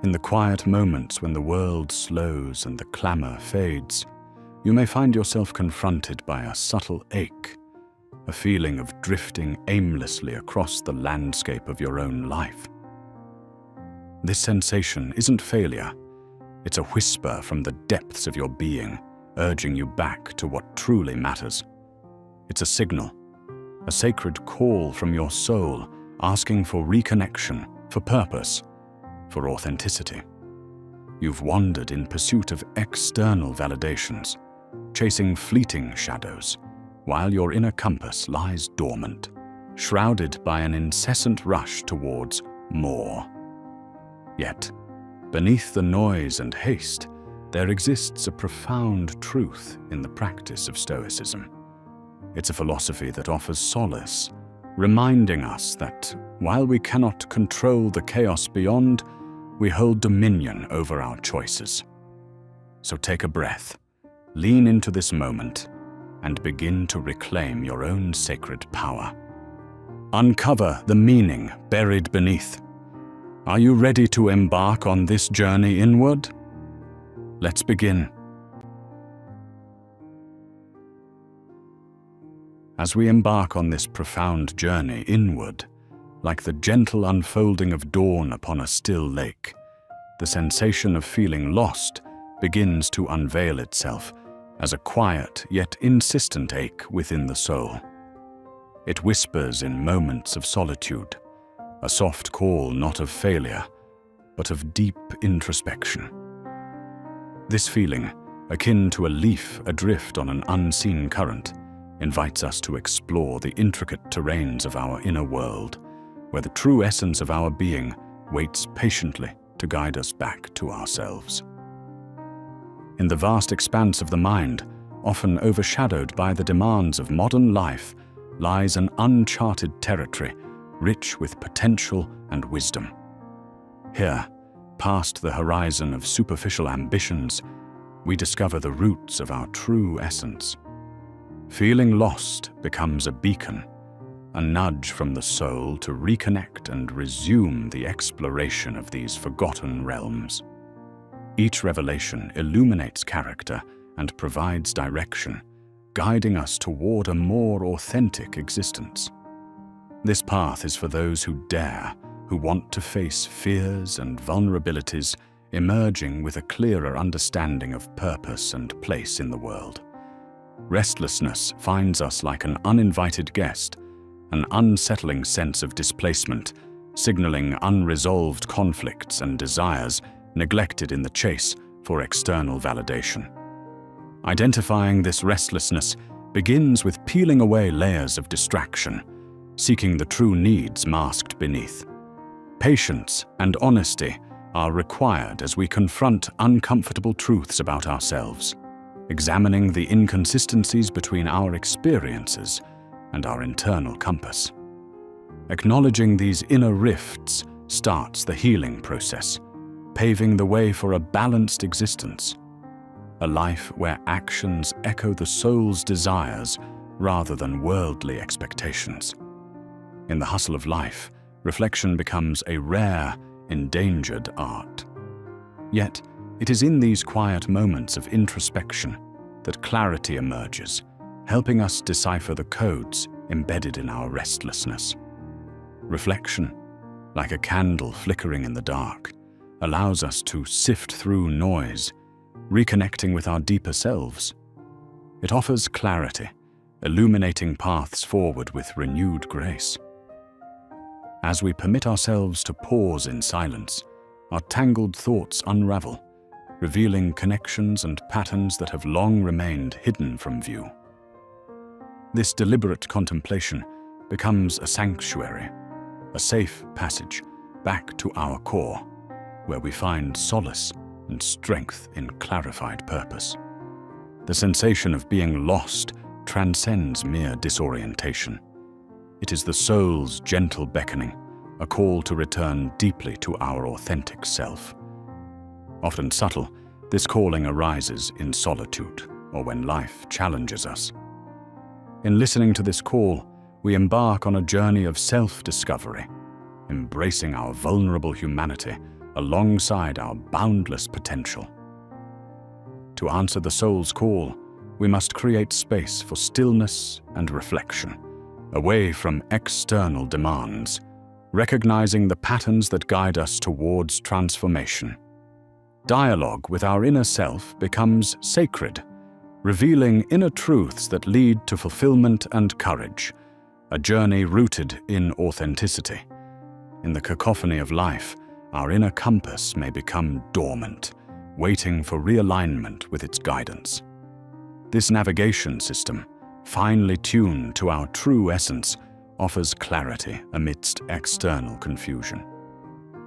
In the quiet moments when the world slows and the clamor fades, you may find yourself confronted by a subtle ache, a feeling of drifting aimlessly across the landscape of your own life. This sensation isn't failure. It's a whisper from the depths of your being, urging you back to what truly matters. It's a signal, a sacred call from your soul, asking for reconnection, for purpose, for authenticity. You've wandered in pursuit of external validations, chasing fleeting shadows, while your inner compass lies dormant, shrouded by an incessant rush towards more. Yet, beneath the noise and haste, there exists a profound truth in the practice of Stoicism. It's a philosophy that offers solace, reminding us that while we cannot control the chaos beyond, we hold dominion over our choices. So take a breath, lean into this moment, and begin to reclaim your own sacred power. Uncover the meaning buried beneath. Are you ready to embark on this journey inward? Let's begin. As we embark on this profound journey inward, like the gentle unfolding of dawn upon a still lake, the sensation of feeling lost begins to unveil itself as a quiet yet insistent ache within the soul. It whispers in moments of solitude, a soft call not of failure, but of deep introspection. This feeling, akin to a leaf adrift on an unseen current, invites us to explore the intricate terrains of our inner world, where the true essence of our being waits patiently to guide us back to ourselves. In the vast expanse of the mind, often overshadowed by the demands of modern life, lies an uncharted territory, rich with potential and wisdom. Here, past the horizon of superficial ambitions, we discover the roots of our true essence. Feeling lost becomes a beacon, a nudge from the soul to reconnect and resume the exploration of these forgotten realms. Each revelation illuminates character and provides direction, guiding us toward a more authentic existence. This path is for those who dare, who want to face fears and vulnerabilities, emerging with a clearer understanding of purpose and place in the world. Restlessness finds us like an uninvited guest, an unsettling sense of displacement, signaling unresolved conflicts and desires neglected in the chase for external validation. Identifying this restlessness begins with peeling away layers of distraction, seeking the true needs masked beneath. Patience and honesty are required as we confront uncomfortable truths about ourselves, examining the inconsistencies between our experiences and our internal compass. Acknowledging these inner rifts starts the healing process, paving the way for a balanced existence, a life where actions echo the soul's desires rather than worldly expectations. In the hustle of life, reflection becomes a rare, endangered art. Yet, it is in these quiet moments of introspection that clarity emerges, helping us decipher the codes embedded in our restlessness. Reflection, like a candle flickering in the dark, allows us to sift through noise, reconnecting with our deeper selves. It offers clarity, illuminating paths forward with renewed grace. As we permit ourselves to pause in silence, our tangled thoughts unravel, revealing connections and patterns that have long remained hidden from view. This deliberate contemplation becomes a sanctuary, a safe passage back to our core, where we find solace and strength in clarified purpose. The sensation of being lost transcends mere disorientation. It is the soul's gentle beckoning, a call to return deeply to our authentic self. Often subtle, this calling arises in solitude or when life challenges us. In listening to this call, we embark on a journey of self-discovery, embracing our vulnerable humanity alongside our boundless potential. To answer the soul's call, we must create space for stillness and reflection, away from external demands, recognizing the patterns that guide us towards transformation. Dialogue with our inner self becomes sacred, revealing inner truths that lead to fulfillment and courage, a journey rooted in authenticity. In the cacophony of life, our inner compass may become dormant, waiting for realignment with its guidance. This navigation system, finely tuned to our true essence, offers clarity amidst external confusion.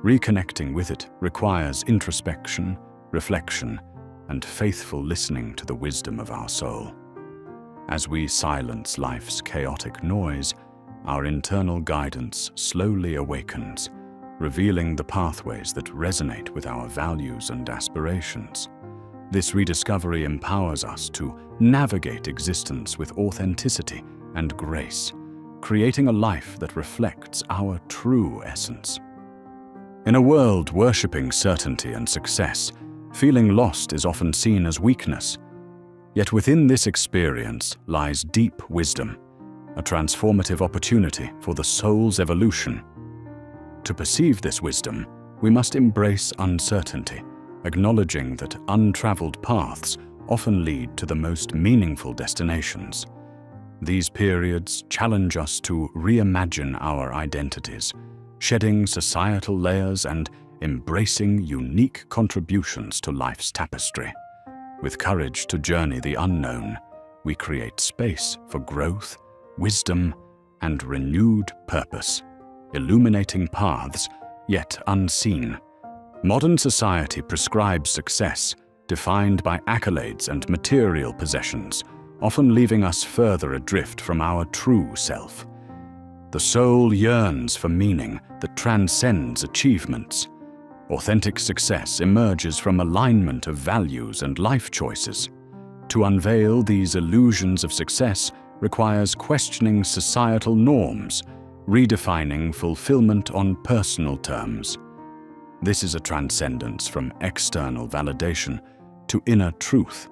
Reconnecting with it requires introspection, reflection, and faithful listening to the wisdom of our soul. As we silence life's chaotic noise, our internal guidance slowly awakens, revealing the pathways that resonate with our values and aspirations. This rediscovery empowers us to navigate existence with authenticity and grace, creating a life that reflects our true essence. In a world worshipping certainty and success, feeling lost is often seen as weakness. Yet within this experience lies deep wisdom, a transformative opportunity for the soul's evolution. To perceive this wisdom, we must embrace uncertainty, acknowledging that untraveled paths often lead to the most meaningful destinations. These periods challenge us to reimagine our identities, shedding societal layers and embracing unique contributions to life's tapestry. With courage to journey the unknown, we create space for growth, wisdom, and renewed purpose, illuminating paths yet unseen. Modern society prescribes success, defined by accolades and material possessions, often leaving us further adrift from our true self. The soul yearns for meaning that transcends achievements. Authentic success emerges from alignment of values and life choices. To unveil these illusions of success requires questioning societal norms, redefining fulfillment on personal terms. This is a transcendence from external validation to inner truth,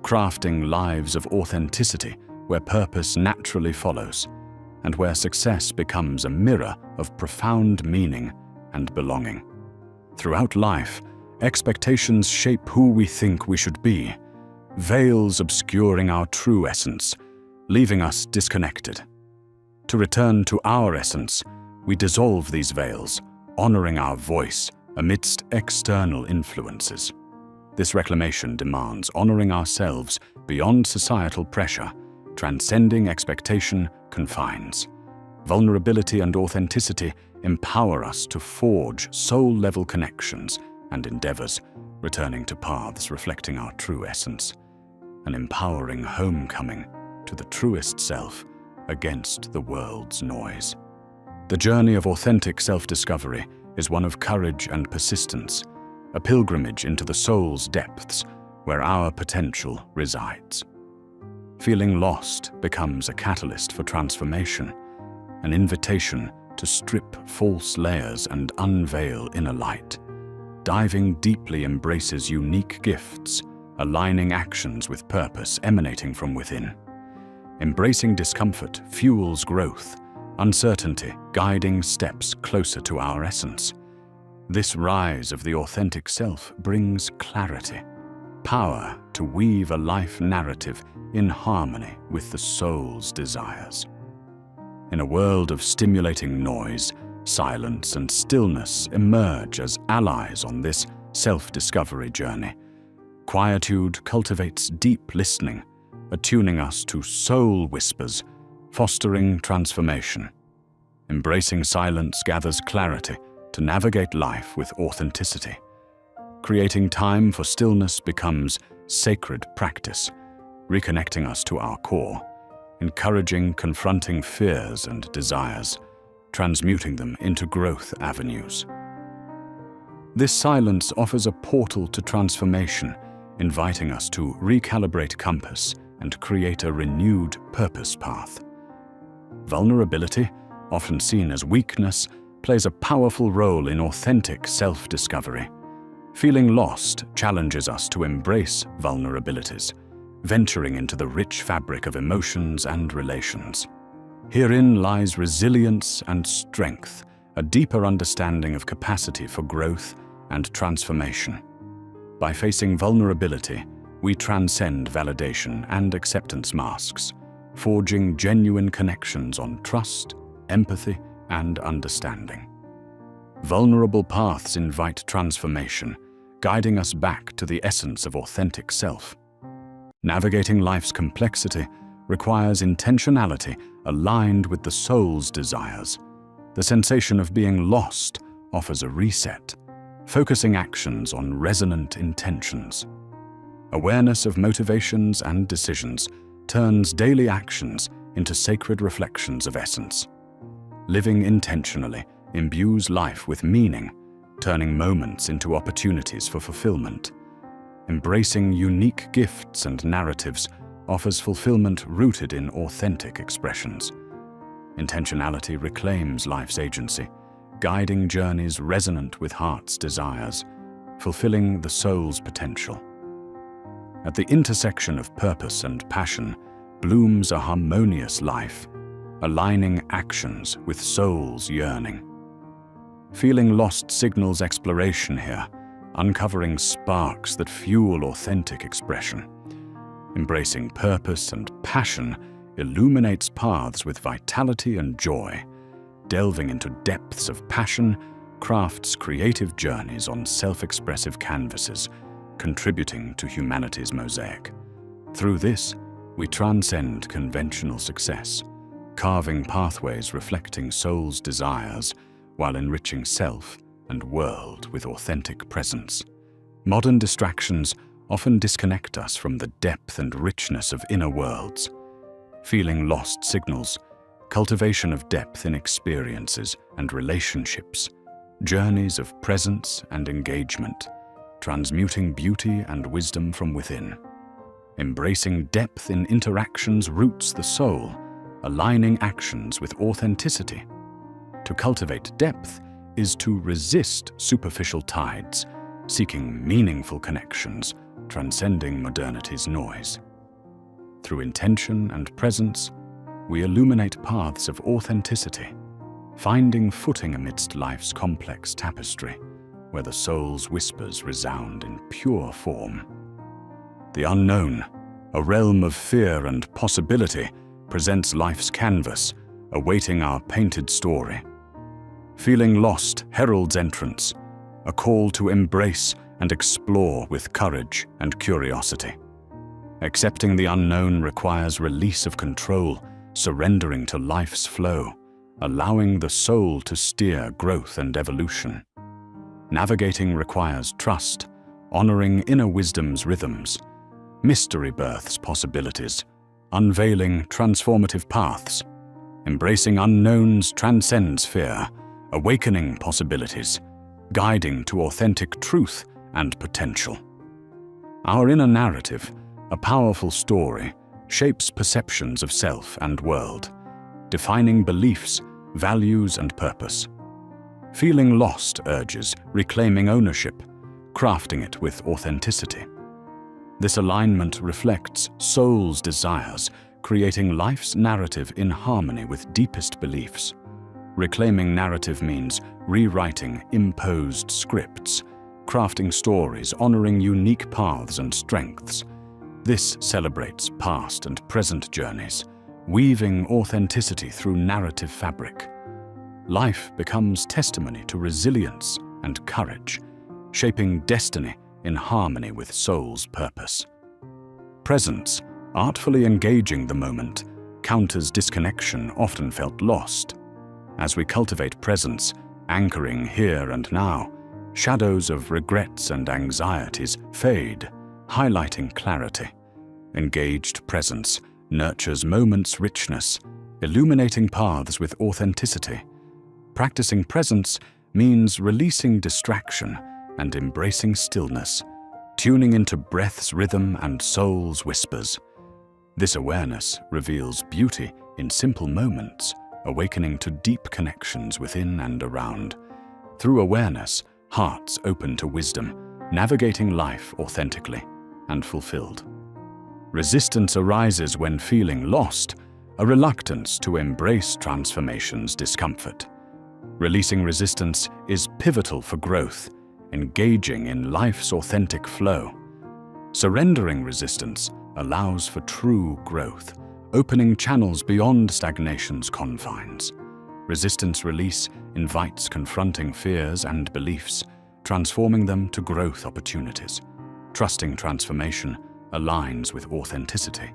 crafting lives of authenticity where purpose naturally follows, and where success becomes a mirror of profound meaning and belonging. Throughout life, expectations shape who we think we should be, veils obscuring our true essence, leaving us disconnected. To return to our essence, we dissolve these veils, honoring our voice amidst external influences. This reclamation demands honoring ourselves beyond societal pressure, transcending expectation confines. Vulnerability and authenticity empower us to forge soul-level connections and endeavors, returning to paths reflecting our true essence, an empowering homecoming to the truest self against the world's noise. The journey of authentic self-discovery is one of courage and persistence, a pilgrimage into the soul's depths where our potential resides. Feeling lost becomes a catalyst for transformation, an invitation to strip false layers and unveil inner light. Diving deeply embraces unique gifts, aligning actions with purpose emanating from within. Embracing discomfort fuels growth, uncertainty guiding steps closer to our essence. This rise of the authentic self brings clarity, power to weave a life narrative in harmony with the soul's desires. In a world of stimulating noise, silence and stillness emerge as allies on this self-discovery journey. Quietude cultivates deep listening, attuning us to soul whispers, fostering transformation. Embracing silence gathers clarity to navigate life with authenticity. Creating time for stillness becomes sacred practice, reconnecting us to our core, encouraging confronting fears and desires, transmuting them into growth avenues. This silence offers a portal to transformation, inviting us to recalibrate compass and create a renewed purpose path. Vulnerability, often seen as weakness, plays a powerful role in authentic self-discovery. Feeling lost challenges us to embrace vulnerabilities, venturing into the rich fabric of emotions and relations. Herein lies resilience and strength, a deeper understanding of capacity for growth and transformation. By facing vulnerability, we transcend validation and acceptance masks, forging genuine connections on trust, empathy, and understanding. Vulnerable paths invite transformation, guiding us back to the essence of authentic self. Navigating life's complexity requires intentionality aligned with the soul's desires. The sensation of being lost offers a reset, focusing actions on resonant intentions. Awareness of motivations and decisions turns daily actions into sacred reflections of essence. Living intentionally imbues life with meaning, turning moments into opportunities for fulfillment. Embracing unique gifts and narratives offers fulfillment rooted in authentic expressions. Intentionality reclaims life's agency, guiding journeys resonant with heart's desires, fulfilling the soul's potential. At the intersection of purpose and passion blooms a harmonious life, aligning actions with soul's yearning. Feeling lost signals exploration here, uncovering sparks that fuel authentic expression. Embracing purpose and passion illuminates paths with vitality and joy. Delving into depths of passion crafts creative journeys on self-expressive canvases, contributing to humanity's mosaic. Through this, we transcend conventional success, carving pathways reflecting soul's desires while enriching self and world with authentic presence. Modern distractions often disconnect us from the depth and richness of inner worlds. Feeling lost signals cultivation of depth in experiences and relationships, journeys of presence and engagement, transmuting beauty and wisdom from within. Embracing depth in interactions roots the soul, aligning actions with authenticity. To cultivate depth is to resist superficial tides, seeking meaningful connections, transcending modernity's noise. Through intention and presence, we illuminate paths of authenticity, finding footing amidst life's complex tapestry, where the soul's whispers resound in pure form. The unknown, a realm of fear and possibility, presents life's canvas, awaiting our painted story. Feeling lost heralds entrance, a call to embrace and explore with courage and curiosity. Accepting the unknown requires release of control, surrendering to life's flow, allowing the soul to steer growth and evolution. Navigating requires trust, honoring inner wisdom's rhythms. Mystery births possibilities, unveiling transformative paths. Embracing unknowns transcends fear, awakening possibilities, guiding to authentic truth and potential. Our inner narrative, a powerful story, shapes perceptions of self and world, defining beliefs, values, and purpose. Feeling lost urges reclaiming ownership, crafting it with authenticity. This alignment reflects soul's desires, creating life's narrative in harmony with deepest beliefs. Reclaiming narrative means rewriting imposed scripts, crafting stories honoring unique paths and strengths. This celebrates past and present journeys, weaving authenticity through narrative fabric. Life becomes testimony to resilience and courage, shaping destiny in harmony with soul's purpose. Presence, artfully engaging the moment, counters disconnection often felt lost. As we cultivate presence, anchoring here and now, shadows of regrets and anxieties fade, highlighting clarity. Engaged presence nurtures moments' richness, illuminating paths with authenticity. Practicing presence means releasing distraction and embracing stillness, tuning into breath's rhythm and soul's whispers. This awareness reveals beauty in simple moments, awakening to deep connections within and around. Through awareness, hearts open to wisdom, navigating life authentically and fulfilled. Resistance arises when feeling lost, a reluctance to embrace transformation's discomfort. Releasing resistance is pivotal for growth, engaging in life's authentic flow. Surrendering resistance allows for true growth, opening channels beyond stagnation's confines. Resistance release invites confronting fears and beliefs, transforming them to growth opportunities. Trusting transformation aligns with authenticity,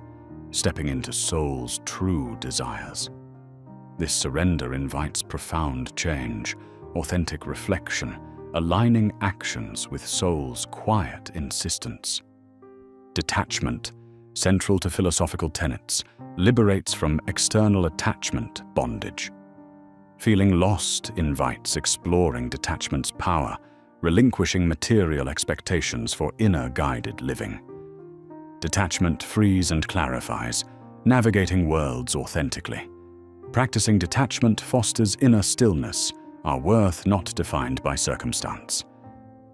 stepping into soul's true desires. This surrender invites profound change, authentic reflection, aligning actions with soul's quiet insistence. Detachment, central to philosophical tenets, liberates from external attachment bondage. Feeling lost invites exploring detachment's power, relinquishing material expectations for inner guided living. Detachment frees and clarifies, navigating worlds authentically. Practicing detachment fosters inner stillness, our worth not defined by circumstance.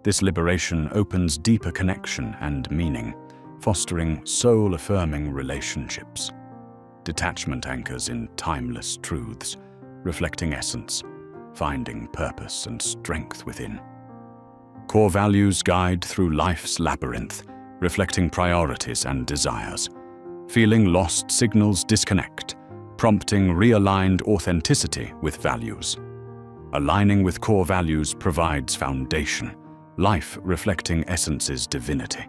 This liberation opens deeper connection and meaning, fostering soul-affirming relationships. Detachment anchors in timeless truths, reflecting essence, finding purpose and strength within. Core values guide through life's labyrinth, reflecting priorities and desires. Feeling lost signals disconnect, prompting realigned authenticity with values. Aligning with core values provides foundation, life reflecting essence's divinity.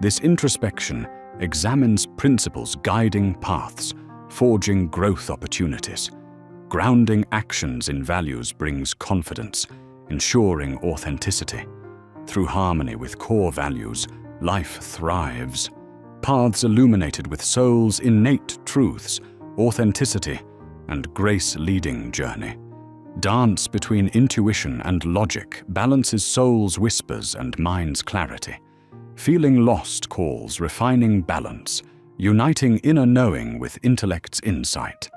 This introspection examines principles guiding paths, forging growth opportunities. Grounding actions in values brings confidence, ensuring authenticity. Through harmony with core values, life thrives. Paths illuminated with soul's innate truths, authenticity, and grace-leading journey. Dance between intuition and logic balances soul's whispers and mind's clarity. Feeling lost calls refining balance, uniting inner knowing with intellect's insight.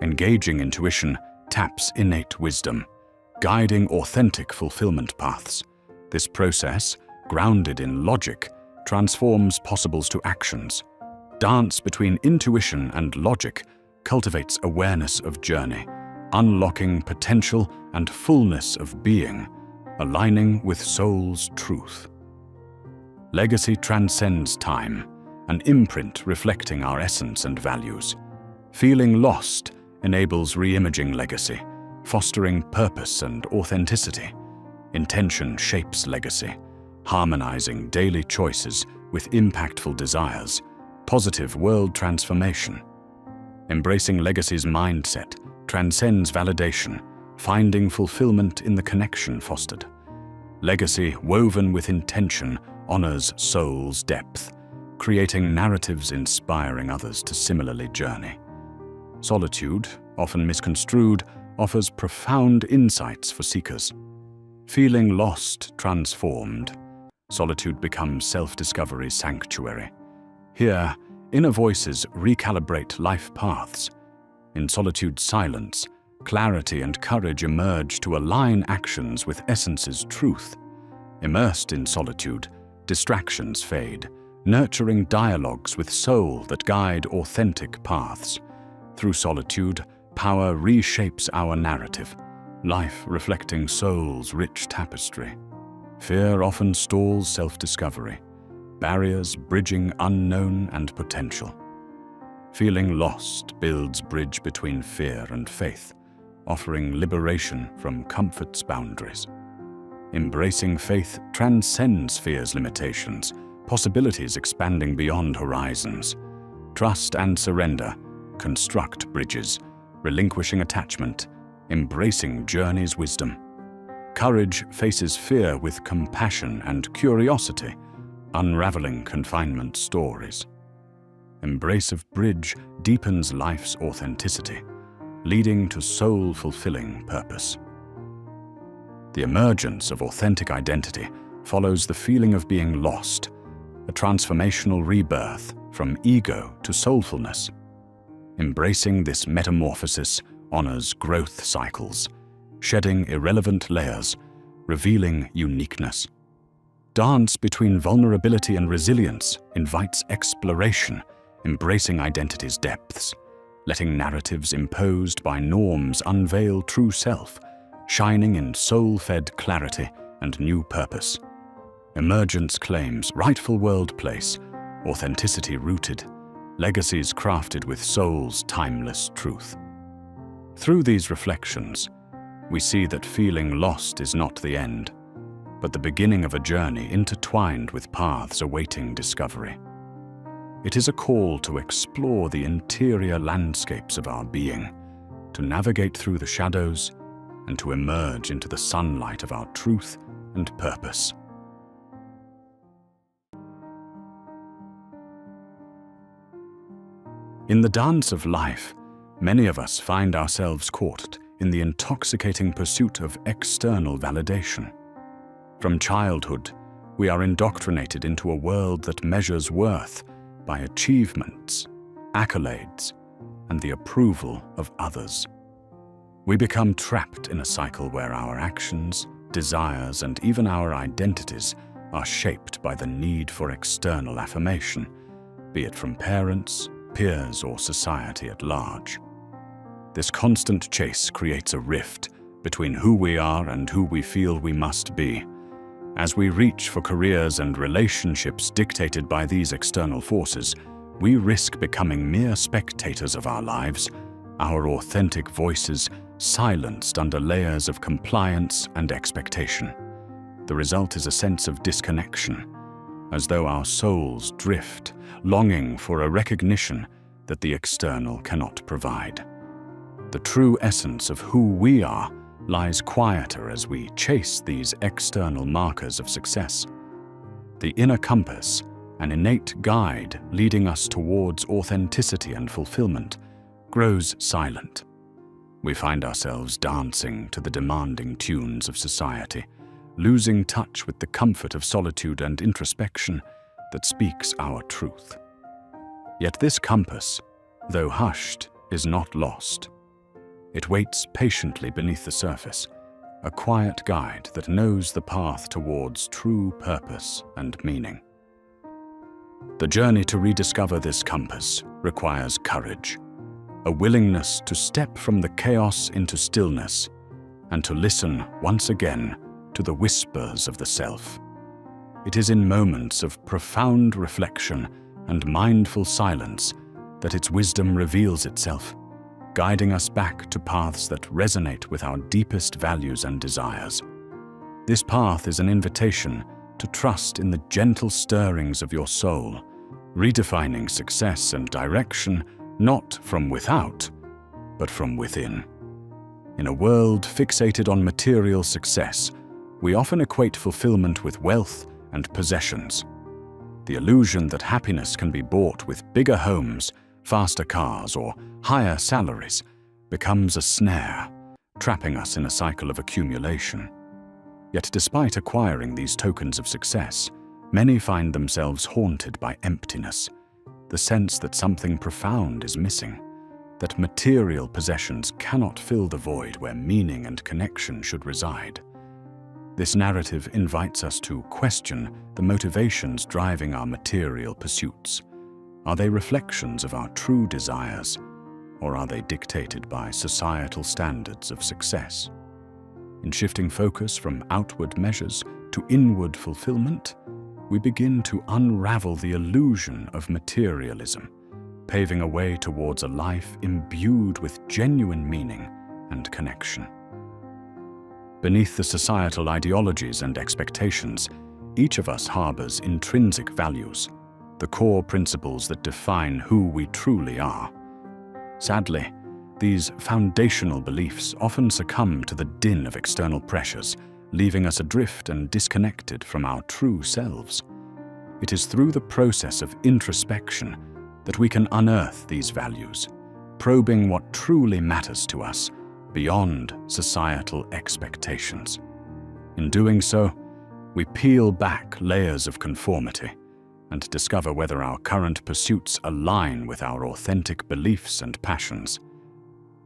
Engaging intuition taps innate wisdom, guiding authentic fulfillment paths. This process, grounded in logic, transforms possibles to actions. Dance between intuition and logic cultivates awareness of journey, unlocking potential and fullness of being, aligning with soul's truth. Legacy transcends time, an imprint reflecting our essence and values. Feeling lost enables reimaging legacy, fostering purpose and authenticity. Intention shapes legacy, harmonizing daily choices with impactful desires, positive world transformation. Embracing legacy's mindset transcends validation, finding fulfillment in the connection fostered. Legacy woven with intention honors soul's depth, creating narratives inspiring others to similarly journey. Solitude, often misconstrued, offers profound insights for seekers. Feeling lost, transformed, solitude becomes self-discovery's sanctuary. Here, inner voices recalibrate life paths. In solitude's silence, clarity and courage emerge to align actions with essence's truth. Immersed in solitude, distractions fade, nurturing dialogues with soul that guide authentic paths. Through solitude, power reshapes our narrative, life reflecting soul's rich tapestry. Fear often stalls self-discovery, barriers bridging unknown and potential. Feeling lost builds bridge between fear and faith, offering liberation from comfort's boundaries. Embracing faith transcends fear's limitations, possibilities expanding beyond horizons. Trust and surrender construct bridges, relinquishing attachment, embracing journey's wisdom. Courage faces fear with compassion and curiosity, unraveling confinement stories. Embrace of bridge deepens life's authenticity, leading to soul-fulfilling purpose. The emergence of authentic identity follows the feeling of being lost, a transformational rebirth from ego to soulfulness. Embracing this metamorphosis honors growth cycles, shedding irrelevant layers, revealing uniqueness. Dance between vulnerability and resilience invites exploration, embracing identity's depths, letting narratives imposed by norms unveil true self, shining in soul-fed clarity and new purpose. Emergence claims rightful world place, authenticity rooted, legacies crafted with soul's timeless truth. Through these reflections, we see that feeling lost is not the end, but the beginning of a journey intertwined with paths awaiting discovery. It is a call to explore the interior landscapes of our being, to navigate through the shadows, and to emerge into the sunlight of our truth and purpose. In the dance of life, many of us find ourselves caught in the intoxicating pursuit of external validation. From childhood, we are indoctrinated into a world that measures worth by achievements, accolades, and the approval of others. We become trapped in a cycle where our actions, desires, and even our identities are shaped by the need for external affirmation, be it from parents, peers, or society at large. This constant chase creates a rift between who we are and who we feel we must be. As we reach for careers and relationships dictated by these external forces, we risk becoming mere spectators of our lives, our authentic voices silenced under layers of compliance and expectation. The result is a sense of disconnection, as though our souls drift, longing for a recognition that the external cannot provide. The true essence of who we are lies quieter as we chase these external markers of success. The inner compass, an innate guide leading us towards authenticity and fulfillment, grows silent. We find ourselves dancing to the demanding tunes of society, losing touch with the comfort of solitude and introspection that speaks our truth. Yet this compass, though hushed, is not lost. It waits patiently beneath the surface, a quiet guide that knows the path towards true purpose and meaning. The journey to rediscover this compass requires courage, a willingness to step from the chaos into stillness, and to listen once again to the whispers of the self. It is in moments of profound reflection and mindful silence that its wisdom reveals itself, guiding us back to paths that resonate with our deepest values and desires. This path is an invitation to trust in the gentle stirrings of your soul, redefining success and direction not from without, but from within. In a world fixated on material success, we often equate fulfillment with wealth and possessions. The illusion that happiness can be bought with bigger homes, faster cars, or higher salaries becomes a snare, trapping us in a cycle of accumulation. Yet despite acquiring these tokens of success, many find themselves haunted by emptiness, the sense that something profound is missing, that material possessions cannot fill the void where meaning and connection should reside. This narrative invites us to question the motivations driving our material pursuits. Are they reflections of our true desires, or are they dictated by societal standards of success? In shifting focus from outward measures to inward fulfillment, we begin to unravel the illusion of materialism, paving a way towards a life imbued with genuine meaning and connection. Beneath the societal ideologies and expectations, each of us harbors intrinsic values, the core principles that define who we truly are. Sadly, these foundational beliefs often succumb to the din of external pressures, leaving us adrift and disconnected from our true selves. It is through the process of introspection that we can unearth these values, probing what truly matters to us beyond societal expectations. In doing so, we peel back layers of conformity and discover whether our current pursuits align with our authentic beliefs and passions.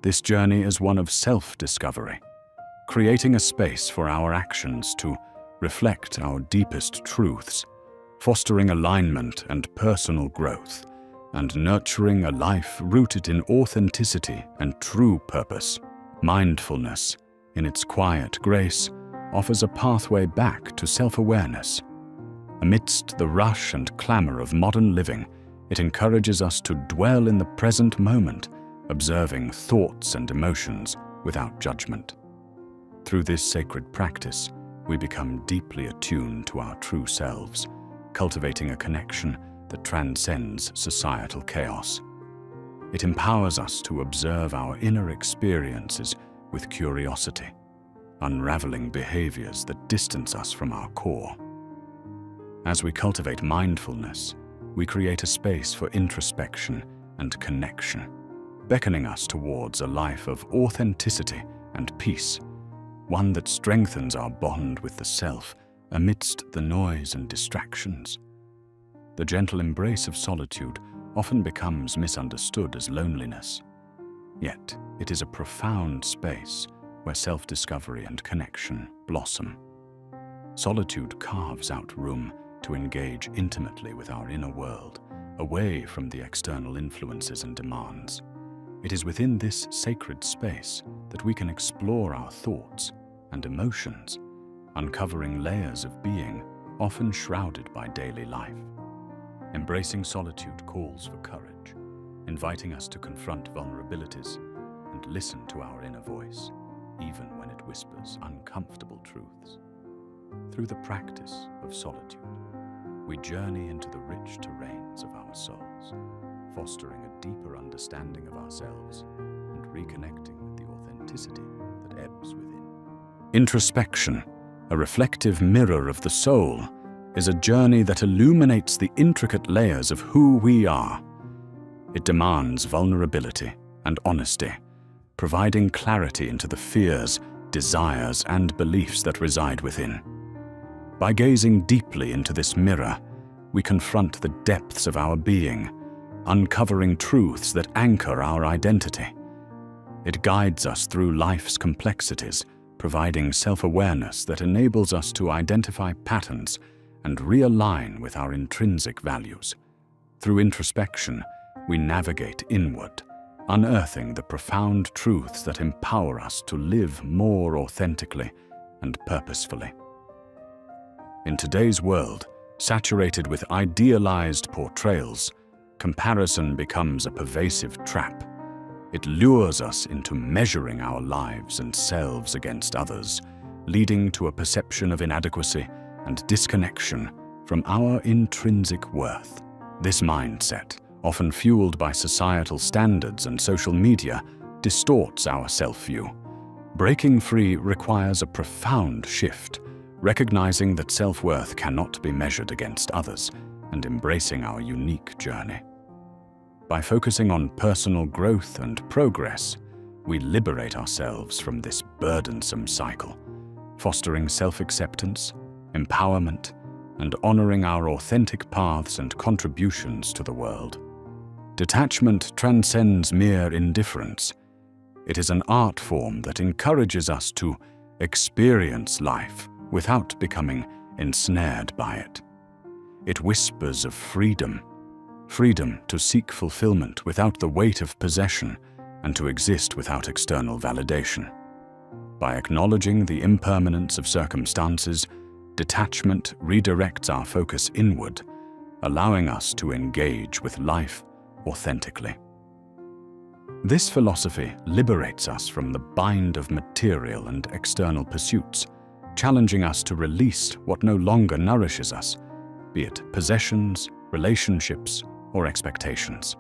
This journey is one of self-discovery, creating a space for our actions to reflect our deepest truths, fostering alignment and personal growth, and nurturing a life rooted in authenticity and true purpose. Mindfulness, in its quiet grace, offers a pathway back to self-awareness. Amidst the rush and clamor of modern living, it encourages us to dwell in the present moment, observing thoughts and emotions without judgment. Through this sacred practice, we become deeply attuned to our true selves, cultivating a connection that transcends societal chaos. It empowers us to observe our inner experiences with curiosity, unraveling behaviors that distance us from our core. As we cultivate mindfulness, we create a space for introspection and connection, beckoning us towards a life of authenticity and peace, one that strengthens our bond with the self amidst the noise and distractions. The gentle embrace of solitude often becomes misunderstood as loneliness. Yet, it is a profound space where self-discovery and connection blossom. Solitude carves out room to engage intimately with our inner world, away from the external influences and demands. It is within this sacred space that we can explore our thoughts and emotions, uncovering layers of being often shrouded by daily life. Embracing solitude calls for courage, inviting us to confront vulnerabilities and listen to our inner voice, even when it whispers uncomfortable truths. Through the practice of solitude, we journey into the rich terrains of our souls, fostering a deeper understanding of ourselves and reconnecting with the authenticity that ebbs within. Introspection, a reflective mirror of the soul, is a journey that illuminates the intricate layers of who we are. It demands vulnerability and honesty, providing clarity into the fears, desires, and beliefs that reside within. By gazing deeply into this mirror, we confront the depths of our being, uncovering truths that anchor our identity. It guides us through life's complexities, providing self-awareness that enables us to identify patterns and realign with our intrinsic values. Through introspection, we navigate inward, unearthing the profound truths that empower us to live more authentically and purposefully. In today's world, saturated with idealized portrayals, comparison becomes a pervasive trap. It lures us into measuring our lives and selves against others, leading to a perception of inadequacy and disconnection from our intrinsic worth. This mindset, often fueled by societal standards and social media, distorts our self-view. Breaking free requires a profound shift, recognizing that self-worth cannot be measured against others and embracing our unique journey. By focusing on personal growth and progress, we liberate ourselves from this burdensome cycle, fostering self-acceptance, empowerment, and honoring our authentic paths and contributions to the world. Detachment transcends mere indifference. It is an art form that encourages us to experience life without becoming ensnared by it. It whispers of freedom, freedom to seek fulfillment without the weight of possession and to exist without external validation. By acknowledging the impermanence of circumstances, detachment redirects our focus inward, allowing us to engage with life authentically. This philosophy liberates us from the bind of material and external pursuits, challenging us to release what no longer nourishes us, be it possessions, relationships, or expectations.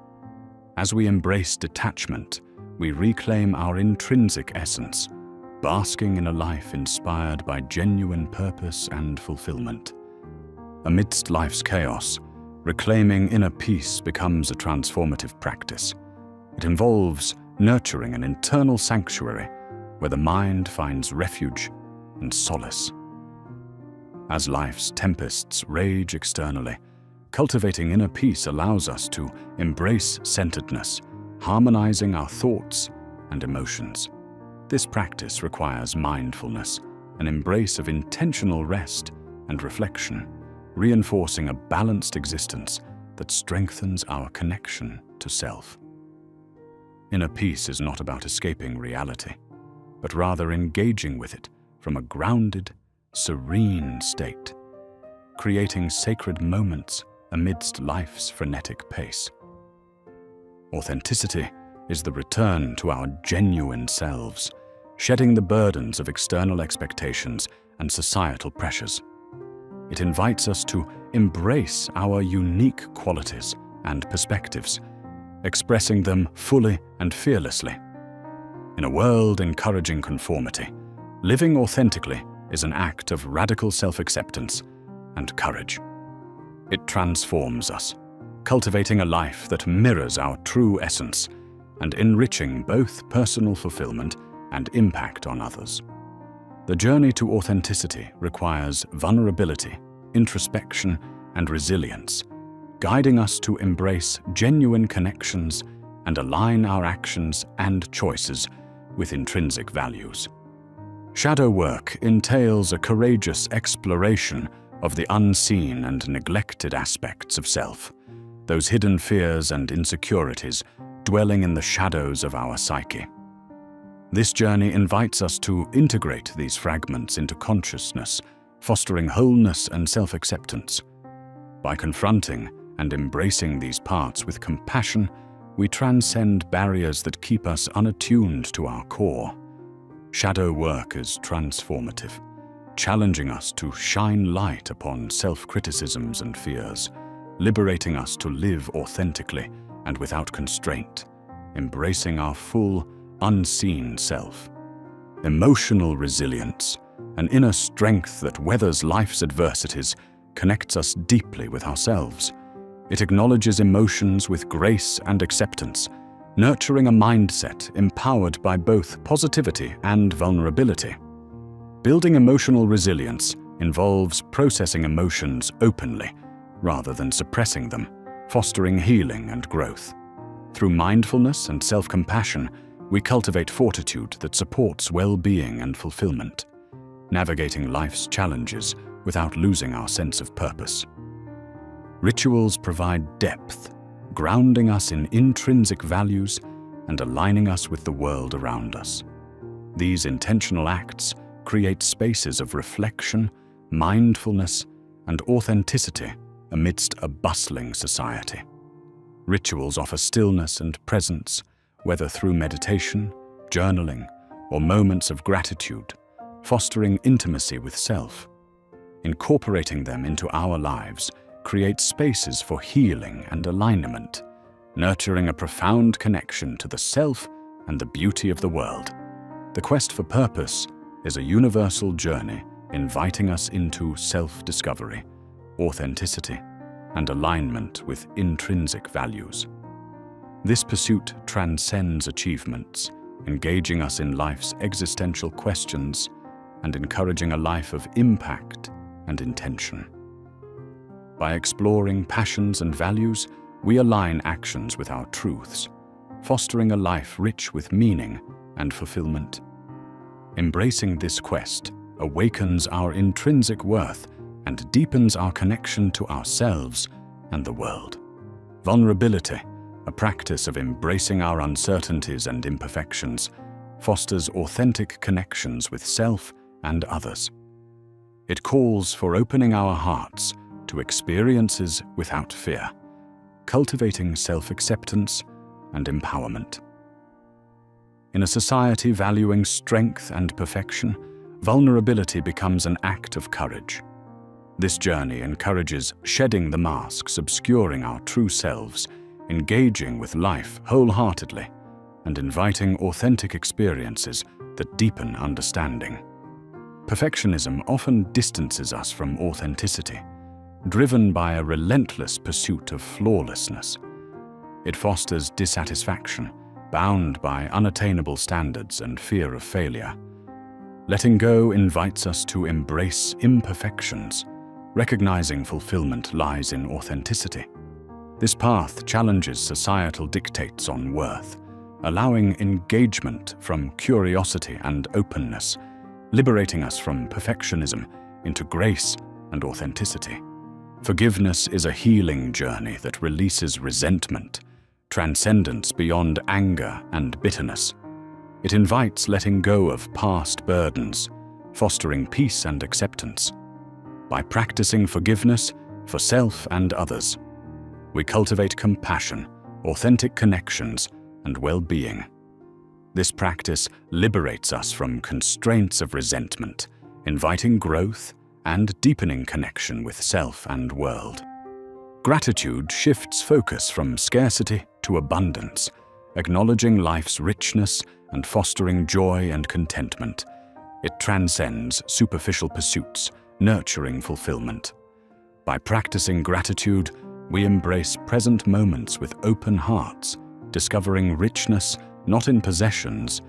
As we embrace detachment, we reclaim our intrinsic essence, basking in a life inspired by genuine purpose and fulfillment. Amidst life's chaos, reclaiming inner peace becomes a transformative practice. It involves nurturing an internal sanctuary where the mind finds refuge and solace. As life's tempests rage externally, cultivating inner peace allows us to embrace centeredness, harmonizing our thoughts and emotions. This practice requires mindfulness, an embrace of intentional rest and reflection, reinforcing a balanced existence that strengthens our connection to self. Inner peace is not about escaping reality, but rather engaging with it from a grounded, serene state, creating sacred moments amidst life's frenetic pace. Authenticity is the return to our genuine selves, shedding the burdens of external expectations and societal pressures. It invites us to embrace our unique qualities and perspectives, expressing them fully and fearlessly. In a world encouraging conformity, living authentically is an act of radical self-acceptance and courage. It transforms us, cultivating a life that mirrors our true essence and enriching both personal fulfillment and impact on others. The journey to authenticity requires vulnerability, introspection, and resilience, guiding us to embrace genuine connections and align our actions and choices with intrinsic values. Shadow work entails a courageous exploration of the unseen and neglected aspects of self, those hidden fears and insecurities dwelling in the shadows of our psyche. This journey invites us to integrate these fragments into consciousness, fostering wholeness and self-acceptance. By confronting and embracing these parts with compassion, we transcend barriers that keep us unattuned to our core. Shadow work is transformative, challenging us to shine light upon self-criticisms and fears, liberating us to live authentically and without constraint, embracing our full, unseen self. Emotional resilience, an inner strength that weathers life's adversities, connects us deeply with ourselves. It acknowledges emotions with grace and acceptance, nurturing a mindset empowered by both positivity and vulnerability. Building emotional resilience involves processing emotions openly, rather than suppressing them, fostering healing and growth. Through mindfulness and self-compassion, we cultivate fortitude that supports well-being and fulfillment, navigating life's challenges without losing our sense of purpose. Rituals provide depth, grounding us in intrinsic values and aligning us with the world around us. These intentional acts create spaces of reflection, mindfulness, and authenticity amidst a bustling society. Rituals offer stillness and presence, whether through meditation, journaling, or moments of gratitude, fostering intimacy with self. Incorporating them into our lives creates spaces for healing and alignment, nurturing a profound connection to the self and the beauty of the world. The quest for purpose is a universal journey inviting us into self-discovery, authenticity, and alignment with intrinsic values. This pursuit transcends achievements, engaging us in life's existential questions and encouraging a life of impact and intention. By exploring passions and values, we align actions with our truths, fostering a life rich with meaning and fulfillment. Embracing this quest awakens our intrinsic worth and deepens our connection to ourselves and the world. Vulnerability, a practice of embracing our uncertainties and imperfections, fosters authentic connections with self and others. It calls for opening our hearts to experiences without fear, cultivating self-acceptance and empowerment. In a society valuing strength and perfection, vulnerability becomes an act of courage. This journey encourages shedding the masks obscuring our true selves, engaging with life wholeheartedly, and inviting authentic experiences that deepen understanding. Perfectionism often distances us from authenticity, driven by a relentless pursuit of flawlessness. It fosters dissatisfaction, bound by unattainable standards and fear of failure. Letting go invites us to embrace imperfections, recognizing fulfillment lies in authenticity. This path challenges societal dictates on worth, allowing engagement from curiosity and openness, liberating us from perfectionism into grace and authenticity. Forgiveness is a healing journey that releases resentment, transcendence beyond anger and bitterness. It invites letting go of past burdens, fostering peace and acceptance. By practicing forgiveness for self and others, we cultivate compassion, authentic connections, and well-being. This practice liberates us from constraints of resentment, inviting growth and deepening connection with self and world. Gratitude shifts focus from scarcity to abundance, acknowledging life's richness and fostering joy and contentment. It transcends superficial pursuits, nurturing fulfillment. By practicing gratitude, we embrace present moments with open hearts, discovering richness not in possessions,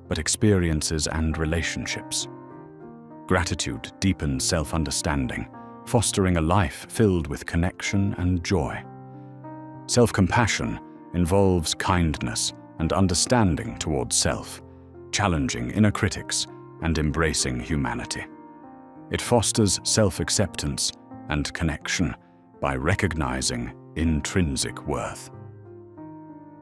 but experiences and relationships. Gratitude deepens self-understanding, fostering a life filled with connection and joy. Self-compassion involves kindness and understanding towards self, challenging inner critics and embracing humanity. It fosters self-acceptance and connection by recognizing intrinsic worth.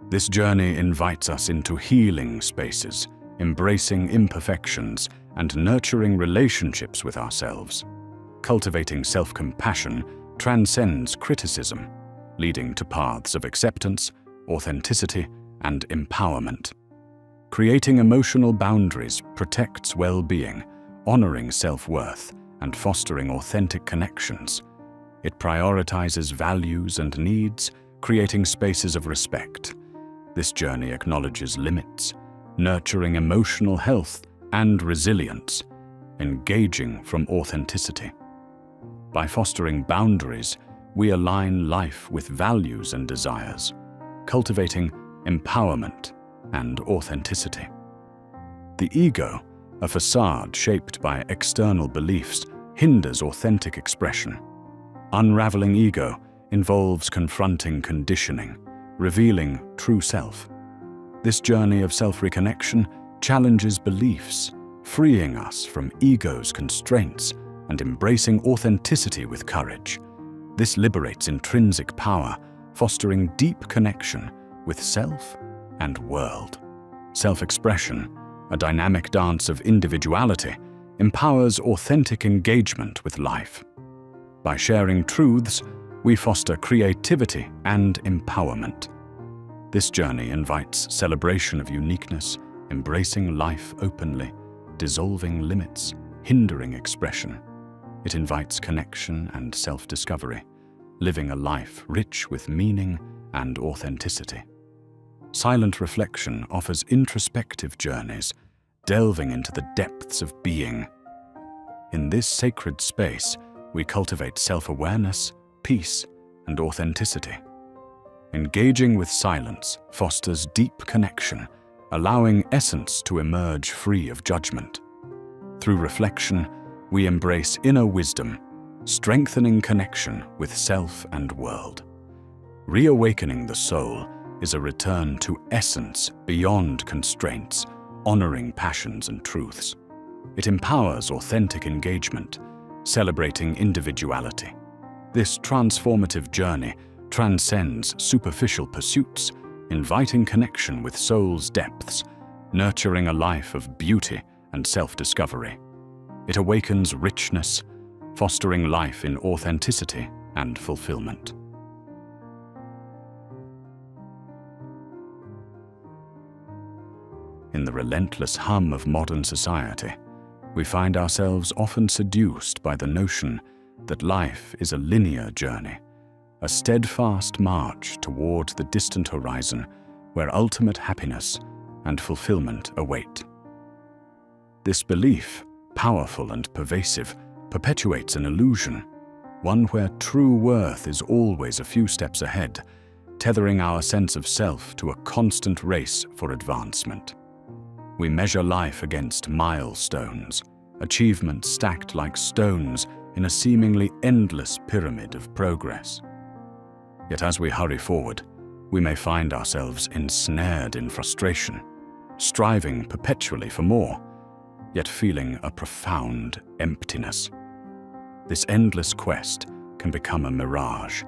This journey invites us into healing spaces, embracing imperfections and nurturing relationships with ourselves. Cultivating self-compassion transcends criticism, leading to paths of acceptance, authenticity, and empowerment. Creating emotional boundaries protects well-being, honoring self-worth, and fostering authentic connections. It prioritizes values and needs, creating spaces of respect. This journey acknowledges limits, nurturing emotional health and resilience, engaging from authenticity. By fostering boundaries, we align life with values and desires, cultivating empowerment and authenticity. The ego, a facade shaped by external beliefs, hinders authentic expression. Unraveling ego involves confronting conditioning, revealing true self. This journey of self-reconnection challenges beliefs, freeing us from ego's constraints and embracing authenticity with courage. This liberates intrinsic power, fostering deep connection with self and world. Self-expression, a dynamic dance of individuality, empowers authentic engagement with life. By sharing truths, we foster creativity and empowerment. This journey invites celebration of uniqueness, embracing life openly, dissolving limits, hindering expression. It invites connection and self-discovery, living a life rich with meaning and authenticity. Silent reflection offers introspective journeys, delving into the depths of being. In this sacred space, we cultivate self-awareness, peace, and authenticity. Engaging with silence fosters deep connection, allowing essence to emerge free of judgment. Through reflection, we embrace inner wisdom, strengthening connection with self and world. Reawakening the soul is a return to essence beyond constraints, honoring passions and truths. It empowers authentic engagement, celebrating individuality. This transformative journey transcends superficial pursuits, inviting connection with soul's depths, nurturing a life of beauty and self-discovery. It awakens richness, fostering life in authenticity and fulfillment. In the relentless hum of modern society, we find ourselves often seduced by the notion that life is a linear journey, a steadfast march toward the distant horizon where ultimate happiness and fulfillment await. This belief, powerful and pervasive, perpetuates an illusion, one where true worth is always a few steps ahead, tethering our sense of self to a constant race for advancement. We measure life against milestones, achievements stacked like stones in a seemingly endless pyramid of progress. Yet as we hurry forward, we may find ourselves ensnared in frustration, striving perpetually for more, yet feeling a profound emptiness. This endless quest can become a mirage,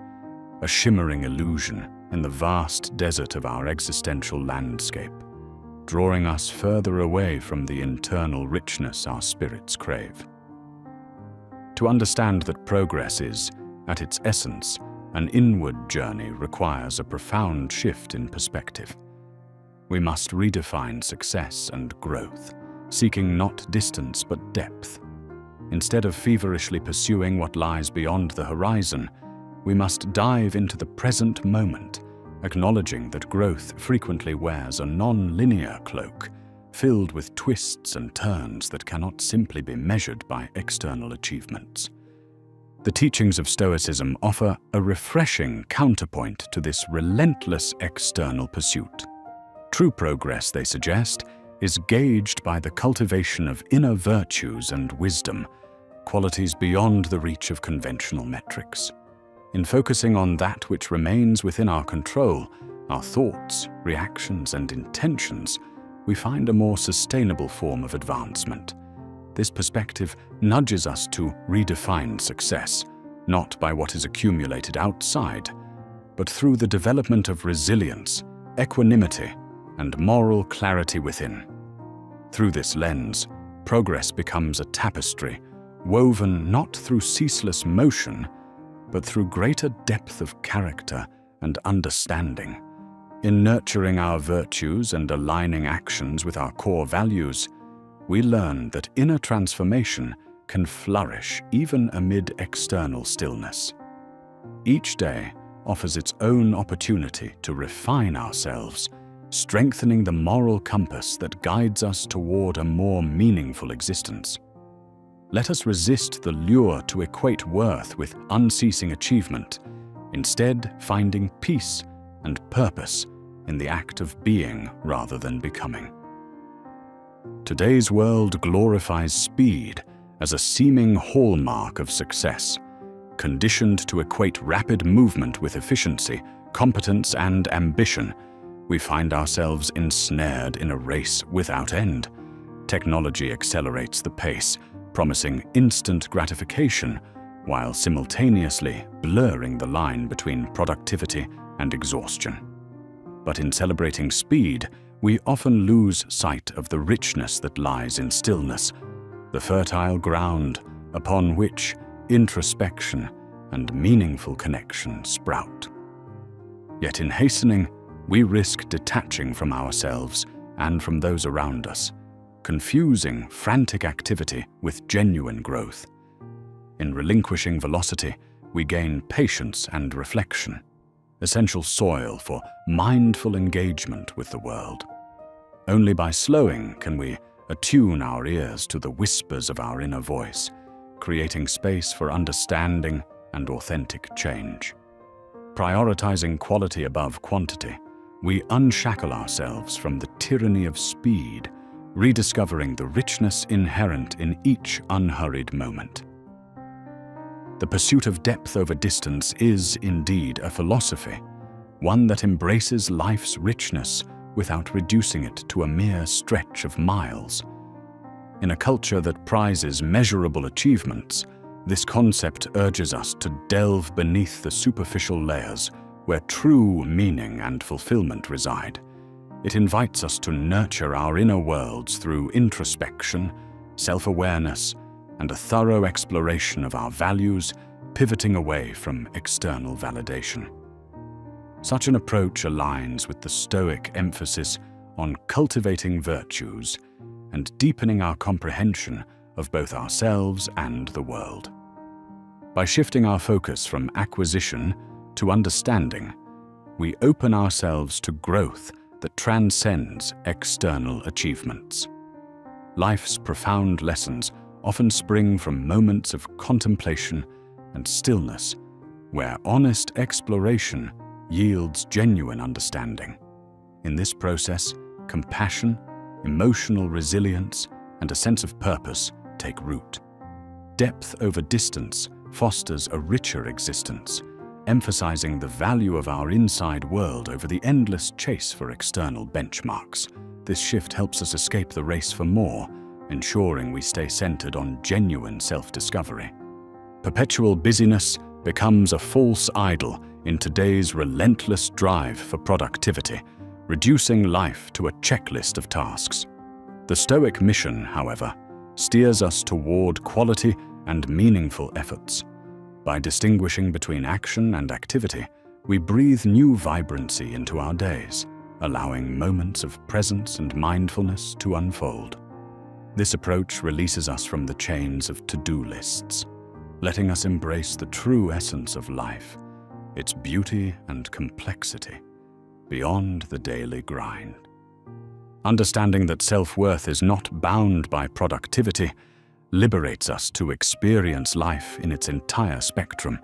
a shimmering illusion in the vast desert of our existential landscape, drawing us further away from the internal richness our spirits crave. To understand that progress is, at its essence, an inward journey requires a profound shift in perspective. We must redefine success and growth, seeking not distance but depth. Instead of feverishly pursuing what lies beyond the horizon, we must dive into the present moment, acknowledging that growth frequently wears a non-linear cloak, filled with twists and turns that cannot simply be measured by external achievements. The teachings of Stoicism offer a refreshing counterpoint to this relentless external pursuit. True progress, they suggest, is gauged by the cultivation of inner virtues and wisdom, qualities beyond the reach of conventional metrics. In focusing on that which remains within our control, our thoughts, reactions, and intentions, we find a more sustainable form of advancement. This perspective nudges us to redefine success, not by what is accumulated outside, but through the development of resilience, equanimity, and moral clarity within. Through this lens, progress becomes a tapestry, woven not through ceaseless motion, but through greater depth of character and understanding. In nurturing our virtues and aligning actions with our core values, we learn that inner transformation can flourish even amid external stillness. Each day offers its own opportunity to refine ourselves, strengthening the moral compass that guides us toward a more meaningful existence. Let us resist the lure to equate worth with unceasing achievement, instead finding peace and purpose in the act of being rather than becoming. Today's world glorifies speed as a seeming hallmark of success, conditioned to equate rapid movement with efficiency, competence, and ambition. We find ourselves ensnared in a race without end. Technology accelerates the pace, promising instant gratification, while simultaneously blurring the line between productivity and exhaustion. But in celebrating speed, we often lose sight of the richness that lies in stillness, the fertile ground upon which introspection and meaningful connection sprout. Yet in hastening, we risk detaching from ourselves and from those around us, confusing frantic activity with genuine growth. In relinquishing velocity, we gain patience and reflection, essential soil for mindful engagement with the world. Only by slowing can we attune our ears to the whispers of our inner voice, creating space for understanding and authentic change. Prioritizing quality above quantity, we unshackle ourselves from the tyranny of speed, rediscovering the richness inherent in each unhurried moment. The pursuit of depth over distance is indeed a philosophy, one that embraces life's richness without reducing it to a mere stretch of miles. In a culture that prizes measurable achievements, this concept urges us to delve beneath the superficial layers where true meaning and fulfillment reside. It invites us to nurture our inner worlds through introspection, self-awareness, and a thorough exploration of our values, pivoting away from external validation. Such an approach aligns with the Stoic emphasis on cultivating virtues and deepening our comprehension of both ourselves and the world. By shifting our focus from acquisition to understanding, we open ourselves to growth that transcends external achievements. Life's profound lessons often spring from moments of contemplation and stillness, where honest exploration yields genuine understanding. In this process, compassion, emotional resilience, and a sense of purpose take root. Depth over distance fosters a richer existence, emphasizing the value of our inside world over the endless chase for external benchmarks. This shift helps us escape the race for more, ensuring we stay centered on genuine self-discovery. Perpetual busyness becomes a false idol in today's relentless drive for productivity, reducing life to a checklist of tasks. The Stoic mission, however, steers us toward quality and meaningful efforts. By distinguishing between action and activity, we breathe new vibrancy into our days, allowing moments of presence and mindfulness to unfold. This approach releases us from the chains of to-do lists, letting us embrace the true essence of life, its beauty and complexity, beyond the daily grind. Understanding that self-worth is not bound by productivity liberates us to experience life in its entire spectrum,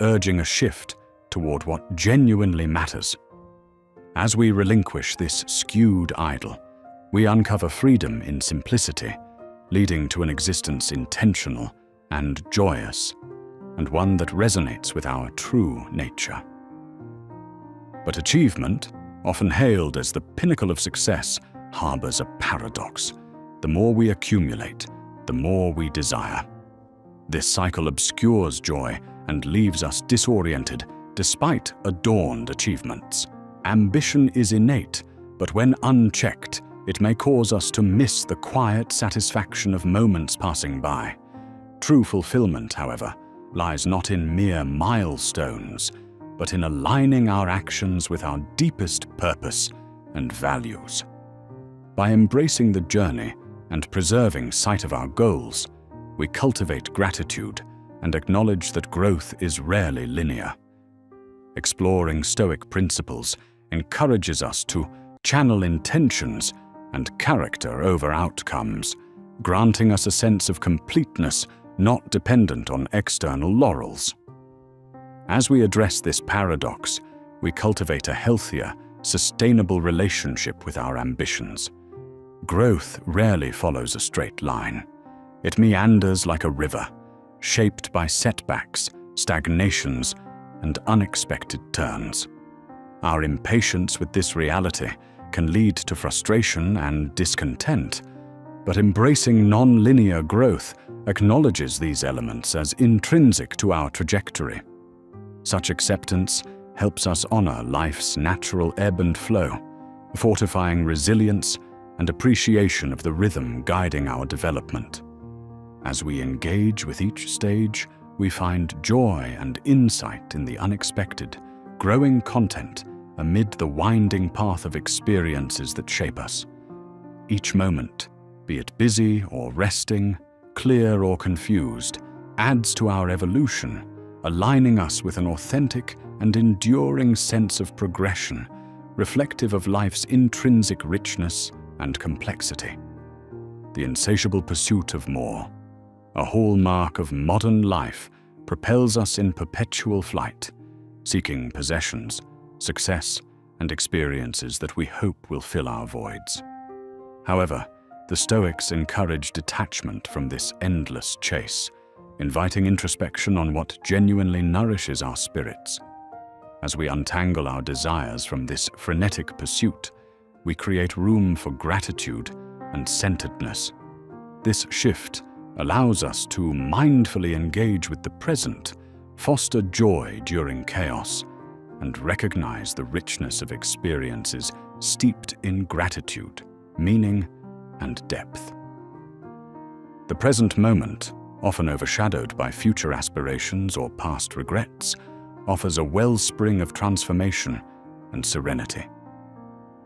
urging a shift toward what genuinely matters. As we relinquish this skewed idol, we uncover freedom in simplicity, leading to an existence intentional and joyous, and one that resonates with our true nature. But achievement, often hailed as the pinnacle of success, harbors a paradox. The more we accumulate, the more we desire. This cycle obscures joy and leaves us disoriented despite adorned achievements. Ambition is innate, but when unchecked, it may cause us to miss the quiet satisfaction of moments passing by. True fulfillment, however, lies not in mere milestones, but in aligning our actions with our deepest purpose and values. By embracing the journey and preserving sight of our goals, we cultivate gratitude and acknowledge that growth is rarely linear. Exploring Stoic principles encourages us to channel intentions and character over outcomes, granting us a sense of completeness not dependent on external laurels. As we address this paradox, we cultivate a healthier, sustainable relationship with our ambitions. Growth rarely follows a straight line. It meanders like a river, shaped by setbacks, stagnations, and unexpected turns. Our impatience with this reality can lead to frustration and discontent, but embracing non-linear growth acknowledges these elements as intrinsic to our trajectory. Such acceptance helps us honor life's natural ebb and flow, fortifying resilience and appreciation of the rhythm guiding our development. As we engage with each stage, we find joy and insight in the unexpected, growing content amid the winding path of experiences that shape us. Each moment, be it busy or resting, clear or confused, adds to our evolution, aligning us with an authentic and enduring sense of progression, reflective of life's intrinsic richness and complexity. The insatiable pursuit of more, a hallmark of modern life, propels us in perpetual flight, seeking possessions, success, and experiences that we hope will fill our voids. However, the Stoics encourage detachment from this endless chase, inviting introspection on what genuinely nourishes our spirits. As we untangle our desires from this frenetic pursuit, we create room for gratitude and centeredness. This shift allows us to mindfully engage with the present, foster joy during chaos, and recognize the richness of experiences steeped in gratitude, meaning, and depth. The present moment, often overshadowed by future aspirations or past regrets, offers a wellspring of transformation and serenity.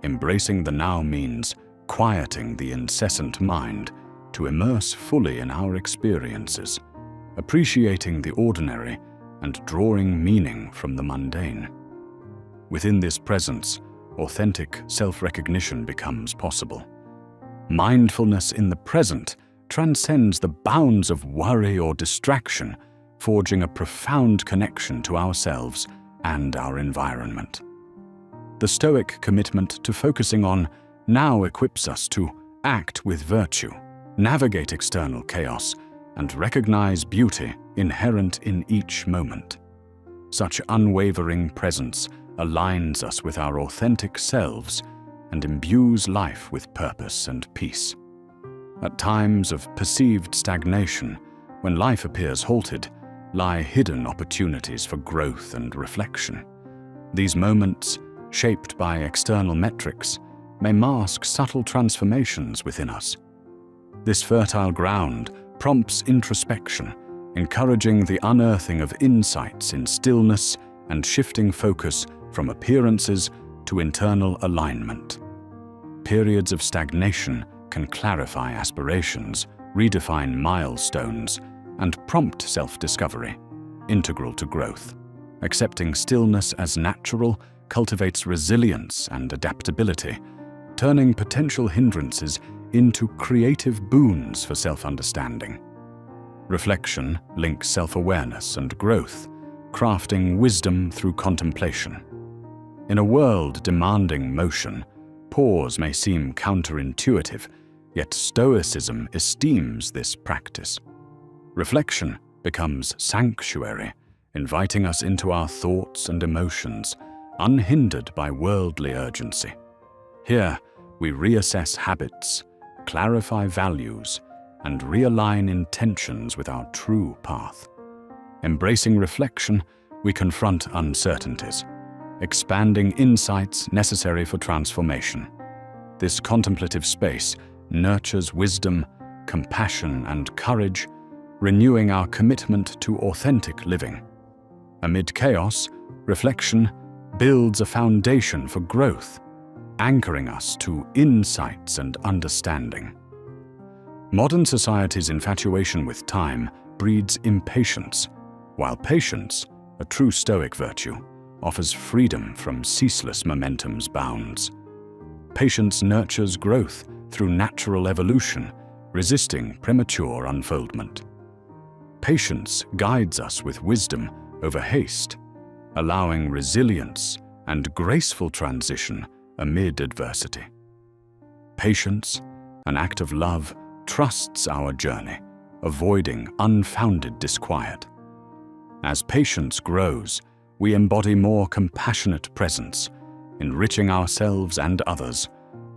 Embracing the now means quieting the incessant mind to immerse fully in our experiences, appreciating the ordinary and drawing meaning from the mundane. Within this presence, authentic self-recognition becomes possible. Mindfulness in the present transcends the bounds of worry or distraction, forging a profound connection to ourselves and our environment. The Stoic commitment to focusing on now equips us to act with virtue, navigate external chaos, and recognize beauty inherent in each moment. Such unwavering presence aligns us with our authentic selves and imbues life with purpose and peace. At times of perceived stagnation, when life appears halted, lie hidden opportunities for growth and reflection. These moments, shaped by external metrics, may mask subtle transformations within us. This fertile ground prompts introspection, encouraging the unearthing of insights in stillness and shifting focus from appearances to internal alignment. Periods of stagnation can clarify aspirations, redefine milestones, and prompt self-discovery, integral to growth. Accepting stillness as natural cultivates resilience and adaptability, turning potential hindrances into creative boons for self-understanding. Reflection links self-awareness and growth, crafting wisdom through contemplation. In a world demanding motion, pause may seem counterintuitive, yet Stoicism esteems this practice. Reflection becomes sanctuary, inviting us into our thoughts and emotions, unhindered by worldly urgency. Here, we reassess habits, clarify values, and realign intentions with our true path. Embracing reflection, we confront uncertainties, expanding insights necessary for transformation. This contemplative space nurtures wisdom, compassion, and courage, renewing our commitment to authentic living. Amid chaos, reflection builds a foundation for growth, anchoring us to insights and understanding. Modern society's infatuation with time breeds impatience, while patience, a true Stoic virtue, offers freedom from ceaseless momentum's bounds. Patience nurtures growth through natural evolution, resisting premature unfoldment. Patience guides us with wisdom over haste, allowing resilience and graceful transition amid adversity. Patience, an act of love, trusts our journey, avoiding unfounded disquiet. As patience grows, we embody more compassionate presence, enriching ourselves and others,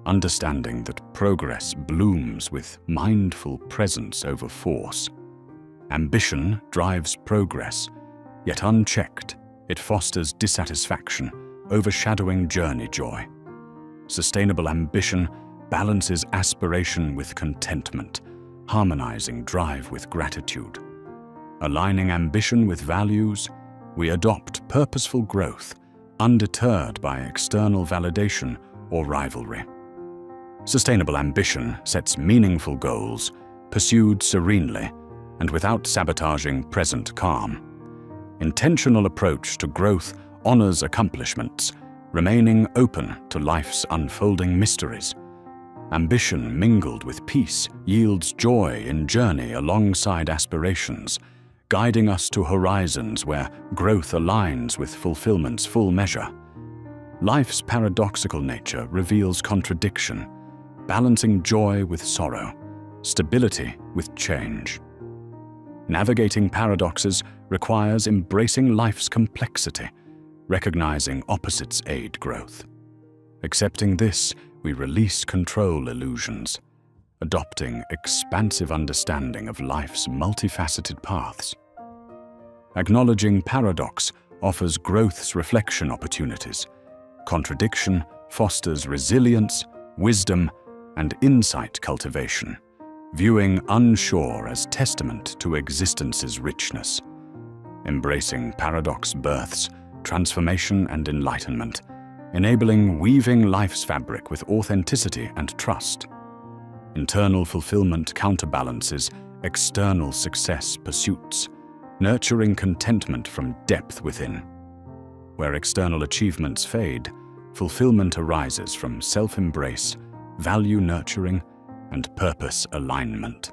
understanding that progress blooms with mindful presence over force. Ambition drives progress, yet unchecked, it fosters dissatisfaction, overshadowing journey joy. Sustainable ambition balances aspiration with contentment, harmonizing drive with gratitude. Aligning ambition with values, we adopt purposeful growth, undeterred by external validation or rivalry. Sustainable ambition sets meaningful goals, pursued serenely and without sabotaging present calm. Intentional approach to growth honors accomplishments, remaining open to life's unfolding mysteries. Ambition mingled with peace yields joy in journey alongside aspirations, guiding us to horizons where growth aligns with fulfillment's full measure. Life's paradoxical nature reveals contradiction, balancing joy with sorrow, stability with change. Navigating paradoxes requires embracing life's complexity, recognizing opposites aid growth. Accepting this, we release control illusions, adopting expansive understanding of life's multifaceted paths. Acknowledging paradox offers growth's reflection opportunities. Contradiction fosters resilience, wisdom, and insight cultivation, viewing unsure as testament to existence's richness. Embracing paradox births transformation and enlightenment, enabling weaving life's fabric with authenticity and trust. Internal fulfillment counterbalances external success pursuits, nurturing contentment from depth within. Where external achievements fade, fulfillment arises from self-embrace, value nurturing, and purpose alignment.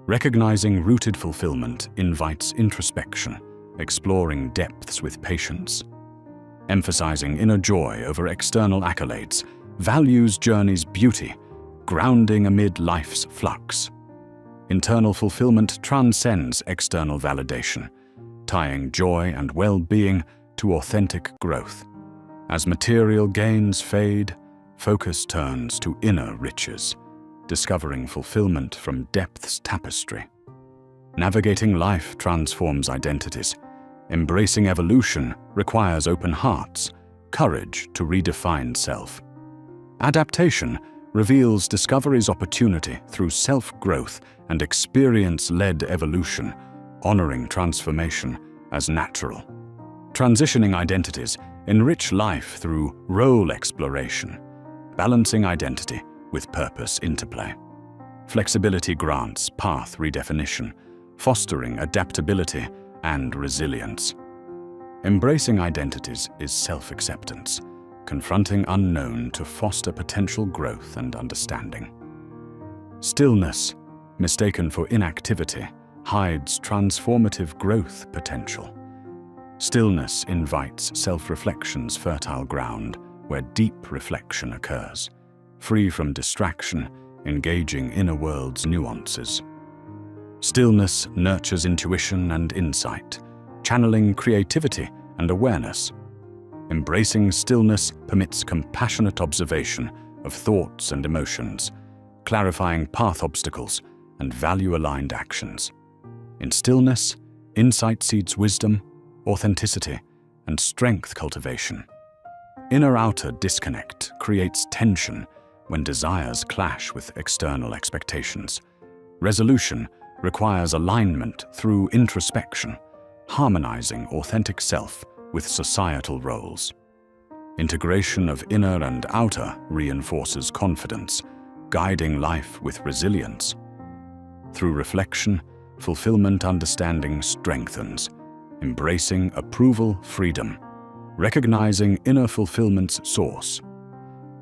Recognizing rooted fulfillment invites introspection, exploring depths with patience. Emphasizing inner joy over external accolades, values journey's beauty, grounding amid life's flux. Internal fulfillment transcends external validation, tying joy and well-being to authentic growth. As material gains fade, focus turns to inner riches, discovering fulfillment from depth's tapestry. Navigating life transforms identities. Embracing evolution requires open hearts, courage to redefine self. Adaptation reveals discovery's opportunity through self-growth and experience-led evolution, honoring transformation as natural. Transitioning identities enrich life through role exploration, balancing identity with purpose interplay. Flexibility grants path redefinition, fostering adaptability and resilience. Embracing identities is self-acceptance, confronting unknown to foster potential growth and understanding. Stillness, mistaken for inactivity, hides transformative growth potential. Stillness invites self-reflection's fertile ground, where deep reflection occurs, free from distraction, engaging inner world's nuances. Stillness nurtures intuition and insight, channeling creativity and awareness. Embracing stillness permits compassionate observation of thoughts and emotions, clarifying path obstacles and value-aligned actions. In stillness, insight seeds wisdom, authenticity, and strength cultivation. Inner-outer disconnect creates tension when desires clash with external expectations. Resolution requires alignment through introspection, harmonizing authentic self with societal roles. Integration of inner and outer reinforces confidence, guiding life with resilience. Through reflection, fulfillment understanding strengthens, embracing approval freedom, recognizing inner fulfillment's source.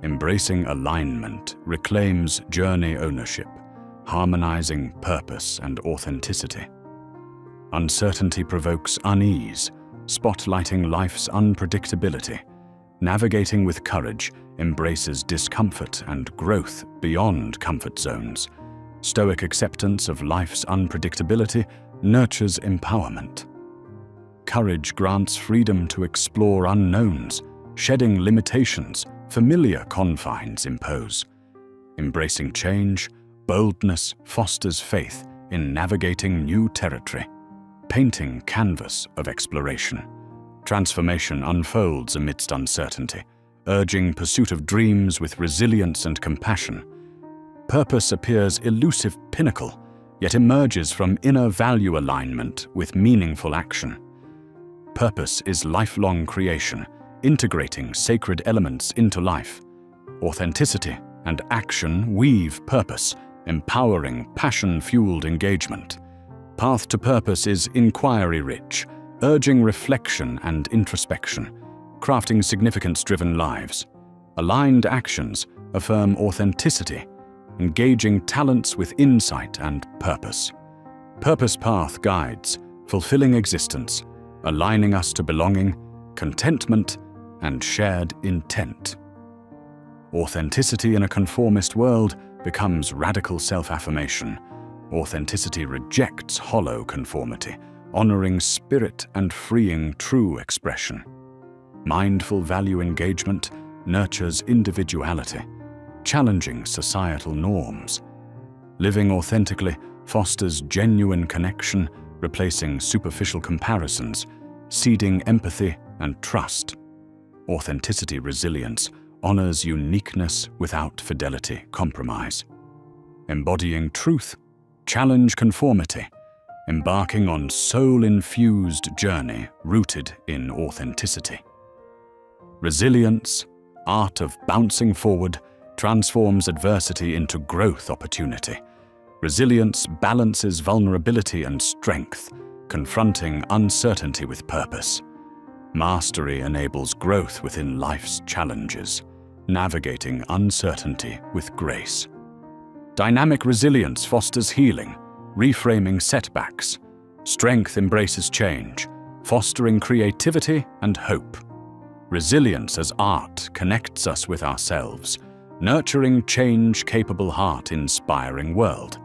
Embracing alignment reclaims journey ownership, harmonizing purpose and authenticity. Uncertainty provokes unease, spotlighting life's unpredictability. Navigating with courage embraces discomfort and growth beyond comfort zones. Stoic acceptance of life's unpredictability nurtures empowerment. Courage grants freedom to explore unknowns, shedding limitations familiar confines impose. Embracing change, boldness fosters faith in navigating new territory, painting canvas of exploration. Transformation unfolds amidst uncertainty, urging pursuit of dreams with resilience and compassion. Purpose appears elusive pinnacle, yet emerges from inner value alignment with meaningful action. Purpose is lifelong creation, integrating sacred elements into life. Authenticity and action weave purpose, empowering passion-fueled engagement. Path to purpose is inquiry-rich, urging reflection and introspection, crafting significance-driven lives. Aligned actions affirm authenticity, engaging talents with insight and purpose. Purpose path guides, fulfilling existence, aligning us to belonging, contentment, and shared intent. Authenticity in a conformist world becomes radical self-affirmation. Authenticity rejects hollow conformity, honoring spirit and freeing true expression. Mindful value engagement nurtures individuality, challenging societal norms. Living authentically fosters genuine connection, replacing superficial comparisons, seeding empathy and trust. Authenticity resilience honors uniqueness without fidelity compromise. Embodying truth, challenge conformity, embarking on soul-infused journey rooted in authenticity. Resilience, art of bouncing forward, transforms adversity into growth opportunity. Resilience balances vulnerability and strength, confronting uncertainty with purpose. Mastery enables growth within life's challenges, navigating uncertainty with grace. Dynamic resilience fosters healing, reframing setbacks. Strength embraces change, fostering creativity and hope. Resilience as art connects us with ourselves, nurturing change-capable heart-inspiring world.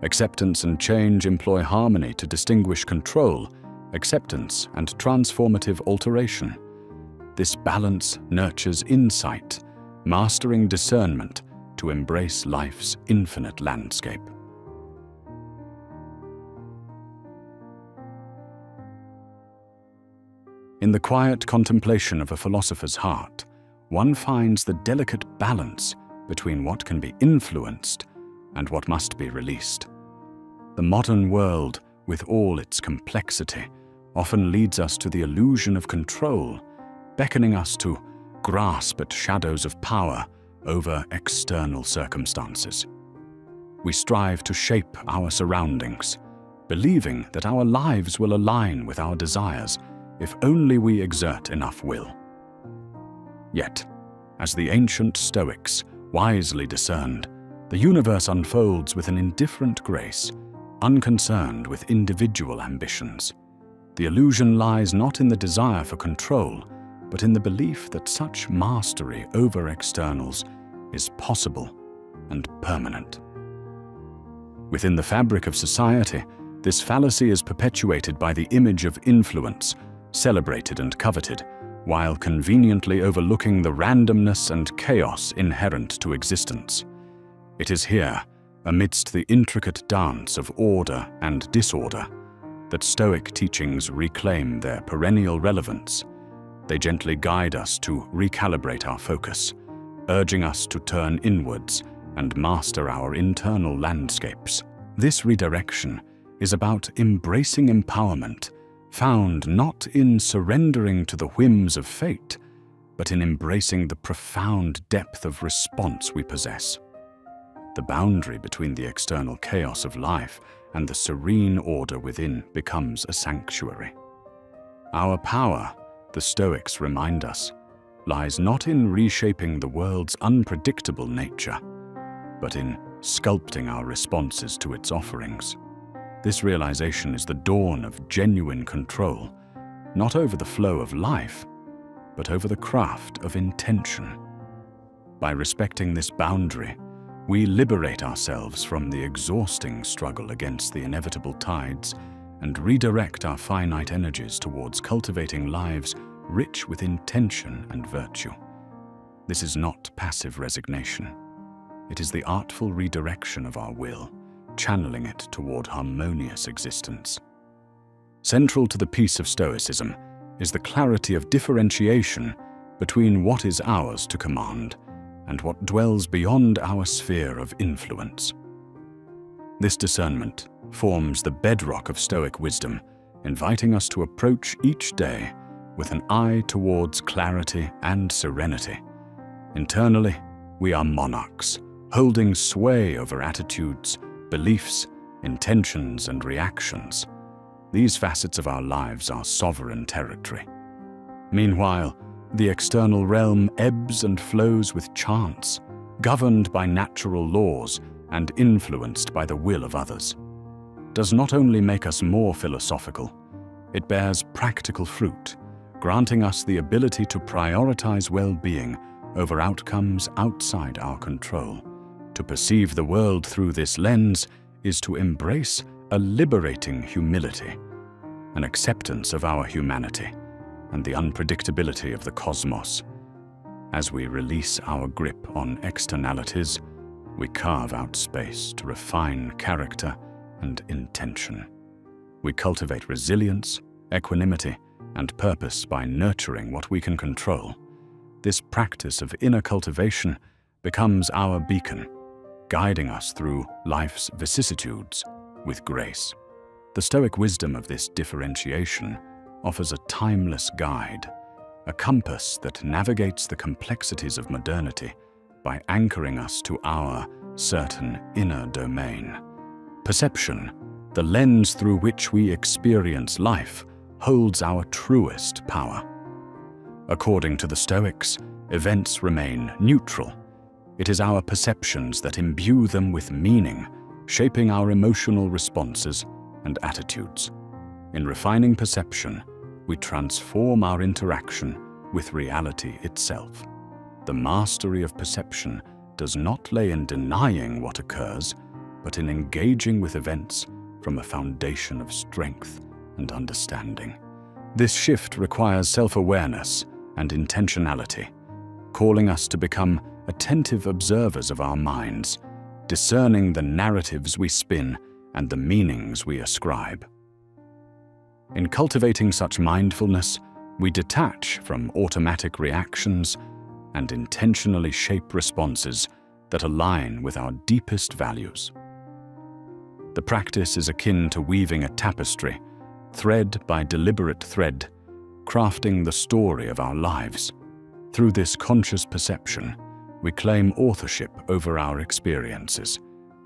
Acceptance and change employ harmony to distinguish control, acceptance, and transformative alteration. This balance nurtures insight, mastering discernment to embrace life's infinite landscape. In the quiet contemplation of a philosopher's heart, one finds the delicate balance between what can be influenced and what must be released. The modern world, with all its complexity, often leads us to the illusion of control, beckoning us to grasp at shadows of power over external circumstances. We strive to shape our surroundings, believing that our lives will align with our desires if only we exert enough will. Yet, as the ancient Stoics wisely discerned, the universe unfolds with an indifferent grace, unconcerned with individual ambitions. The illusion lies not in the desire for control, but in the belief that such mastery over externals is possible and permanent. Within the fabric of society, this fallacy is perpetuated by the image of influence, celebrated and coveted, while conveniently overlooking the randomness and chaos inherent to existence. It is here, amidst the intricate dance of order and disorder, that Stoic teachings reclaim their perennial relevance. They gently guide us to recalibrate our focus, urging us to turn inwards and master our internal landscapes. This redirection is about embracing empowerment, found not in surrendering to the whims of fate, but in embracing the profound depth of response we possess. The boundary between the external chaos of life and the serene order within becomes a sanctuary. Our power, the Stoics remind us, lies not in reshaping the world's unpredictable nature, but in sculpting our responses to its offerings. This realization is the dawn of genuine control, not over the flow of life, but over the craft of intention. By respecting this boundary, we liberate ourselves from the exhausting struggle against the inevitable tides and redirect our finite energies towards cultivating lives rich with intention and virtue. This is not passive resignation. It is the artful redirection of our will, channeling it toward harmonious existence. Central to the peace of Stoicism is the clarity of differentiation between what is ours to command and what dwells beyond our sphere of influence. This discernment forms the bedrock of Stoic wisdom, inviting us to approach each day with an eye towards clarity and serenity. Internally, we are monarchs, holding sway over attitudes, beliefs, intentions, and reactions. These facets of our lives are sovereign territory. Meanwhile, the external realm ebbs and flows with chance, governed by natural laws and influenced by the will of others. Does not only make us more philosophical, it bears practical fruit, granting us the ability to prioritize well-being over outcomes outside our control. To perceive the world through this lens is to embrace a liberating humility, an acceptance of our humanity and the unpredictability of the cosmos. As we release our grip on externalities, we carve out space to refine character and intention. We cultivate resilience, equanimity, and purpose by nurturing what we can control. This practice of inner cultivation becomes our beacon, guiding us through life's vicissitudes with grace. The Stoic wisdom of this differentiation offers a timeless guide, a compass that navigates the complexities of modernity by anchoring us to our certain inner domain. Perception, the lens through which we experience life, holds our truest power. According to the Stoics, events remain neutral. It is our perceptions that imbue them with meaning, shaping our emotional responses and attitudes. In refining perception, we transform our interaction with reality itself. The mastery of perception does not lay in denying what occurs, but in engaging with events from a foundation of strength and understanding. This shift requires self-awareness and intentionality, calling us to become attentive observers of our minds, discerning the narratives we spin and the meanings we ascribe. In cultivating such mindfulness, we detach from automatic reactions and intentionally shape responses that align with our deepest values. The practice is akin to weaving a tapestry, thread by deliberate thread, crafting the story of our lives. Through this conscious perception, we claim authorship over our experiences,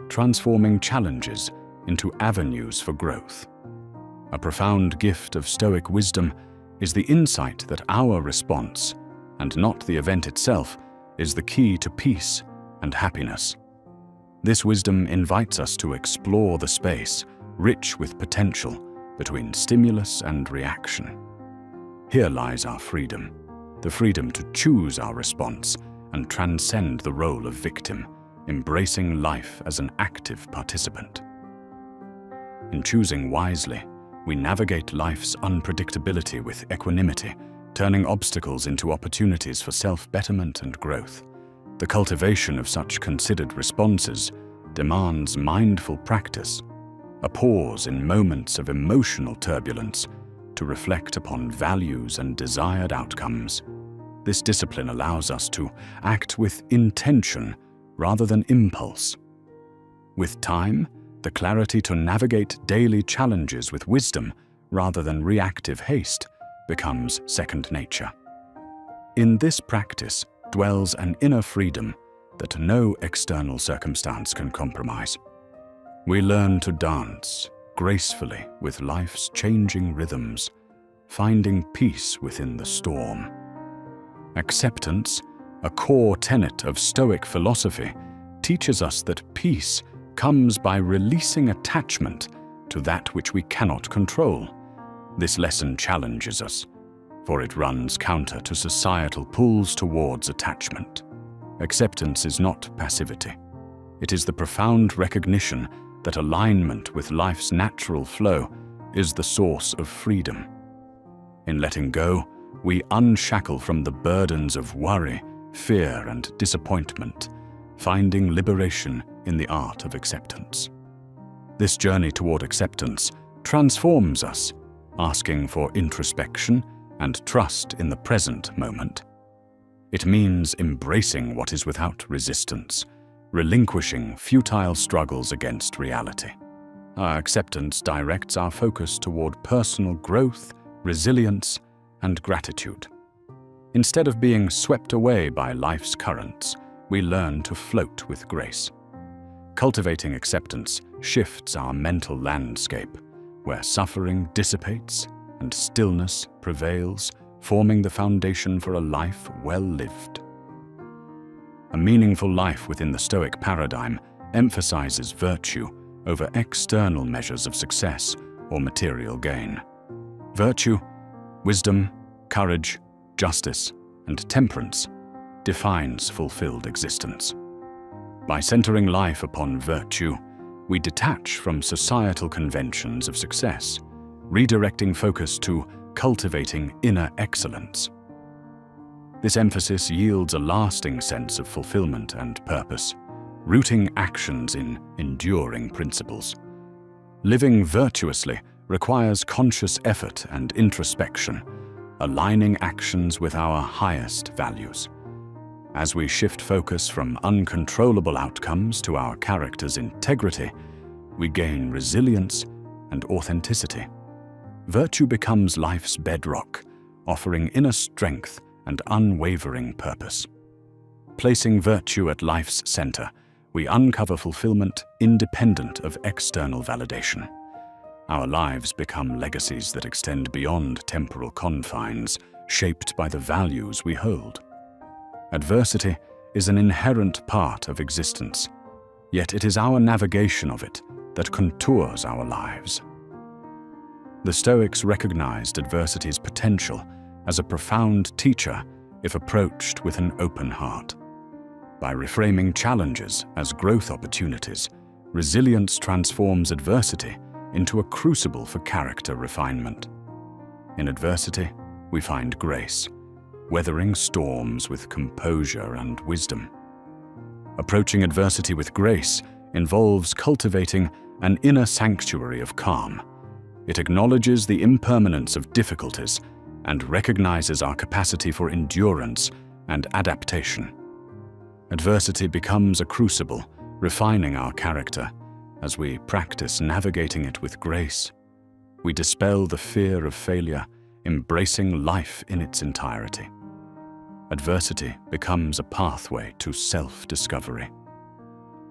transforming challenges into avenues for growth. A profound gift of Stoic wisdom is the insight that our response, and not the event itself, is the key to peace and happiness. This wisdom invites us to explore the space, rich with potential, between stimulus and reaction. Here lies our freedom, the freedom to choose our response and transcend the role of victim, embracing life as an active participant. In choosing wisely, we navigate life's unpredictability with equanimity, turning obstacles into opportunities for self-betterment and growth. The cultivation of such considered responses demands mindful practice, a pause in moments of emotional turbulence to reflect upon values and desired outcomes. This discipline allows us to act with intention rather than impulse. With time, the clarity to navigate daily challenges with wisdom rather than reactive haste becomes second nature. In this practice dwells an inner freedom that no external circumstance can compromise. We learn to dance gracefully with life's changing rhythms, finding peace within the storm. Acceptance, a core tenet of Stoic philosophy, teaches us that peace comes by releasing attachment to that which we cannot control. This lesson challenges us, for it runs counter to societal pulls towards attachment. Acceptance is not passivity. It is the profound recognition that alignment with life's natural flow is the source of freedom. In letting go, we unshackle from the burdens of worry, fear, and disappointment, finding liberation in the art of acceptance. This journey toward acceptance transforms us, asking for introspection and trust in the present moment. It means embracing what is without resistance, relinquishing futile struggles against reality. Our acceptance directs our focus toward personal growth, resilience, and gratitude. Instead of being swept away by life's currents, we learn to float with grace. Cultivating acceptance shifts our mental landscape, where suffering dissipates and stillness prevails, forming the foundation for a life well lived. A meaningful life within the Stoic paradigm emphasizes virtue over external measures of success or material gain. Virtue, wisdom, courage, justice, and temperance defines fulfilled existence. By centering life upon virtue, we detach from societal conventions of success, redirecting focus to cultivating inner excellence. This emphasis yields a lasting sense of fulfillment and purpose, rooting actions in enduring principles. Living virtuously requires conscious effort and introspection, aligning actions with our highest values. As we shift focus from uncontrollable outcomes to our character's integrity, we gain resilience and authenticity. Virtue becomes life's bedrock, offering inner strength and unwavering purpose. Placing virtue at life's center, we uncover fulfillment independent of external validation. Our lives become legacies that extend beyond temporal confines, shaped by the values we hold. Adversity is an inherent part of existence, yet it is our navigation of it that contours our lives. The Stoics recognized adversity's potential as a profound teacher if approached with an open heart. By reframing challenges as growth opportunities, resilience transforms adversity into a crucible for character refinement. In adversity, we find grace, weathering storms with composure and wisdom. Approaching adversity with grace involves cultivating an inner sanctuary of calm. It acknowledges the impermanence of difficulties and recognizes our capacity for endurance and adaptation. Adversity becomes a crucible, refining our character. As we practice navigating it with grace, we dispel the fear of failure, embracing life in its entirety. Adversity becomes a pathway to self-discovery.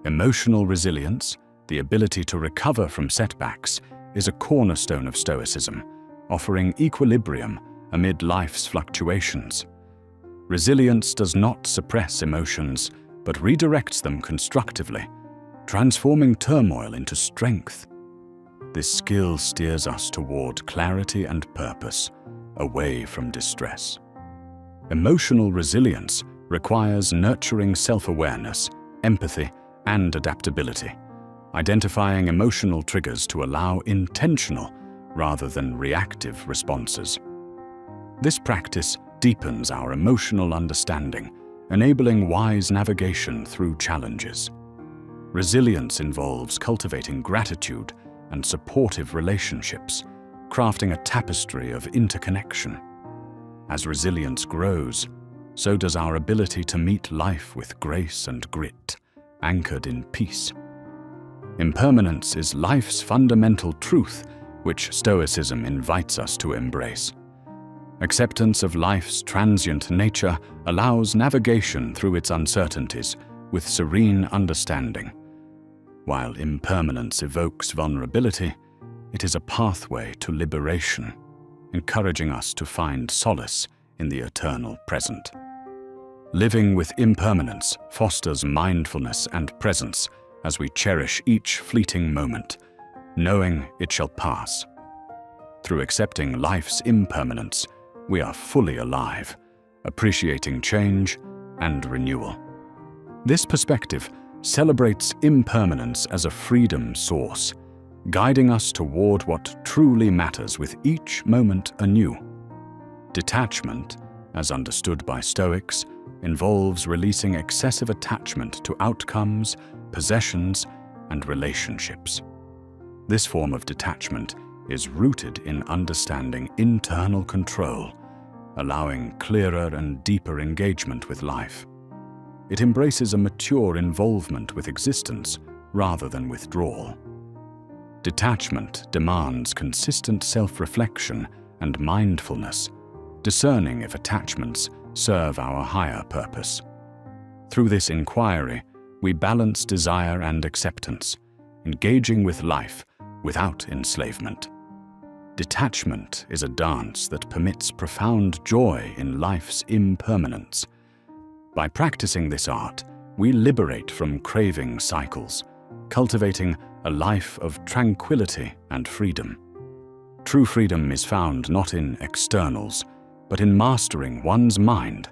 Emotional resilience, the ability to recover from setbacks, is a cornerstone of Stoicism, offering equilibrium amid life's fluctuations. Resilience does not suppress emotions, but redirects them constructively, transforming turmoil into strength. This skill steers us toward clarity and purpose, away from distress. Emotional resilience requires nurturing self-awareness, empathy, and adaptability, identifying emotional triggers to allow intentional rather than reactive responses. This practice deepens our emotional understanding, enabling wise navigation through challenges. Resilience involves cultivating gratitude and supportive relationships, crafting a tapestry of interconnection. As resilience grows, so does our ability to meet life with grace and grit, anchored in peace. Impermanence is life's fundamental truth, which Stoicism invites us to embrace. Acceptance of life's transient nature allows navigation through its uncertainties with serene understanding. While impermanence evokes vulnerability, it is a pathway to liberation, encouraging us to find solace in the eternal present. Living with impermanence fosters mindfulness and presence as we cherish each fleeting moment, knowing it shall pass. Through accepting life's impermanence, we are fully alive, appreciating change and renewal. This perspective celebrates impermanence as a freedom source, guiding us toward what truly matters with each moment anew. Detachment, as understood by Stoics, involves releasing excessive attachment to outcomes, possessions, and relationships. This form of detachment is rooted in understanding internal control, allowing clearer and deeper engagement with life. It embraces a mature involvement with existence rather than withdrawal. Detachment demands consistent self-reflection and mindfulness, discerning if attachments serve our higher purpose. Through this inquiry, we balance desire and acceptance, engaging with life without enslavement. Detachment is a dance that permits profound joy in life's impermanence. By practicing this art, we liberate from craving cycles, cultivating a life of tranquility and freedom. True freedom is found not in externals, but in mastering one's mind.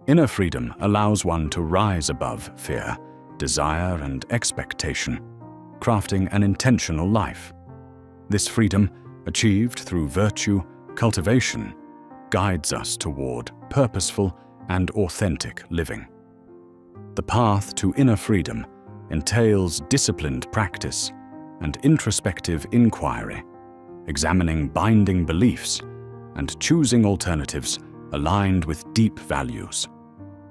Inner freedom allows one to rise above fear, desire, and expectation, crafting an intentional life. This freedom, achieved through virtue, cultivation, guides us toward purposeful and authentic living. The path to inner freedom entails disciplined practice and introspective inquiry, examining binding beliefs and choosing alternatives aligned with deep values.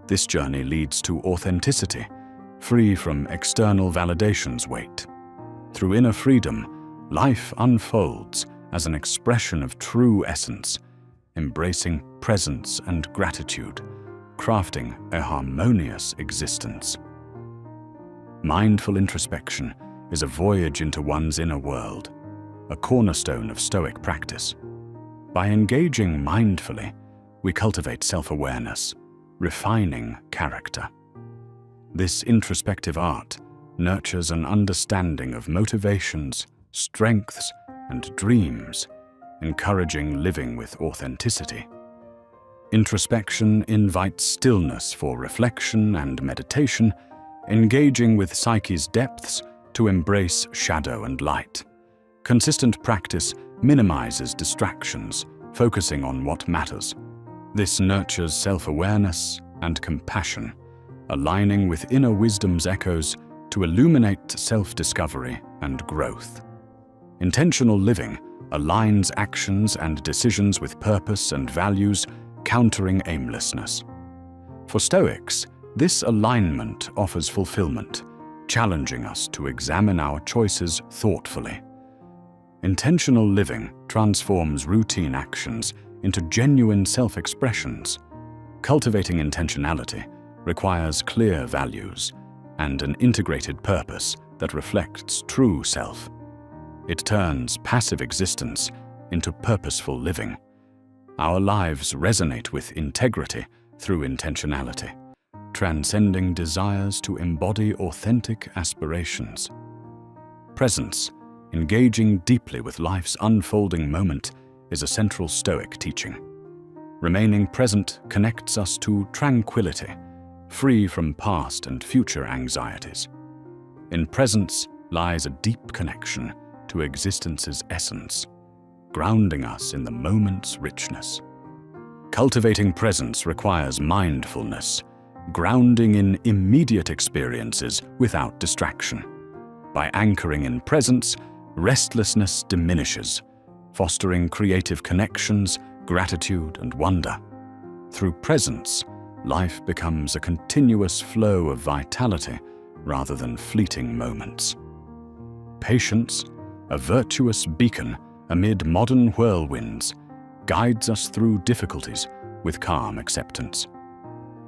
This journey leads to authenticity, free from external validation's weight. Through inner freedom, life unfolds as an expression of true essence, embracing presence and gratitude, crafting a harmonious existence. Mindful introspection is a voyage into one's inner world, a cornerstone of Stoic practice. By engaging mindfully, we cultivate self-awareness, refining character. This introspective art nurtures an understanding of motivations, strengths, and dreams, encouraging living with authenticity. Introspection invites stillness for reflection and meditation, engaging with psyche's depths to embrace shadow and light. Consistent practice minimizes distractions, focusing on what matters. This nurtures self-awareness and compassion, aligning with inner wisdom's echoes to illuminate self-discovery and growth. Intentional living aligns actions and decisions with purpose and values, countering aimlessness. For Stoics, this alignment offers fulfillment, challenging us to examine our choices thoughtfully. Intentional living transforms routine actions into genuine self-expressions. Cultivating intentionality requires clear values and an integrated purpose that reflects true self. It turns passive existence into purposeful living. Our lives resonate with integrity through intentionality, transcending desires to embody authentic aspirations. Presence, engaging deeply with life's unfolding moment, is a central Stoic teaching. Remaining present connects us to tranquility, free from past and future anxieties. In presence lies a deep connection to existence's essence, grounding us in the moment's richness. Cultivating presence requires mindfulness, grounding in immediate experiences without distraction. By anchoring in presence, restlessness diminishes, fostering creative connections, gratitude, and wonder. Through presence, life becomes a continuous flow of vitality rather than fleeting moments. Patience, a virtuous beacon amid modern whirlwinds, guides us through difficulties with calm acceptance.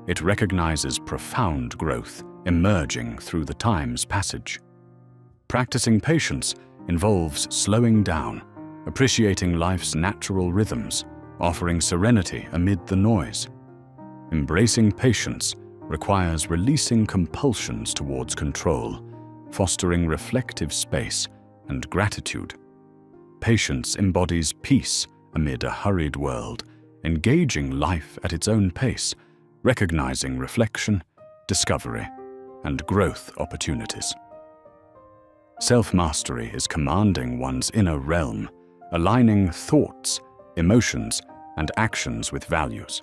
It recognizes profound growth emerging through the time's passage. Practicing patience involves slowing down, appreciating life's natural rhythms, offering serenity amid the noise. Embracing patience requires releasing compulsions towards control, fostering reflective space and gratitude. Patience embodies peace amid a hurried world, engaging life at its own pace, recognizing reflection, discovery, and growth opportunities. Self-mastery is commanding one's inner realm, aligning thoughts, emotions, and actions with values.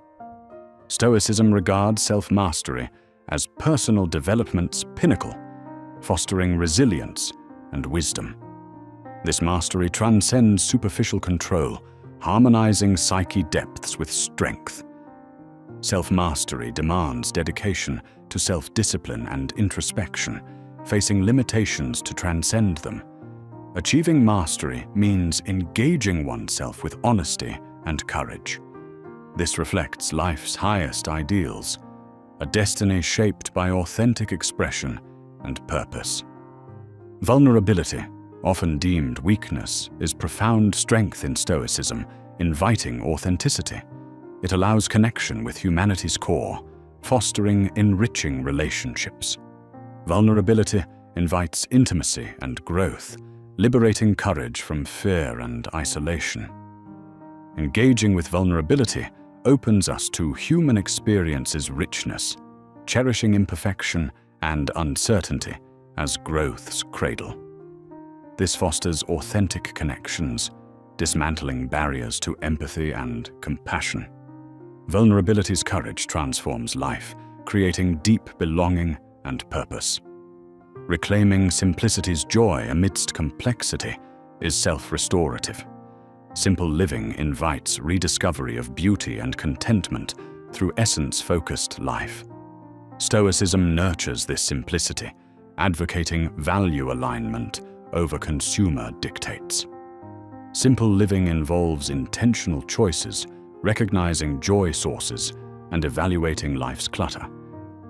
Stoicism regards self-mastery as personal development's pinnacle, fostering resilience and wisdom. This mastery transcends superficial control, harmonizing psyche depths with strength. Self-mastery demands dedication to self-discipline and introspection, facing limitations to transcend them. Achieving mastery means engaging oneself with honesty and courage. This reflects life's highest ideals, a destiny shaped by authentic expression and purpose. Vulnerability, often deemed weakness, is profound strength in Stoicism, inviting authenticity. It allows connection with humanity's core, fostering enriching relationships. Vulnerability invites intimacy and growth, liberating courage from fear and isolation. Engaging with vulnerability opens us to human experience's richness, cherishing imperfection and uncertainty as growth's cradle. This fosters authentic connections, dismantling barriers to empathy and compassion. Vulnerability's courage transforms life, creating deep belonging and purpose. Reclaiming simplicity's joy amidst complexity is self-restorative. Simple living invites rediscovery of beauty and contentment through essence-focused life. Stoicism nurtures this simplicity, advocating value alignment over consumer dictates. Simple living involves intentional choices, recognizing joy sources, and evaluating life's clutter.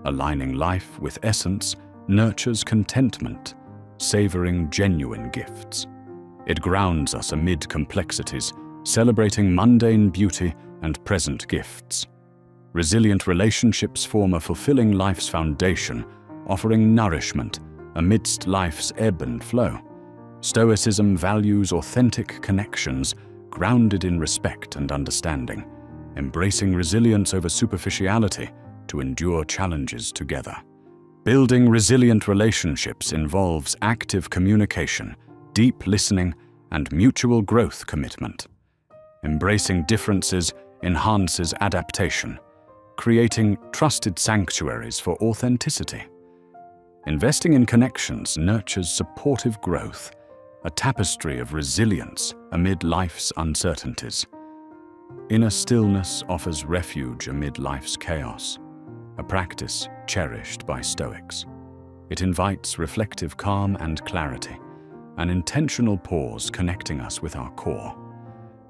Aligning life with essence nurtures contentment, savoring genuine gifts. It grounds us amid complexities, celebrating mundane beauty and present gifts. Resilient relationships form a fulfilling life's foundation, offering nourishment amidst life's ebb and flow. Stoicism values authentic connections grounded in respect and understanding, embracing resilience over superficiality to endure challenges together. Building resilient relationships involves active communication, deep listening, and mutual growth commitment. Embracing differences enhances adaptation, creating trusted sanctuaries for authenticity. Investing in connections nurtures supportive growth, a tapestry of resilience amid life's uncertainties. Inner stillness offers refuge amid life's chaos, a practice cherished by Stoics. It invites reflective calm and clarity, an intentional pause connecting us with our core.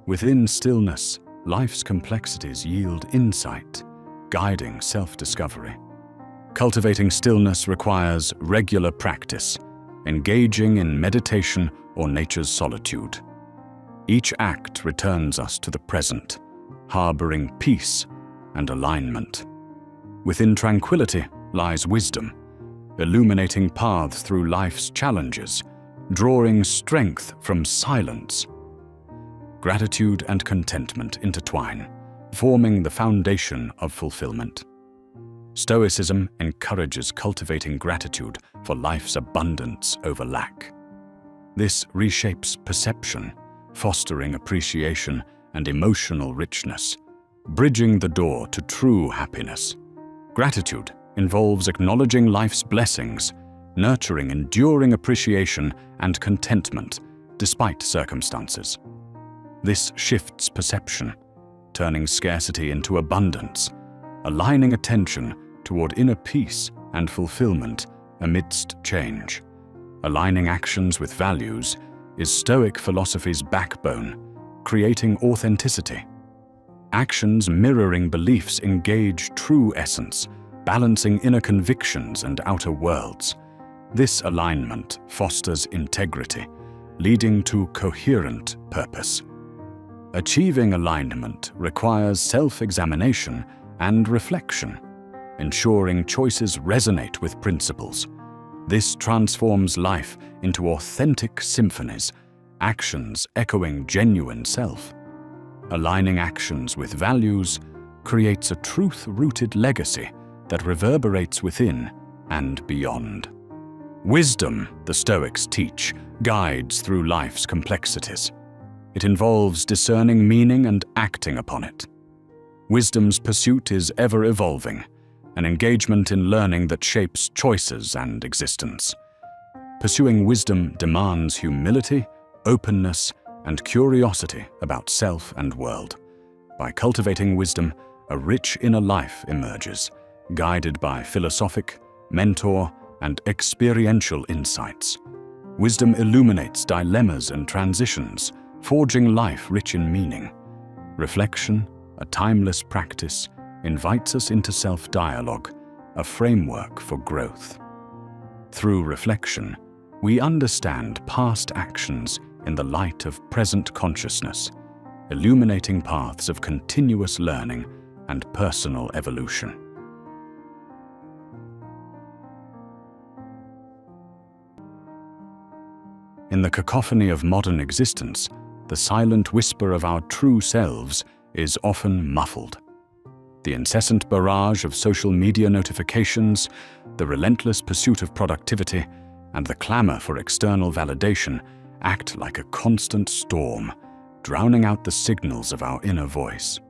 Within stillness, life's complexities yield insight, guiding self-discovery. Cultivating stillness requires regular practice, engaging in meditation or nature's solitude. Each act returns us to the present, harboring peace and alignment. Within tranquility lies wisdom, illuminating paths through life's challenges, drawing strength from silence. Gratitude and contentment intertwine, forming the foundation of fulfillment. Stoicism encourages cultivating gratitude for life's abundance over lack. This reshapes perception, fostering appreciation and emotional richness, bridging the door to true happiness. Gratitude involves acknowledging life's blessings, nurturing enduring appreciation and contentment despite circumstances. This shifts perception, turning scarcity into abundance, aligning attention toward inner peace and fulfillment amidst change. Aligning actions with values is Stoic philosophy's backbone, creating authenticity. Actions mirroring beliefs engage true essence, balancing inner convictions and outer worlds. This alignment fosters integrity, leading to coherent purpose. Achieving alignment requires self-examination and reflection, ensuring choices resonate with principles. This transforms life into authentic symphonies, actions echoing genuine self. Aligning actions with values creates a truth-rooted legacy that reverberates within and beyond. Wisdom, the Stoics teach, guides through life's complexities. It involves discerning meaning and acting upon it. Wisdom's pursuit is ever-evolving, an engagement in learning that shapes choices and existence. Pursuing wisdom demands humility, openness, and curiosity about self and world. By cultivating wisdom, a rich inner life emerges, guided by philosophic, mentor, and experiential insights. Wisdom illuminates dilemmas and transitions, forging life rich in meaning. Reflection, a timeless practice, invites us into self-dialogue, a framework for growth. Through reflection, we understand past actions in the light of present consciousness, illuminating paths of continuous learning and personal evolution. In the cacophony of modern existence, the silent whisper of our true selves is often muffled. The incessant barrage of social media notifications, the relentless pursuit of productivity, and the clamor for external validation act like a constant storm, drowning out the signals of our inner voice.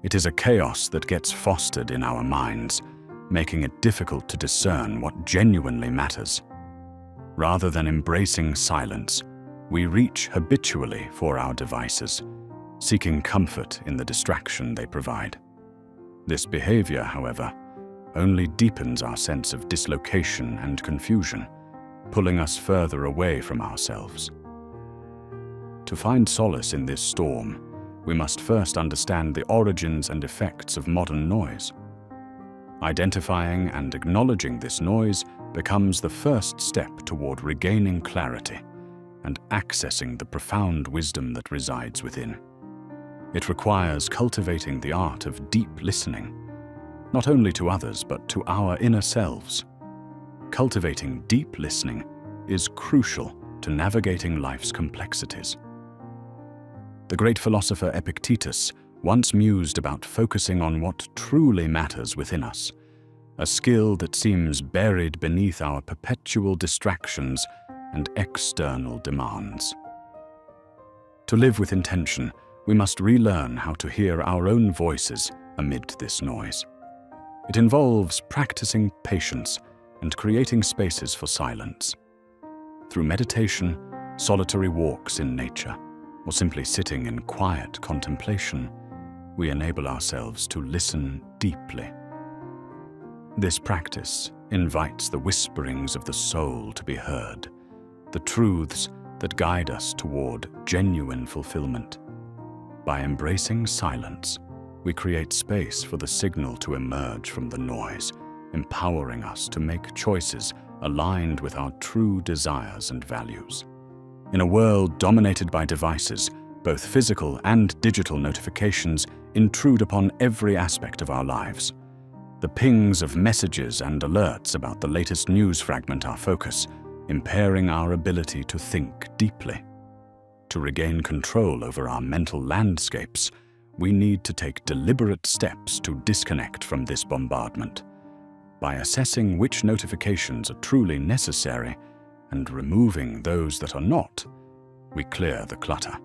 It is a chaos that gets fostered in our minds, making it difficult to discern what genuinely matters. Rather than embracing silence, we reach habitually for our devices, seeking comfort in the distraction they provide. This behavior, however, only deepens our sense of dislocation and confusion, pulling us further away from ourselves. To find solace in this storm, we must first understand the origins and effects of modern noise. Identifying and acknowledging this noise becomes the first step toward regaining clarity and accessing the profound wisdom that resides within. It requires cultivating the art of deep listening, not only to others but to our inner selves. Cultivating deep listening is crucial to navigating life's complexities. The great philosopher Epictetus once mused about focusing on what truly matters within us, a skill that seems buried beneath our perpetual distractions and external demands. To live with intention, we must relearn how to hear our own voices amid this noise. It involves practicing patience and creating spaces for silence. Through meditation, solitary walks in nature, or simply sitting in quiet contemplation, we enable ourselves to listen deeply. This practice invites the whisperings of the soul to be heard, the truths that guide us toward genuine fulfillment. By embracing silence, we create space for the signal to emerge from the noise, empowering us to make choices aligned with our true desires and values. In a world dominated by devices, both physical and digital notifications intrude upon every aspect of our lives. The pings of messages and alerts about the latest news fragment our focus, impairing our ability to think deeply. To regain control over our mental landscapes, we need to take deliberate steps to disconnect from this bombardment. By assessing which notifications are truly necessary and removing those that are not, we clear the clutter.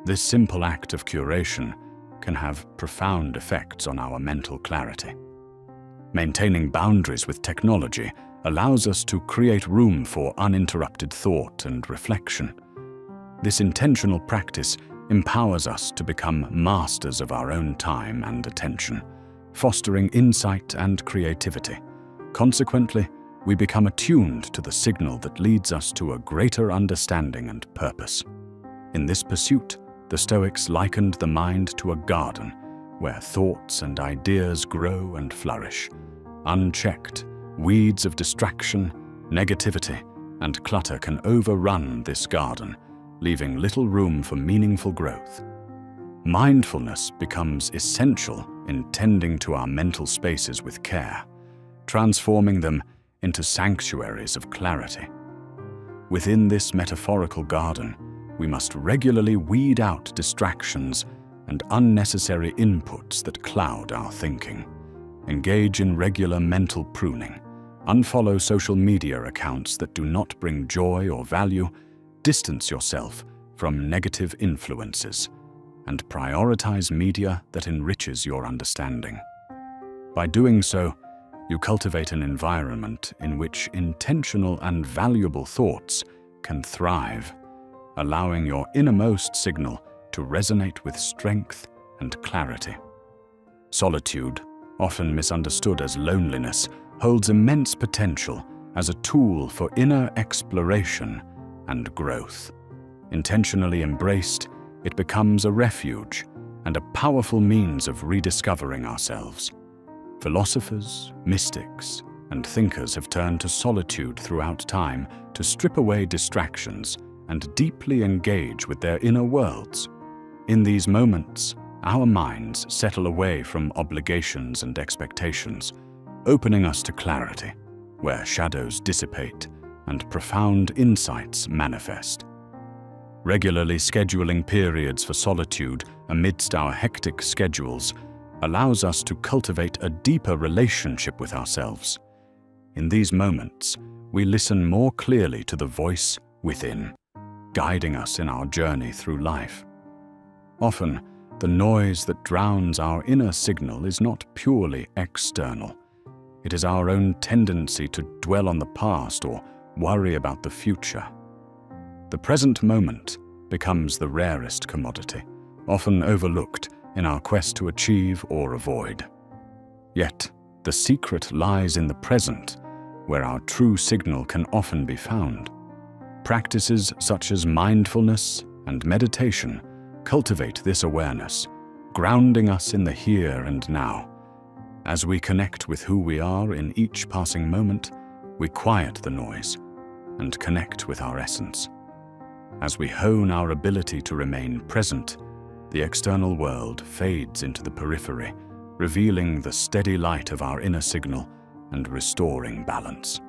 This simple act of curation can have profound effects on our mental clarity. Maintaining boundaries with technology allows us to create room for uninterrupted thought and reflection. This intentional practice empowers us to become masters of our own time and attention, fostering insight and creativity. Consequently, we become attuned to the signal that leads us to a greater understanding and purpose. In this pursuit, the Stoics likened the mind to a garden where thoughts and ideas grow and flourish. Unchecked, weeds of distraction, negativity, and clutter can overrun this garden, leaving little room for meaningful growth. Mindfulness becomes essential in tending to our mental spaces with care, transforming them into sanctuaries of clarity. Within this metaphorical garden, we must regularly weed out distractions and unnecessary inputs that cloud our thinking. Engage in regular mental pruning. Unfollow social media accounts that do not bring joy or value. Distance yourself from negative influences and prioritize media that enriches your understanding. By doing so, you cultivate an environment in which intentional and valuable thoughts can thrive, allowing your innermost signal to resonate with strength and clarity. Solitude, often misunderstood as loneliness, holds immense potential as a tool for inner exploration and growth. Intentionally embraced, it becomes a refuge and a powerful means of rediscovering ourselves. Philosophers, mystics, and thinkers have turned to solitude throughout time to strip away distractions and deeply engage with their inner worlds. In these moments, our minds settle away from obligations and expectations, opening us to clarity, where shadows dissipate and profound insights manifest. Regularly scheduling periods for solitude amidst our hectic schedules allows us to cultivate a deeper relationship with ourselves. In these moments, we listen more clearly to the voice within, guiding us in our journey through life. Often, the noise that drowns our inner signal is not purely external. It is our own tendency to dwell on the past or worry about the future. The present moment becomes the rarest commodity, often overlooked in our quest to achieve or avoid. Yet, the secret lies in the present, where our true signal can often be found. Practices such as mindfulness and meditation cultivate this awareness, grounding us in the here and now. As we connect with who we are in each passing moment, we quiet the noise and connect with our essence. As we hone our ability to remain present, the external world fades into the periphery, revealing the steady light of our inner signal and restoring balance.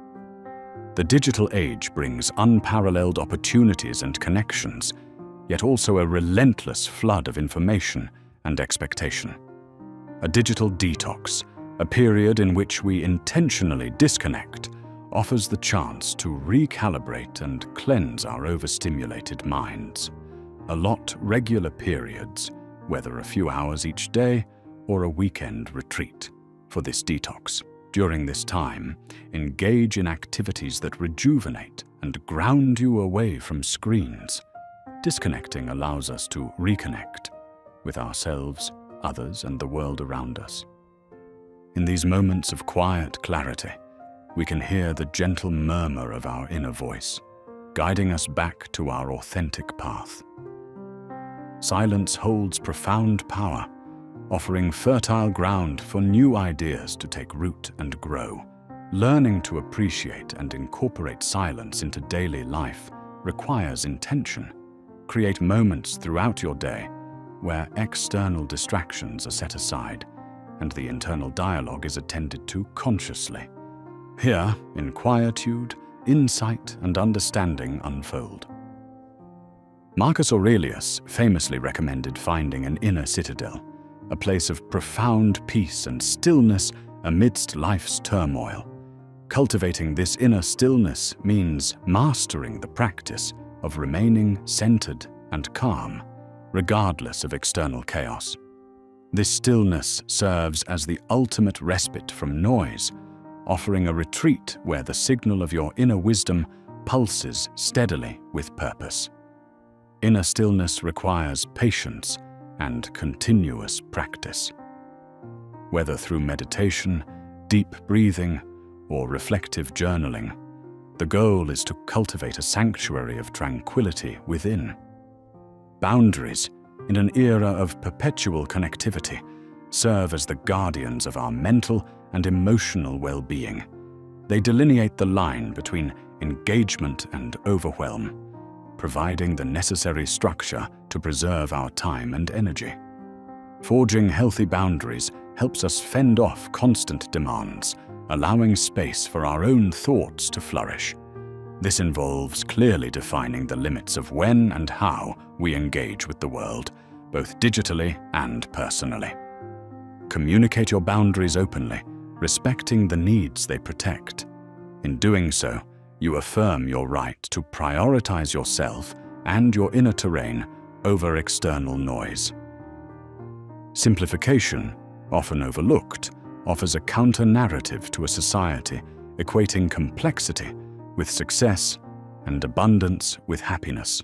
The digital age brings unparalleled opportunities and connections, yet also a relentless flood of information and expectation. A digital detox, a period in which we intentionally disconnect, offers the chance to recalibrate and cleanse our overstimulated minds. Allot regular periods, whether a few hours each day or a weekend retreat, for this detox. During this time, engage in activities that rejuvenate and ground you away from screens. Disconnecting allows us to reconnect with ourselves, others, and the world around us. In these moments of quiet clarity, we can hear the gentle murmur of our inner voice, guiding us back to our authentic path. Silence holds profound power, offering fertile ground for new ideas to take root and grow. Learning to appreciate and incorporate silence into daily life requires intention. Create moments throughout your day where external distractions are set aside and the internal dialogue is attended to consciously. Here, in quietude, insight and understanding unfold. Marcus Aurelius famously recommended finding an inner citadel, a place of profound peace and stillness amidst life's turmoil. Cultivating this inner stillness means mastering the practice of remaining centered and calm, regardless of external chaos. This stillness serves as the ultimate respite from noise, offering a retreat where the signal of your inner wisdom pulses steadily with purpose. Inner stillness requires patience and continuous practice. Whether through meditation, deep breathing, or reflective journaling, the goal is to cultivate a sanctuary of tranquility within. Boundaries, in an era of perpetual connectivity, serve as the guardians of our mental and emotional well-being. They delineate the line between engagement and overwhelm, providing the necessary structure to preserve our time and energy. Forging healthy boundaries helps us fend off constant demands, allowing space for our own thoughts to flourish. This involves clearly defining the limits of when and how we engage with the world, both digitally and personally. Communicate your boundaries openly, respecting the needs they protect. In doing so, you affirm your right to prioritize yourself and your inner terrain over external noise. Simplification, often overlooked, offers a counter-narrative to a society equating complexity with success and abundance with happiness.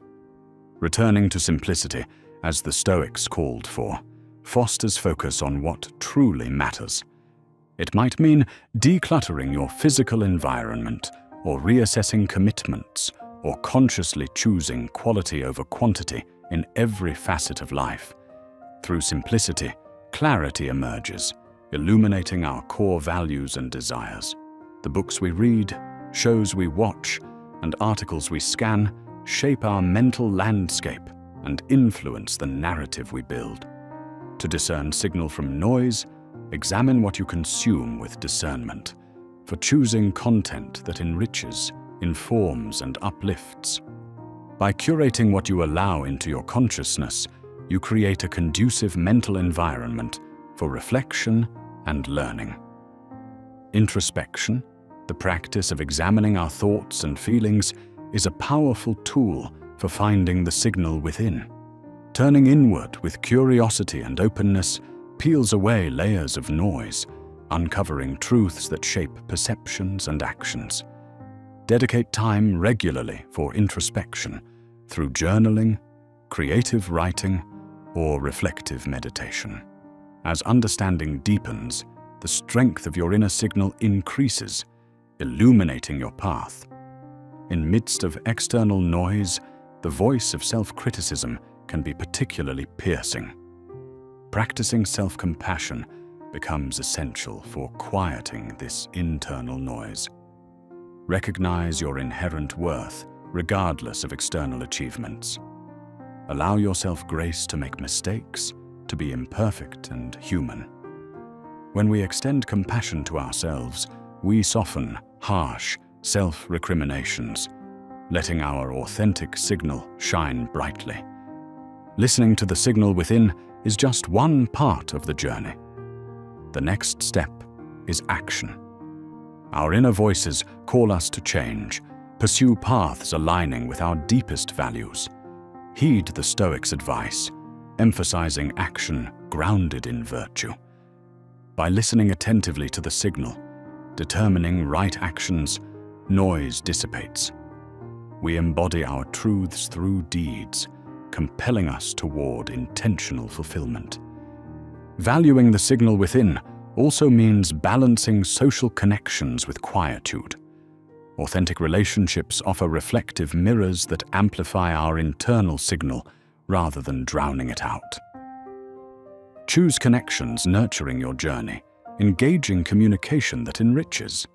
Returning to simplicity, as the Stoics called for, fosters focus on what truly matters. It might mean decluttering your physical environment, or reassessing commitments, or consciously choosing quality over quantity in every facet of life. Through simplicity, clarity emerges, illuminating our core values and desires. The books we read, shows we watch, and articles we scan shape our mental landscape and influence the narrative we build. To discern signal from noise, examine what you consume with discernment, for choosing content that enriches, informs, and uplifts. By curating what you allow into your consciousness, you create a conducive mental environment for reflection and learning. Introspection, the practice of examining our thoughts and feelings, is a powerful tool for finding the signal within. Turning inward with curiosity and openness peels away layers of noise, uncovering truths that shape perceptions and actions. Dedicate time regularly for introspection through journaling, creative writing, or reflective meditation. As understanding deepens, the strength of your inner signal increases, illuminating your path. In midst of external noise, the voice of self-criticism can be particularly piercing. Practicing self-compassion becomes essential for quieting this internal noise. Recognize your inherent worth, regardless of external achievements. Allow yourself grace to make mistakes, to be imperfect and human. When we extend compassion to ourselves, we soften harsh self-recriminations, letting our authentic signal shine brightly. Listening to the signal within is just one part of the journey. The next step is action. Our inner voices call us to change, pursue paths aligning with our deepest values. Heed the Stoics' advice, emphasizing action grounded in virtue. By listening attentively to the signal, determining right actions, noise dissipates. We embody our truths through deeds, compelling us toward intentional fulfillment. Valuing the signal within also means balancing social connections with quietude. Authentic relationships offer reflective mirrors that amplify our internal signal rather than drowning it out. Choose connections nurturing your journey, engaging communication that enriches.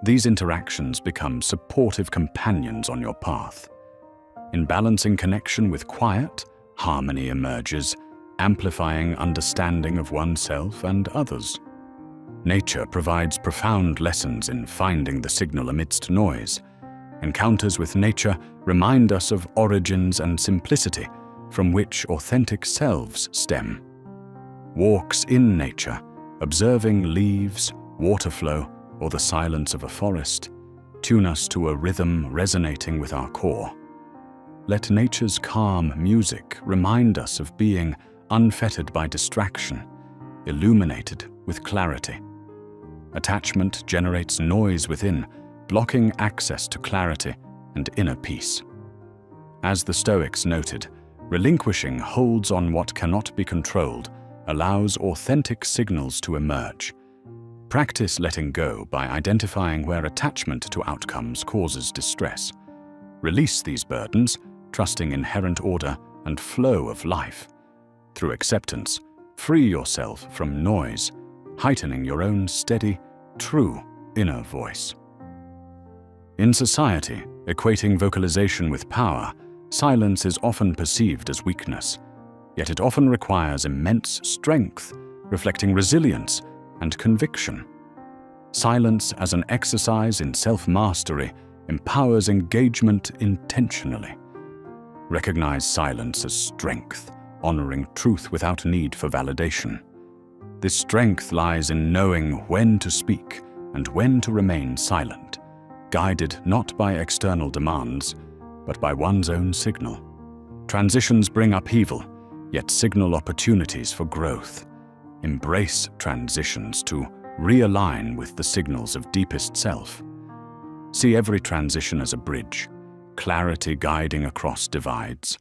These interactions become supportive companions on your path. In balancing connection with quiet, harmony emerges, amplifying understanding of oneself and others. Nature provides profound lessons in finding the signal amidst noise. Encounters with nature remind us of origins and simplicity from which authentic selves stem. Walks in nature, observing leaves, water flow, or the silence of a forest, tune us to a rhythm resonating with our core. Let nature's calm music remind us of being unfettered by distraction, illuminated with clarity. Attachment generates noise within, blocking access to clarity and inner peace. As the Stoics noted, relinquishing holds on what cannot be controlled allows authentic signals to emerge. Practice letting go by identifying where attachment to outcomes causes distress. Release these burdens, trusting inherent order and flow of life. Through acceptance, free yourself from noise, heightening your own steady, true inner voice. In society, equating vocalization with power, silence is often perceived as weakness, yet it often requires immense strength, reflecting resilience and conviction. Silence as an exercise in self-mastery empowers engagement intentionally. Recognize silence as strength, honoring truth without need for validation. This strength lies in knowing when to speak and when to remain silent, guided not by external demands, but by one's own signal. Transitions bring upheaval, yet signal opportunities for growth. Embrace transitions to realign with the signals of deepest self. See every transition as a bridge, clarity guiding across divides.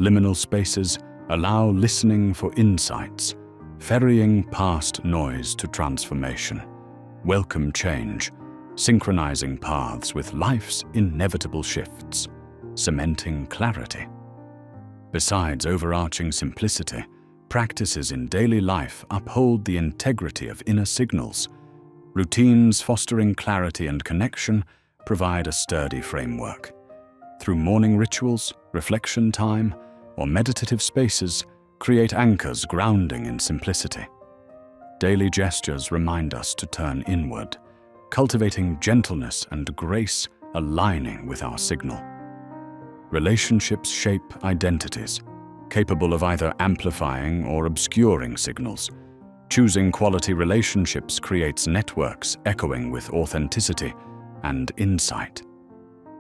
Liminal spaces allow listening for insights, ferrying past noise to transformation. Welcome change, synchronizing paths with life's inevitable shifts, cementing clarity. Besides overarching simplicity, practices in daily life uphold the integrity of inner signals. Routines fostering clarity and connection provide a sturdy framework. Through morning rituals, reflection time, or meditative spaces, create anchors grounding in simplicity. Daily gestures remind us to turn inward, cultivating gentleness and grace aligning with our signal. Relationships shape identities, capable of either amplifying or obscuring signals. Choosing quality relationships creates networks echoing with authenticity and insight.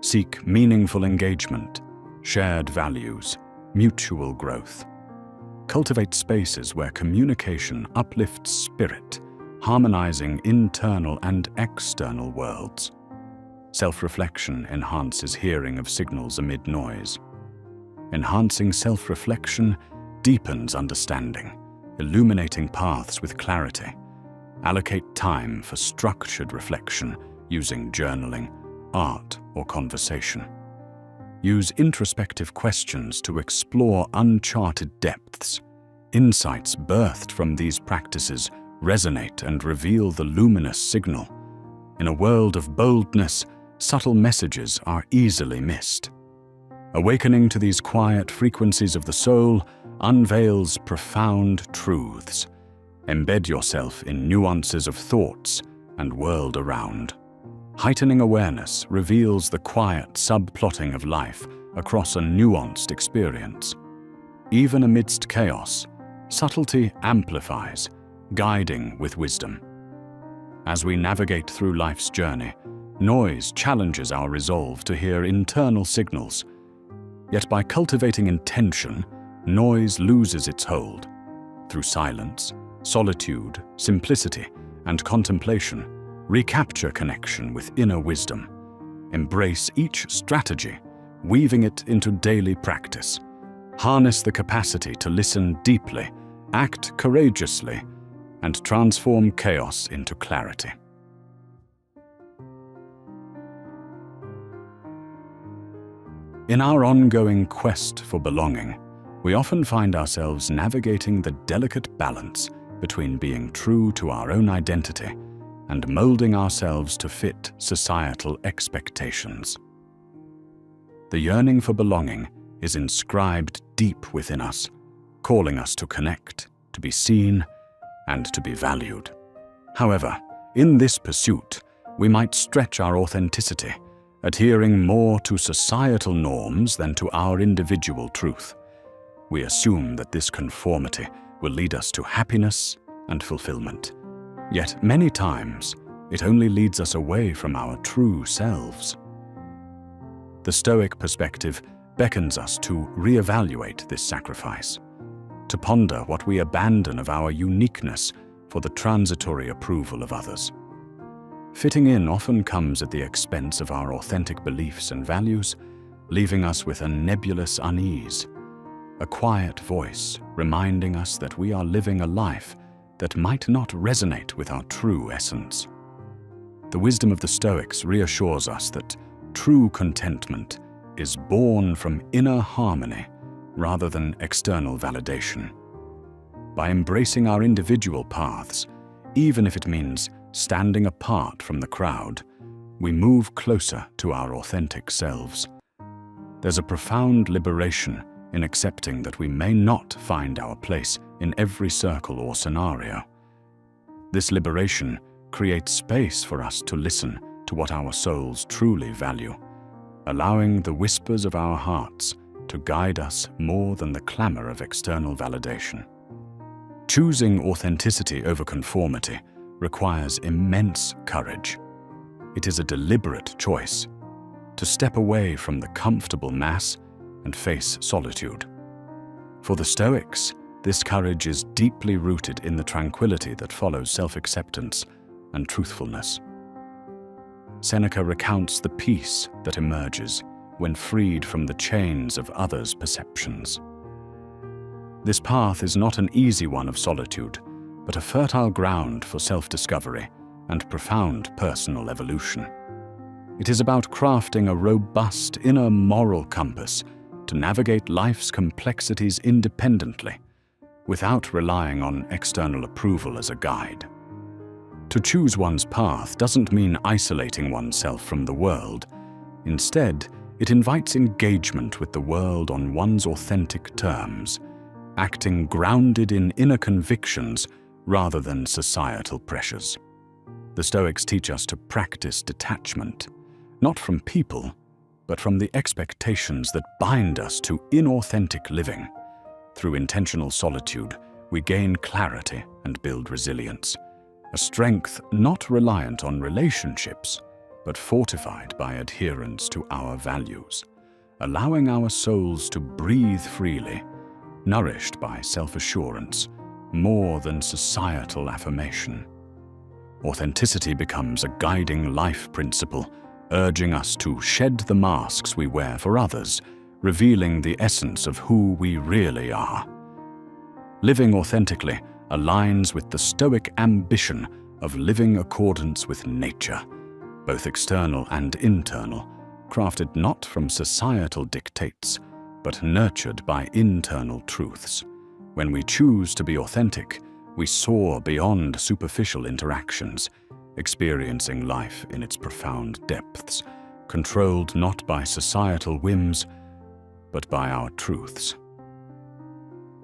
Seek meaningful engagement, shared values, mutual growth. Cultivate spaces where communication uplifts spirit, harmonizing internal and external worlds. Self-reflection enhances hearing of signals amid noise. Enhancing self-reflection deepens understanding, illuminating paths with clarity. Allocate time for structured reflection using journaling, art, or conversation. Use introspective questions to explore uncharted depths. Insights birthed from these practices resonate and reveal the luminous signal. In a world of boldness, subtle messages are easily missed. Awakening to these quiet frequencies of the soul unveils profound truths. Embed yourself in nuances of thoughts and world around. Heightening awareness reveals the quiet subplotting of life across a nuanced experience. Even amidst chaos, subtlety amplifies, guiding with wisdom. As we navigate through life's journey, noise challenges our resolve to hear internal signals. Yet by cultivating intention, noise loses its hold. Through silence, solitude, simplicity, and contemplation, recapture connection with inner wisdom. Embrace each strategy, weaving it into daily practice. Harness the capacity to listen deeply, act courageously, and transform chaos into clarity. In our ongoing quest for belonging, we often find ourselves navigating the delicate balance between being true to our own identity and molding ourselves to fit societal expectations. The yearning for belonging is inscribed deep within us, calling us to connect, to be seen, and to be valued. However, in this pursuit, we might stretch our authenticity, adhering more to societal norms than to our individual truth. We assume that this conformity will lead us to happiness and fulfillment. Yet many times, it only leads us away from our true selves. The Stoic perspective beckons us to reevaluate this sacrifice, to ponder what we abandon of our uniqueness for the transitory approval of others. Fitting in often comes at the expense of our authentic beliefs and values, leaving us with a nebulous unease, a quiet voice reminding us that we are living a life that might not resonate with our true essence. The wisdom of the Stoics reassures us that true contentment is born from inner harmony rather than external validation. By embracing our individual paths, even if it means standing apart from the crowd, we move closer to our authentic selves. There's a profound liberation in accepting that we may not find our place in every circle or scenario. This liberation creates space for us to listen to what our souls truly value, allowing the whispers of our hearts to guide us more than the clamor of external validation. Choosing authenticity over conformity requires immense courage. It is a deliberate choice to step away from the comfortable mass and face solitude. For the Stoics, this courage is deeply rooted in the tranquility that follows self-acceptance and truthfulness. Seneca recounts the peace that emerges when freed from the chains of others' perceptions. This path is not an easy one of solitude, but a fertile ground for self-discovery and profound personal evolution. It is about crafting a robust inner moral compass to navigate life's complexities independently, without relying on external approval as a guide. To choose one's path doesn't mean isolating oneself from the world. Instead, it invites engagement with the world on one's authentic terms, acting grounded in inner convictions rather than societal pressures. The Stoics teach us to practice detachment, not from people, but from the expectations that bind us to inauthentic living. Through intentional solitude, we gain clarity and build resilience, a strength not reliant on relationships, but fortified by adherence to our values, allowing our souls to breathe freely, nourished by self-assurance, more than societal affirmation. Authenticity becomes a guiding life principle, urging us to shed the masks we wear for others, revealing the essence of who we really are. Living authentically aligns with the Stoic ambition of living accordance with nature, both external and internal, crafted not from societal dictates, but nurtured by internal truths. When we choose to be authentic, we soar beyond superficial interactions, experiencing life in its profound depths, controlled not by societal whims, but by our truths.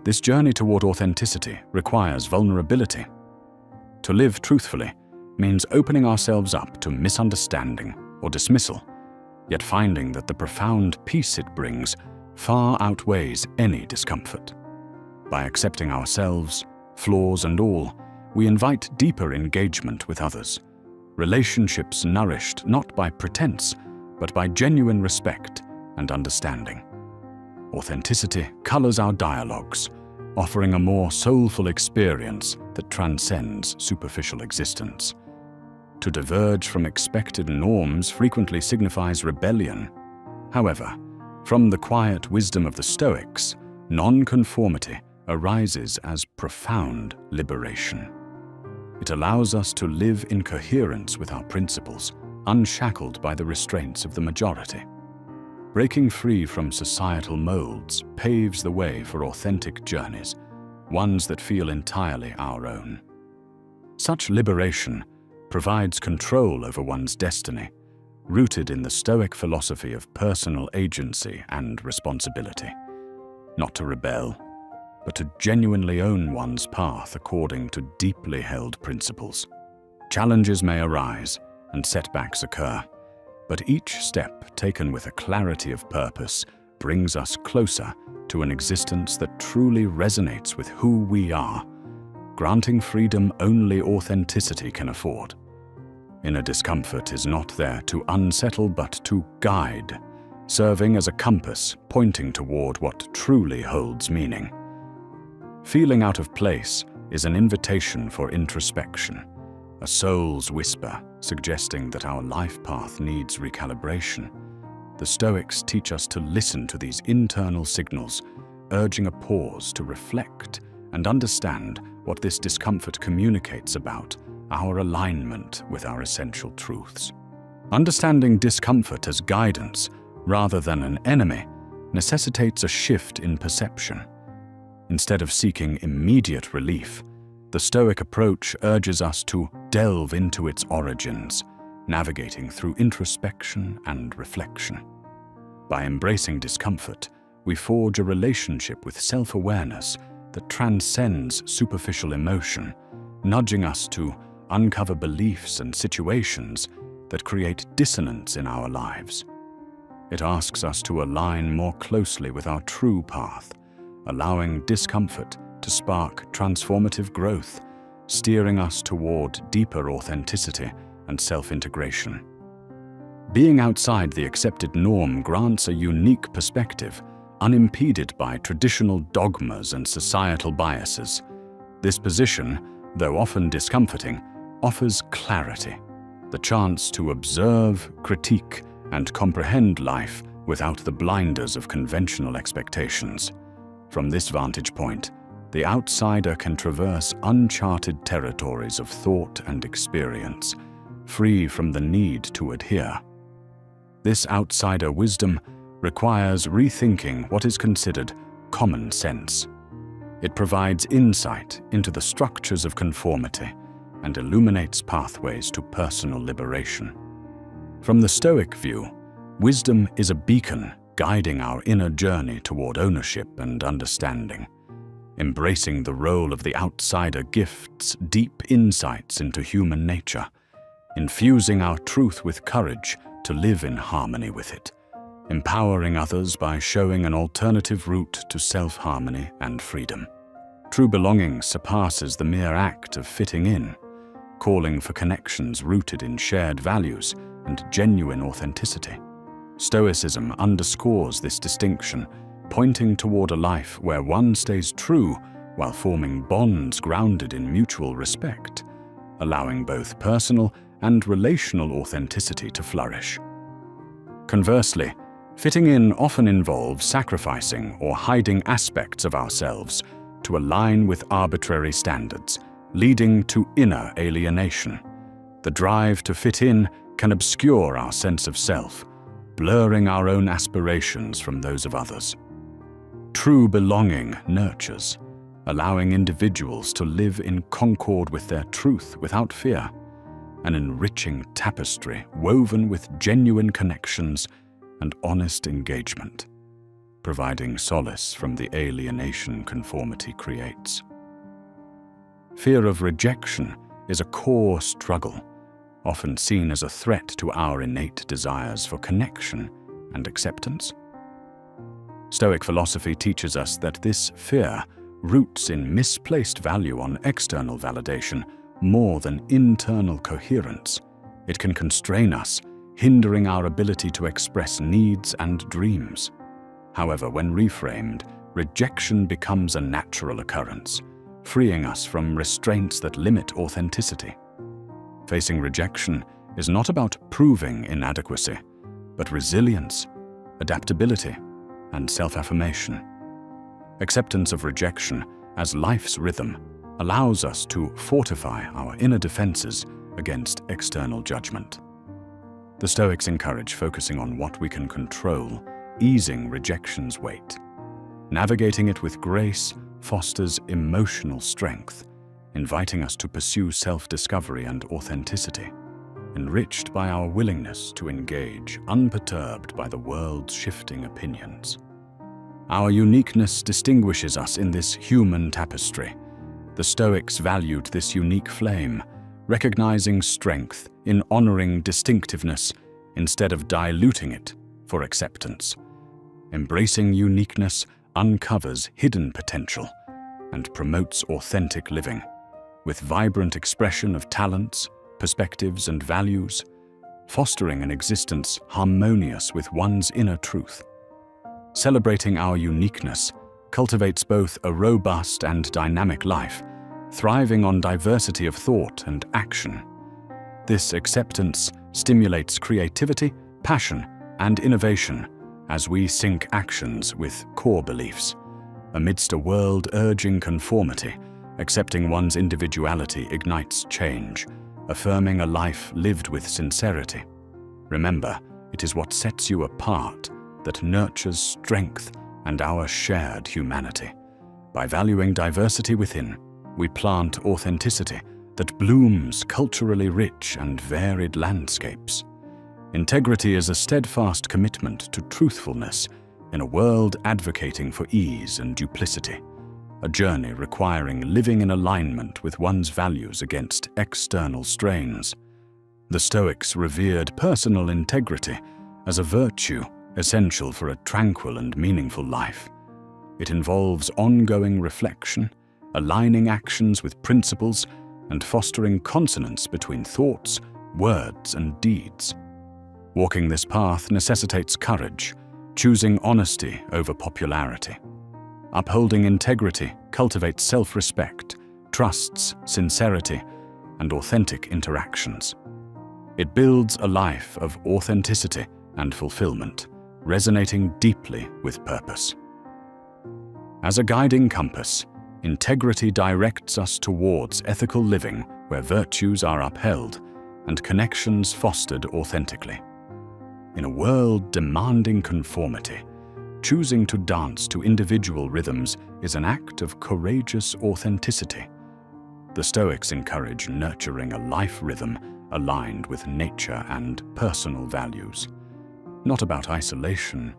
This journey toward authenticity requires vulnerability. To live truthfully means opening ourselves up to misunderstanding or dismissal, yet finding that the profound peace it brings far outweighs any discomfort. By accepting ourselves, flaws and all, we invite deeper engagement with others, relationships nourished not by pretense, but by genuine respect and understanding. Authenticity colors our dialogues, offering a more soulful experience that transcends superficial existence. To diverge from expected norms frequently signifies rebellion. However, from the quiet wisdom of the Stoics, non-conformity arises as profound liberation. It allows us to live in coherence with our principles, unshackled by the restraints of the majority. Breaking free from societal molds paves the way for authentic journeys, ones that feel entirely our own. Such liberation provides control over one's destiny, rooted in the Stoic philosophy of personal agency and responsibility. Not to rebel, but to genuinely own one's path according to deeply held principles. Challenges may arise and setbacks occur, but each step taken with a clarity of purpose brings us closer to an existence that truly resonates with who we are, granting freedom only authenticity can afford. Inner discomfort is not there to unsettle but to guide, serving as a compass pointing toward what truly holds meaning. Feeling out of place is an invitation for introspection, a soul's whisper suggesting that our life path needs recalibration. The Stoics teach us to listen to these internal signals, urging a pause to reflect and understand what this discomfort communicates about our alignment with our essential truths. Understanding discomfort as guidance rather than an enemy necessitates a shift in perception. Instead of seeking immediate relief, the Stoic approach urges us to delve into its origins, navigating through introspection and reflection. By embracing discomfort, we forge a relationship with self-awareness that transcends superficial emotion, nudging us to uncover beliefs and situations that create dissonance in our lives. It asks us to align more closely with our true path, allowing discomfort to spark transformative growth, steering us toward deeper authenticity and self-integration. Being outside the accepted norm grants a unique perspective, unimpeded by traditional dogmas and societal biases. This position, though often discomforting, offers clarity, the chance to observe, critique, and comprehend life without the blinders of conventional expectations. From this vantage point, the outsider can traverse uncharted territories of thought and experience, free from the need to adhere. This outsider wisdom requires rethinking what is considered common sense. It provides insight into the structures of conformity and illuminates pathways to personal liberation. From the Stoic view, wisdom is a beacon guiding our inner journey toward ownership and understanding. Embracing the role of the outsider gifts deep insights into human nature, infusing our truth with courage to live in harmony with it, empowering others by showing an alternative route to self-harmony and freedom. True belonging surpasses the mere act of fitting in, calling for connections rooted in shared values and genuine authenticity. Stoicism underscores this distinction, pointing toward a life where one stays true while forming bonds grounded in mutual respect, allowing both personal and relational authenticity to flourish. Conversely, fitting in often involves sacrificing or hiding aspects of ourselves to align with arbitrary standards, leading to inner alienation. The drive to fit in can obscure our sense of self, blurring our own aspirations from those of others. True belonging nurtures, allowing individuals to live in concord with their truth without fear, an enriching tapestry woven with genuine connections and honest engagement, providing solace from the alienation conformity creates. Fear of rejection is a core struggle, often seen as a threat to our innate desires for connection and acceptance. Stoic philosophy teaches us that this fear roots in misplaced value on external validation more than internal coherence. It can constrain us, hindering our ability to express needs and dreams. However, when reframed, rejection becomes a natural occurrence, freeing us from restraints that limit authenticity. Facing rejection is not about proving inadequacy, but resilience, adaptability, and self-affirmation. Acceptance of rejection as life's rhythm allows us to fortify our inner defenses against external judgment. The Stoics encourage focusing on what we can control, easing rejection's weight. Navigating it with grace fosters emotional strength, inviting us to pursue self-discovery and authenticity, enriched by our willingness to engage unperturbed by the world's shifting opinions. Our uniqueness distinguishes us in this human tapestry. The Stoics valued this unique flame, recognizing strength in honoring distinctiveness instead of diluting it for acceptance. Embracing uniqueness uncovers hidden potential and promotes authentic living, with vibrant expression of talents, perspectives, and values, fostering an existence harmonious with one's inner truth. Celebrating our uniqueness cultivates both a robust and dynamic life, thriving on diversity of thought and action. This acceptance stimulates creativity, passion, and innovation as we sync actions with core beliefs. Amidst a world urging conformity, accepting one's individuality ignites change, affirming a life lived with sincerity. Remember, it is what sets you apart that nurtures strength and our shared humanity. By valuing diversity within, we plant authenticity that blooms culturally rich and varied landscapes. Integrity is a steadfast commitment to truthfulness in a world advocating for ease and duplicity, a journey requiring living in alignment with one's values against external strains. The Stoics revered personal integrity as a virtue essential for a tranquil and meaningful life. It involves ongoing reflection, aligning actions with principles, and fostering consonance between thoughts, words, and deeds. Walking this path necessitates courage, choosing honesty over popularity. Upholding integrity cultivates self-respect, trusts sincerity, and authentic interactions. It builds a life of authenticity and fulfillment, resonating deeply with purpose. As a guiding compass, integrity directs us towards ethical living where virtues are upheld and connections fostered authentically. In a world demanding conformity, choosing to dance to individual rhythms is an act of courageous authenticity. The Stoics encourage nurturing a life rhythm aligned with nature and personal values, not about isolation,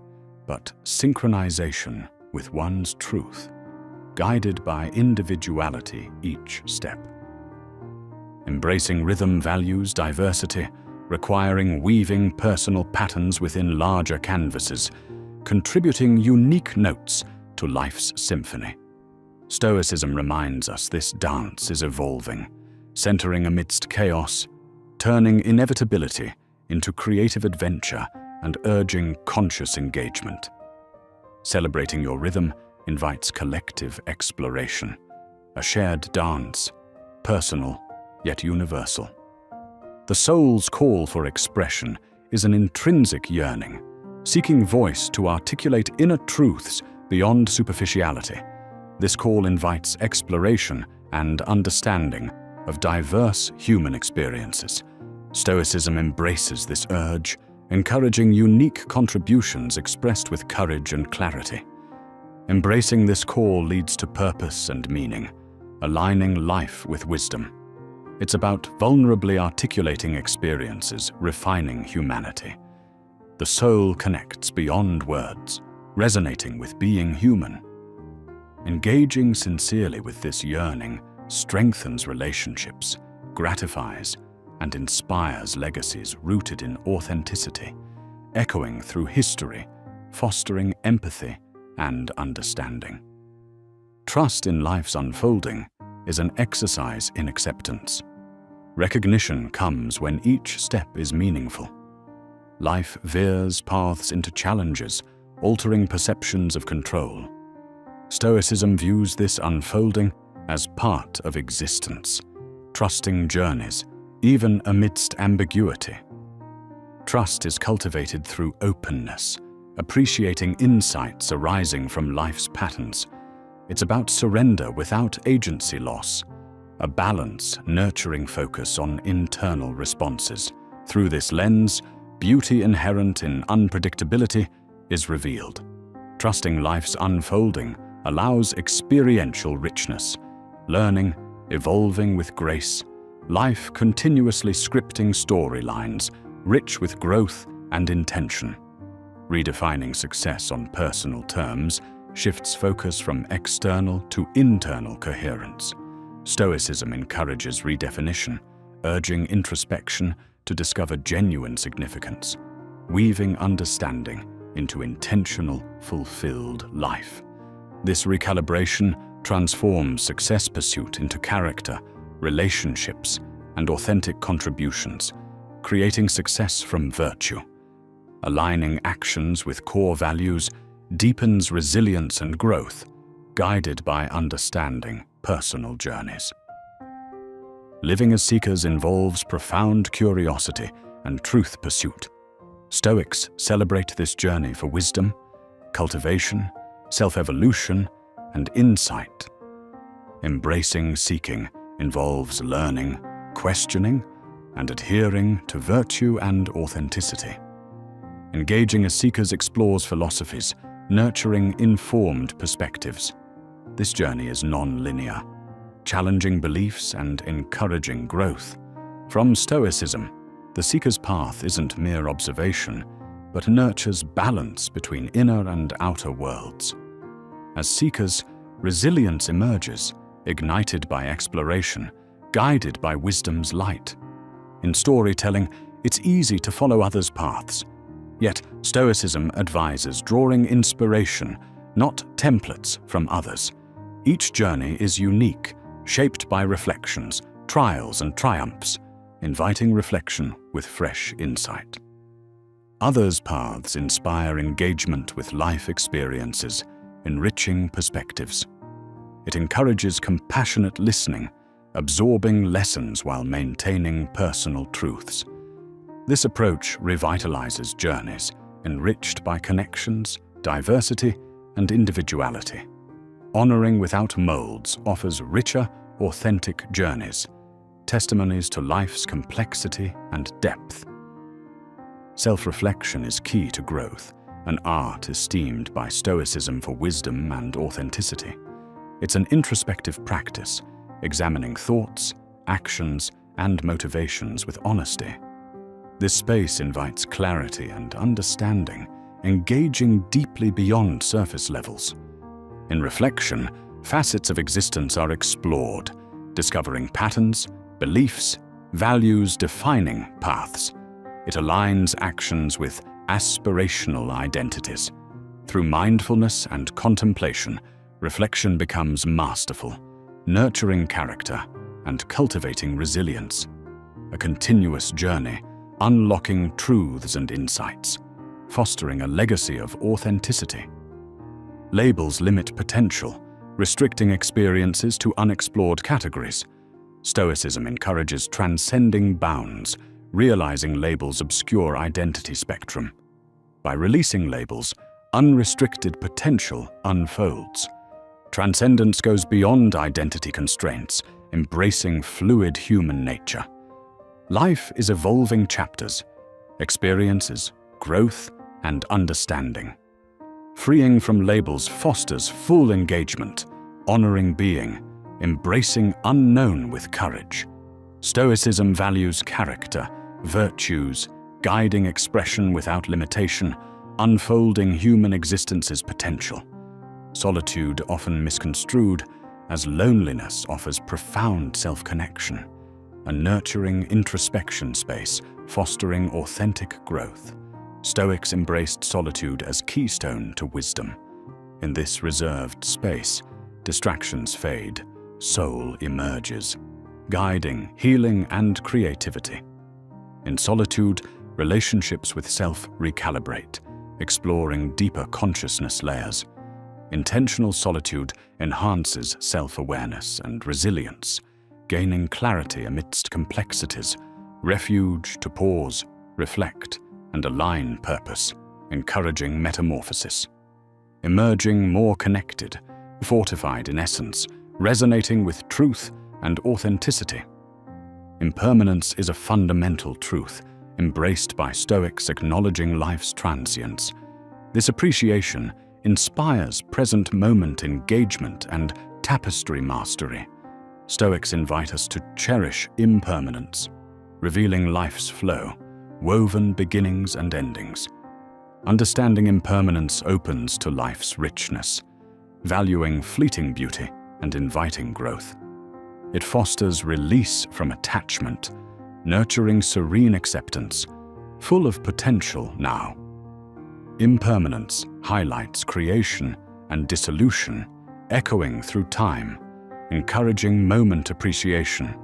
but synchronization with one's truth, guided by individuality each step. Embracing rhythm values diversity, requiring weaving personal patterns within larger canvases, contributing unique notes to life's symphony. Stoicism reminds us this dance is evolving, centering amidst chaos, turning inevitability into creative adventure and urging conscious engagement. Celebrating your rhythm invites collective exploration, a shared dance, personal yet universal. The soul's call for expression is an intrinsic yearning, seeking voice to articulate inner truths beyond superficiality. This call invites exploration and understanding of diverse human experiences. Stoicism embraces this urge, encouraging unique contributions expressed with courage and clarity. Embracing this call leads to purpose and meaning, aligning life with wisdom. It's about vulnerably articulating experiences, refining humanity. The soul connects beyond words, resonating with being human. Engaging sincerely with this yearning strengthens relationships, gratifies, and inspires legacies rooted in authenticity, echoing through history, fostering empathy and understanding. Trust in life's unfolding is an exercise in acceptance. Recognition comes when each step is meaningful. Life veers paths into challenges, altering perceptions of control. Stoicism views this unfolding as part of existence, trusting journeys, even amidst ambiguity. Trust is cultivated through openness, appreciating insights arising from life's patterns. It's about surrender without agency loss, a balance, nurturing focus on internal responses. Through this lens, beauty inherent in unpredictability is revealed. Trusting life's unfolding allows experiential richness, learning, evolving with grace, life continuously scripting storylines, rich with growth and intention. Redefining success on personal terms shifts focus from external to internal coherence. Stoicism encourages redefinition, urging introspection to discover genuine significance, weaving understanding into intentional, fulfilled life. This recalibration transforms success pursuit into character, relationships, and authentic contributions, creating success from virtue. Aligning actions with core values deepens resilience and growth, guided by understanding personal journeys. Living as seekers involves profound curiosity and truth pursuit. Stoics celebrate this journey for wisdom, cultivation, self-evolution, and insight. Embracing seeking involves learning, questioning, and adhering to virtue and authenticity. Engaging as seekers explores philosophies, nurturing informed perspectives. This journey is non-linear, challenging beliefs and encouraging growth. From Stoicism, the seeker's path isn't mere observation, but nurtures balance between inner and outer worlds. As seekers, resilience emerges, ignited by exploration, guided by wisdom's light. In storytelling, it's easy to follow others' paths. Yet, Stoicism advises drawing inspiration, not templates from others. Each journey is unique, shaped by reflections, trials, and triumphs, inviting reflection with fresh insight. Others' paths inspire engagement with life experiences, enriching perspectives. It encourages compassionate listening, absorbing lessons while maintaining personal truths. This approach revitalizes journeys, enriched by connections, diversity, and individuality. Honoring without molds offers richer, authentic journeys, testimonies to life's complexity and depth. Self-reflection is key to growth, an art esteemed by Stoicism for wisdom and authenticity. It's an introspective practice, examining thoughts, actions, and motivations with honesty. This space invites clarity and understanding, engaging deeply beyond surface levels. In reflection, facets of existence are explored, discovering patterns, beliefs, values defining paths. It aligns actions with aspirational identities. Through mindfulness and contemplation, reflection becomes masterful, nurturing character and cultivating resilience. A continuous journey, unlocking truths and insights, fostering a legacy of authenticity. Labels limit potential, restricting experiences to unexplored categories. Stoicism encourages transcending bounds, realizing labels' obscure identity spectrum. By releasing labels, unrestricted potential unfolds. Transcendence goes beyond identity constraints, embracing fluid human nature. Life is evolving chapters, experiences, growth, and understanding. Freeing from labels fosters full engagement, honoring being, embracing unknown with courage. Stoicism values character, virtues, guiding expression without limitation, unfolding human existence's potential. Solitude, often misconstrued as loneliness, offers profound self-connection, a nurturing introspection space, fostering authentic growth. Stoics embraced solitude as keystone to wisdom. In this reserved space, distractions fade, soul emerges, guiding, healing, and creativity. In solitude, relationships with self recalibrate, exploring deeper consciousness layers. Intentional solitude enhances self-awareness and resilience, gaining clarity amidst complexities, refuge to pause, reflect, and align purpose, encouraging metamorphosis. Emerging more connected, fortified in essence, resonating with truth and authenticity. Impermanence is a fundamental truth, embraced by Stoics acknowledging life's transience. This appreciation inspires present moment engagement and tapestry mastery. Stoics invite us to cherish impermanence, revealing life's flow, woven beginnings and endings. Understanding impermanence opens to life's richness, valuing fleeting beauty and inviting growth. It fosters release from attachment, nurturing serene acceptance, full of potential now. Impermanence highlights creation and dissolution, echoing through time, encouraging moment appreciation,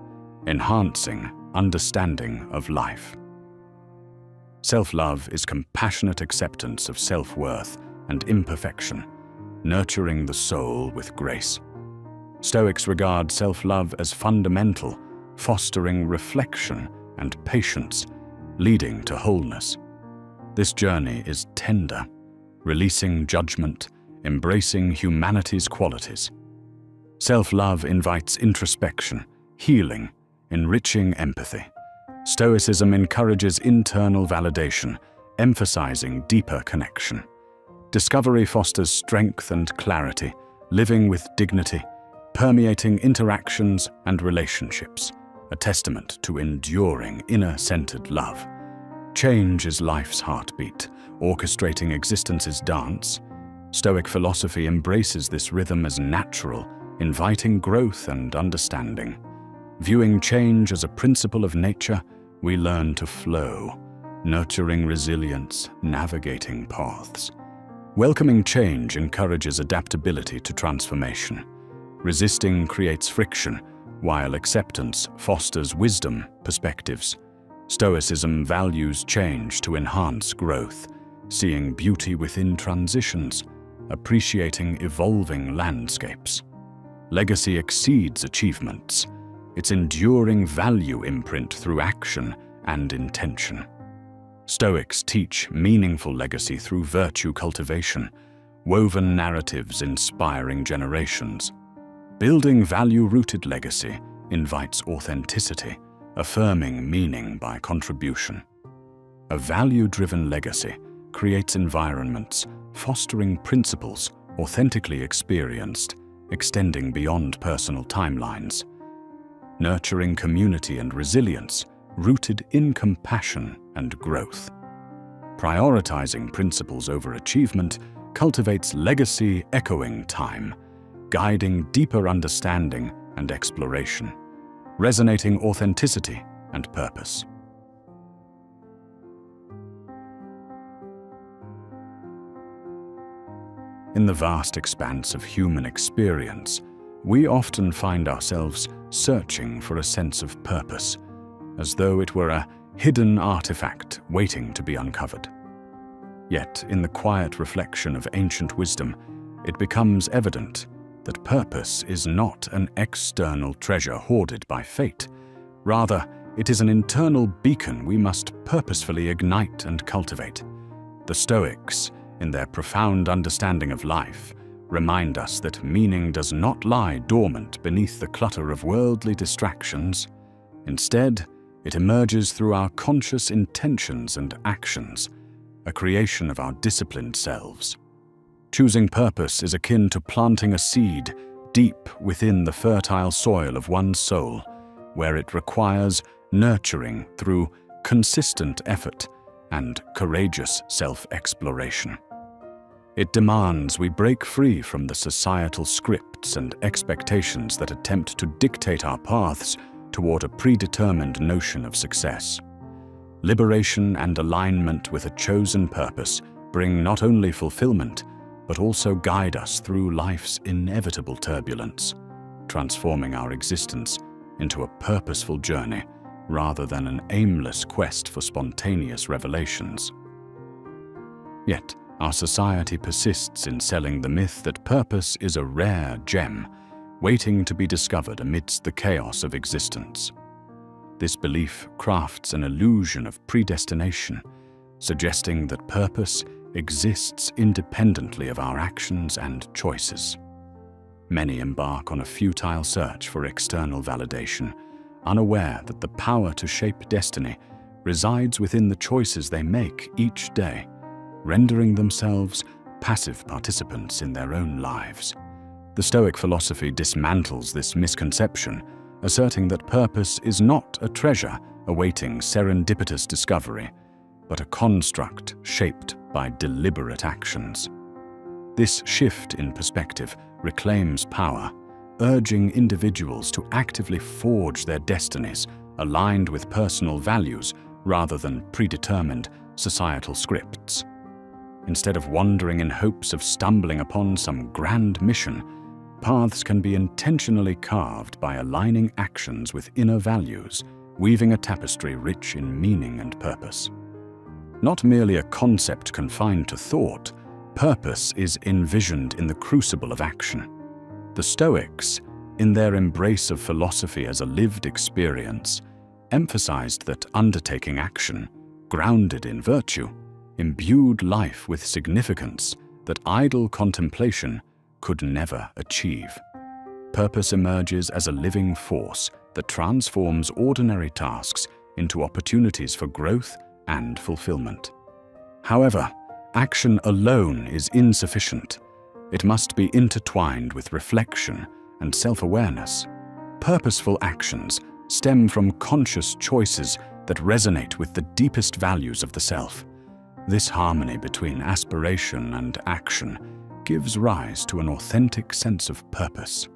enhancing understanding of life. Self-love is compassionate acceptance of self-worth and imperfection, nurturing the soul with grace. Stoics regard self-love as fundamental, fostering reflection and patience, leading to wholeness. This journey is tender, releasing judgment, embracing humanity's qualities. Self-love invites introspection, healing, enriching empathy. Stoicism encourages internal validation, emphasizing deeper connection. Discovery fosters strength and clarity, living with dignity, permeating interactions and relationships, a testament to enduring inner-centered love. Change is life's heartbeat, orchestrating existence's dance. Stoic philosophy embraces this rhythm as natural, inviting growth and understanding. Viewing change as a principle of nature, we learn to flow, nurturing resilience, navigating paths. Welcoming change encourages adaptability to transformation. Resisting creates friction, while acceptance fosters wisdom, perspectives. Stoicism values change to enhance growth, seeing beauty within transitions, appreciating evolving landscapes. Legacy exceeds achievements, its enduring value imprint through action and intention. Stoics teach meaningful legacy through virtue cultivation, woven narratives inspiring generations. Building value-rooted legacy invites authenticity, affirming meaning by contribution. A value-driven legacy creates environments fostering principles authentically experienced, extending beyond personal timelines. Nurturing community and resilience rooted in compassion and growth. Prioritizing principles over achievement cultivates legacy echoing time, guiding deeper understanding and exploration, resonating authenticity and purpose. In the vast expanse of human experience, we often find ourselves searching for a sense of purpose, as though it were a hidden artifact waiting to be uncovered. Yet, in the quiet reflection of ancient wisdom, it becomes evident that purpose is not an external treasure hoarded by fate. Rather, it is an internal beacon we must purposefully ignite and cultivate. The Stoics, in their profound understanding of life, remind us that meaning does not lie dormant beneath the clutter of worldly distractions. Instead, it emerges through our conscious intentions and actions, a creation of our disciplined selves. Choosing purpose is akin to planting a seed deep within the fertile soil of one's soul, where it requires nurturing through consistent effort and courageous self-exploration. It demands we break free from the societal scripts and expectations that attempt to dictate our paths toward a predetermined notion of success. Liberation and alignment with a chosen purpose bring not only fulfillment, but also guide us through life's inevitable turbulence, transforming our existence into a purposeful journey rather than an aimless quest for spontaneous revelations. Yet, Our society persists in selling the myth that purpose is a rare gem, waiting to be discovered amidst the chaos of existence. This belief crafts an illusion of predestination, suggesting that purpose exists independently of our actions and choices. Many embark on a futile search for external validation, unaware that the power to shape destiny resides within the choices they make each day, rendering themselves passive participants in their own lives. The Stoic philosophy dismantles this misconception, asserting that purpose is not a treasure awaiting serendipitous discovery, but a construct shaped by deliberate actions. This shift in perspective reclaims power, urging individuals to actively forge their destinies aligned with personal values rather than predetermined societal scripts. Instead of wandering in hopes of stumbling upon some grand mission, paths can be intentionally carved by aligning actions with inner values, weaving a tapestry rich in meaning and purpose. Not merely a concept confined to thought, purpose is envisioned in the crucible of action. The Stoics, in their embrace of philosophy as a lived experience, emphasized that undertaking action, grounded in virtue, imbued life with significance that idle contemplation could never achieve. Purpose emerges as a living force that transforms ordinary tasks into opportunities for growth and fulfillment. However, action alone is insufficient. It must be intertwined with reflection and self-awareness. Purposeful actions stem from conscious choices that resonate with the deepest values of the self. This harmony between aspiration and action gives rise to an authentic sense of purpose.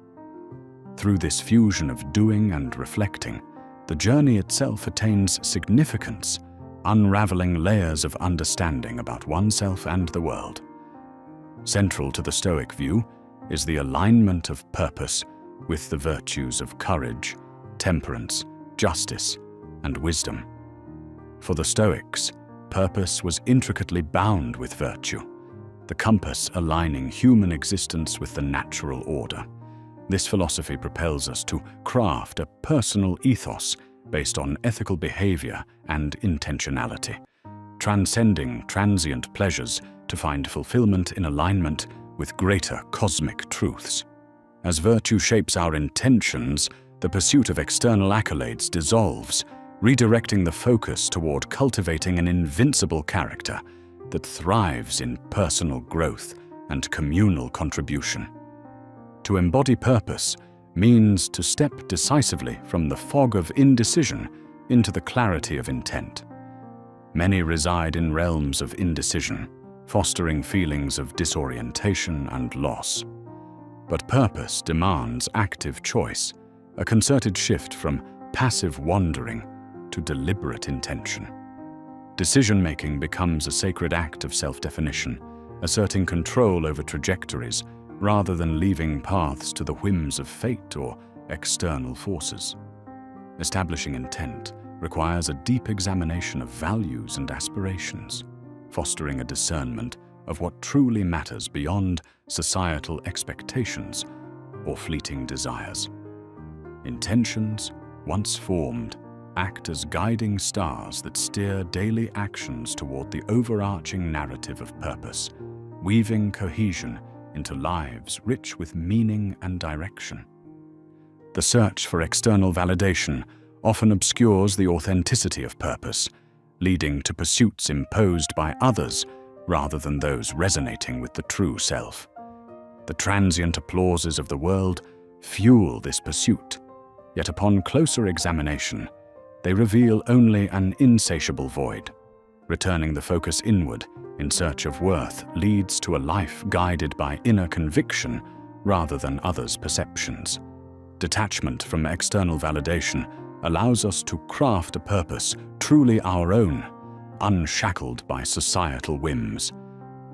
Through this fusion of doing and reflecting, the journey itself attains significance, unraveling layers of understanding about oneself and the world. Central to the Stoic view is the alignment of purpose with the virtues of courage, temperance, justice, and wisdom. For the Stoics, purpose was intricately bound with virtue, the compass aligning human existence with the natural order. This philosophy propels us to craft a personal ethos based on ethical behavior and intentionality, transcending transient pleasures to find fulfillment in alignment with greater cosmic truths. As virtue shapes our intentions, the pursuit of external accolades dissolves, redirecting the focus toward cultivating an invincible character that thrives in personal growth and communal contribution. To embody purpose means to step decisively from the fog of indecision into the clarity of intent. Many reside in realms of indecision, fostering feelings of disorientation and loss. But purpose demands active choice, a concerted shift from passive wandering to deliberate intention. Decision-making becomes a sacred act of self-definition, asserting control over trajectories rather than leaving paths to the whims of fate or external forces. Establishing intent requires a deep examination of values and aspirations, fostering a discernment of what truly matters beyond societal expectations or fleeting desires. Intentions, once formed, act as guiding stars that steer daily actions toward the overarching narrative of purpose, weaving cohesion into lives rich with meaning and direction. The search for external validation often obscures the authenticity of purpose, leading to pursuits imposed by others rather than those resonating with the true self. The transient applauses of the world fuel this pursuit, yet upon closer examination, they reveal only an insatiable void. Returning the focus inward in search of worth leads to a life guided by inner conviction rather than others' perceptions. Detachment from external validation allows us to craft a purpose truly our own, unshackled by societal whims.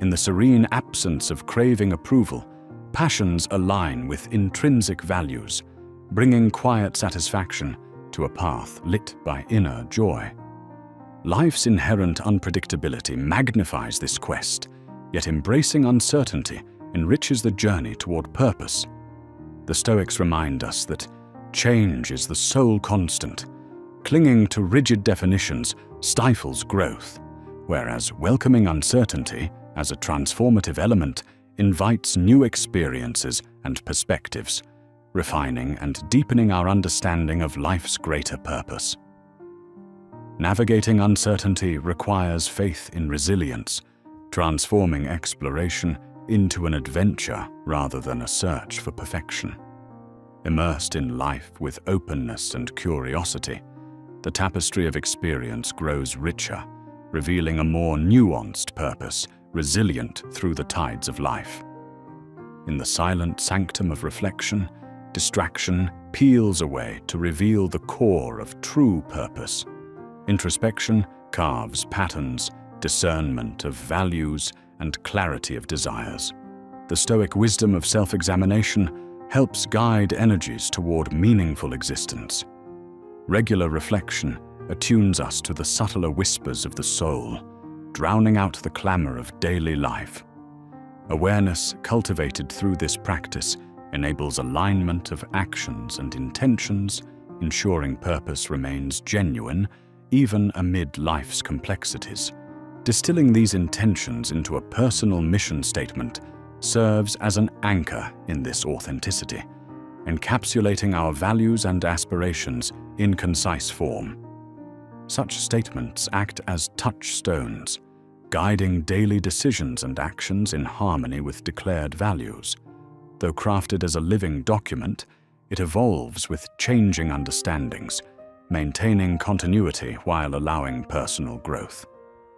In the serene absence of craving approval, passions align with intrinsic values, bringing quiet satisfaction to a path lit by inner joy. Life's inherent unpredictability magnifies this quest, Yet embracing uncertainty enriches the journey toward purpose. The Stoics remind us that change is the sole constant. Clinging to rigid definitions stifles growth, whereas welcoming uncertainty as a transformative element invites new experiences and perspectives, refining and deepening our understanding of life's greater purpose. Navigating uncertainty requires faith in resilience, transforming exploration into an adventure rather than a search for perfection. Immersed in life with openness and curiosity, the tapestry of experience grows richer, revealing a more nuanced purpose, resilient through the tides of life. In the silent sanctum of reflection, distraction peels away to reveal the core of true purpose. Introspection carves patterns, discernment of values, and clarity of desires. The Stoic wisdom of self-examination helps guide energies toward meaningful existence. Regular reflection attunes us to the subtler whispers of the soul, drowning out the clamor of daily life. Awareness cultivated through this practice enables alignment of actions and intentions, ensuring purpose remains genuine even amid life's complexities. Distilling these intentions into a personal mission statement serves as an anchor in this authenticity, encapsulating our values and aspirations in concise form. Such statements act as touchstones, guiding daily decisions and actions in harmony with declared values. Though crafted as a living document, it evolves with changing understandings, maintaining continuity while allowing personal growth.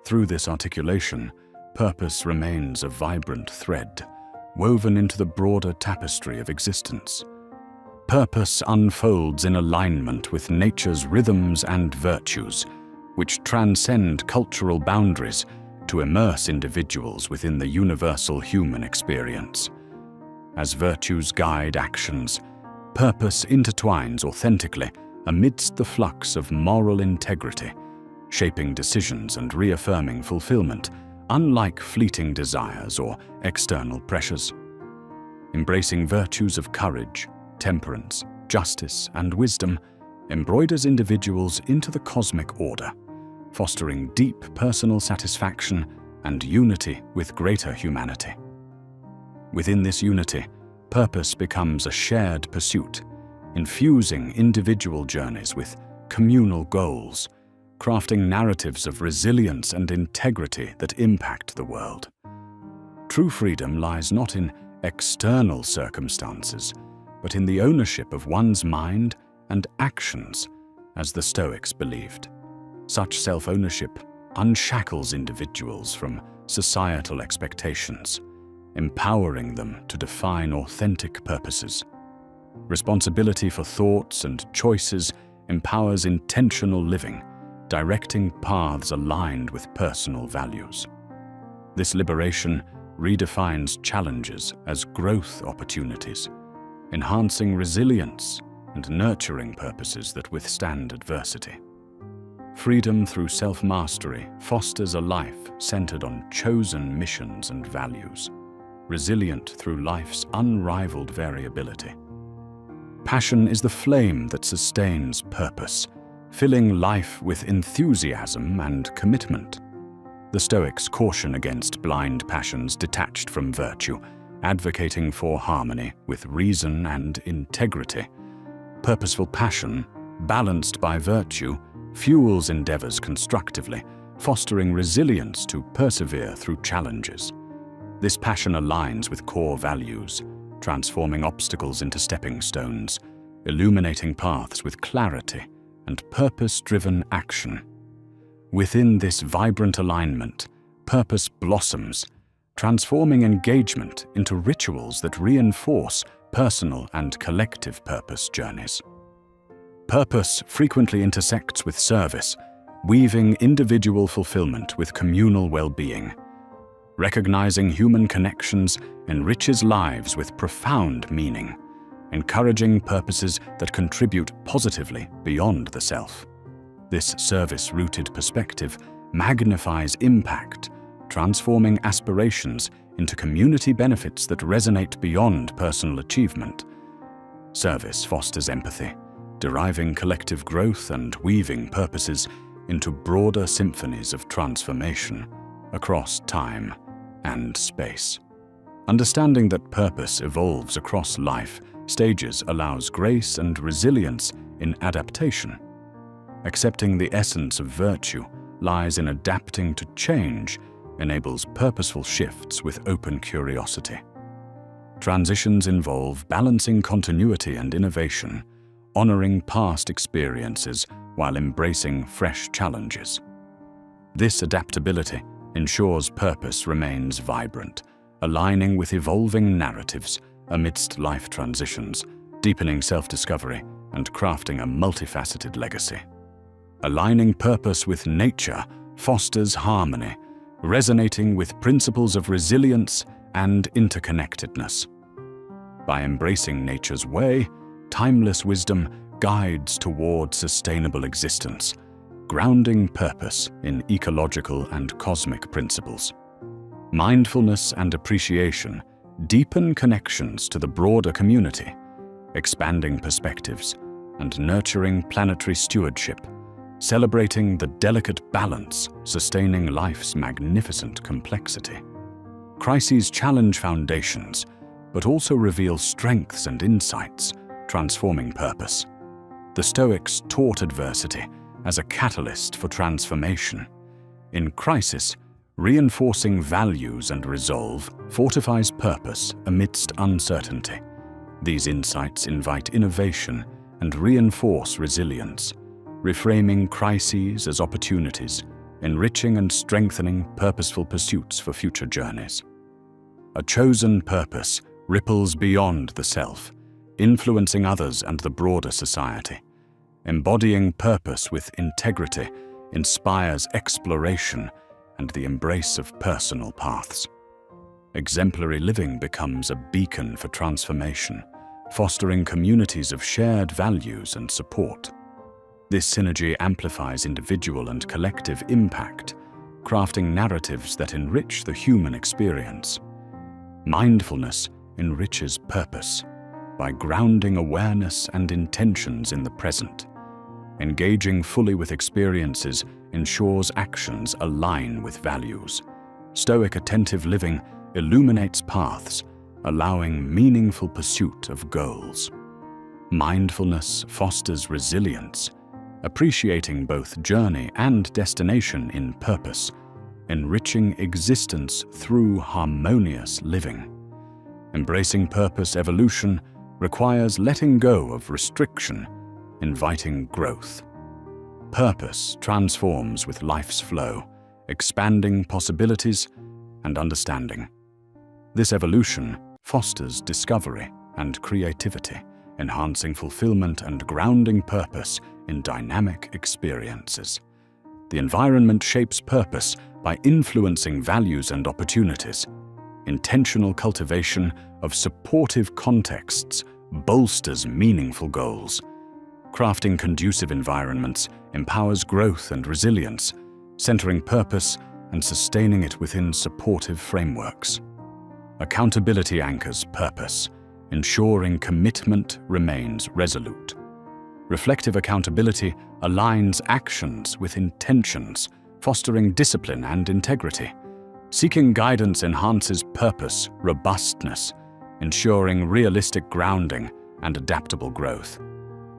Through this articulation, purpose remains a vibrant thread, woven into the broader tapestry of existence. Purpose unfolds in alignment with nature's rhythms and virtues, which transcend cultural boundaries to immerse individuals within the universal human experience. As virtues guide actions, purpose intertwines authentically amidst the flux of moral integrity, shaping decisions and reaffirming fulfillment, unlike fleeting desires or external pressures. Embracing virtues of courage, temperance, justice, and wisdom embroiders individuals into the cosmic order, fostering deep personal satisfaction and unity with greater humanity. Within this unity, purpose becomes a shared pursuit, infusing individual journeys with communal goals, crafting narratives of resilience and integrity that impact the world. True freedom lies not in external circumstances, but in the ownership of one's mind and actions, as the Stoics believed. Such self-ownership unshackles individuals from societal expectations, empowering them to define authentic purposes. Responsibility for thoughts and choices empowers intentional living, directing paths aligned with personal values. This liberation redefines challenges as growth opportunities, enhancing resilience and nurturing purposes that withstand adversity. Freedom through self-mastery fosters a life centered on chosen missions and values, resilient through life's unrivaled variability. Passion is the flame that sustains purpose, filling life with enthusiasm and commitment. The Stoics caution against blind passions detached from virtue, advocating for harmony with reason and integrity. Purposeful passion, balanced by virtue, fuels endeavors constructively, fostering resilience to persevere through challenges. This passion aligns with core values, transforming obstacles into stepping stones, illuminating paths with clarity and purpose-driven action. Within this vibrant alignment, purpose blossoms, transforming engagement into rituals that reinforce personal and collective purpose journeys. Purpose frequently intersects with service, weaving individual fulfillment with communal well-being. Recognizing human connections enriches lives with profound meaning, encouraging purposes that contribute positively beyond the self. This service-rooted perspective magnifies impact, transforming aspirations into community benefits that resonate beyond personal achievement. Service fosters empathy, deriving collective growth and weaving purposes into broader symphonies of transformation across time and space. Understanding that purpose evolves across life stages allows grace and resilience in adaptation. Accepting the essence of virtue lies in adapting to change, enables purposeful shifts with open curiosity. Transitions involve balancing continuity and innovation, honoring past experiences while embracing fresh challenges. This adaptability ensures purpose remains vibrant, aligning with evolving narratives amidst life transitions, deepening self-discovery and crafting a multifaceted legacy. Aligning purpose with nature fosters harmony, resonating with principles of resilience and interconnectedness. By embracing nature's way, timeless wisdom guides toward sustainable existence, grounding purpose in ecological and cosmic principles. Mindfulness and appreciation deepen connections to the broader community, expanding perspectives and nurturing planetary stewardship, celebrating the delicate balance sustaining life's magnificent complexity. Crises challenge foundations, but also reveal strengths and insights, transforming purpose. The Stoics taught adversity as a catalyst for transformation. In crisis, reinforcing values and resolve fortifies purpose amidst uncertainty. These insights invite innovation and reinforce resilience, reframing crises as opportunities, enriching and strengthening purposeful pursuits for future journeys. A chosen purpose ripples beyond the self, influencing others and the broader society. Embodying purpose with integrity inspires exploration and the embrace of personal paths. Exemplary living becomes a beacon for transformation, fostering communities of shared values and support. This synergy amplifies individual and collective impact, crafting narratives that enrich the human experience. Mindfulness enriches purpose by grounding awareness and intentions in the present. Engaging fully with experiences ensures actions align with values. Stoic attentive living illuminates paths, allowing meaningful pursuit of goals. Mindfulness fosters resilience, appreciating both journey and destination in purpose, enriching existence through harmonious living. Embracing purpose evolution requires letting go of restriction, inviting growth. Purpose transforms with life's flow, expanding possibilities and understanding. This evolution fosters discovery and creativity, enhancing fulfillment and grounding purpose in dynamic experiences. The environment shapes purpose by influencing values and opportunities. Intentional cultivation of supportive contexts bolsters meaningful goals. Crafting conducive environments empowers growth and resilience, centering purpose and sustaining it within supportive frameworks. Accountability anchors purpose, ensuring commitment remains resolute. Reflective accountability aligns actions with intentions, fostering discipline and integrity. Seeking guidance enhances purpose robustness, ensuring realistic grounding and adaptable growth.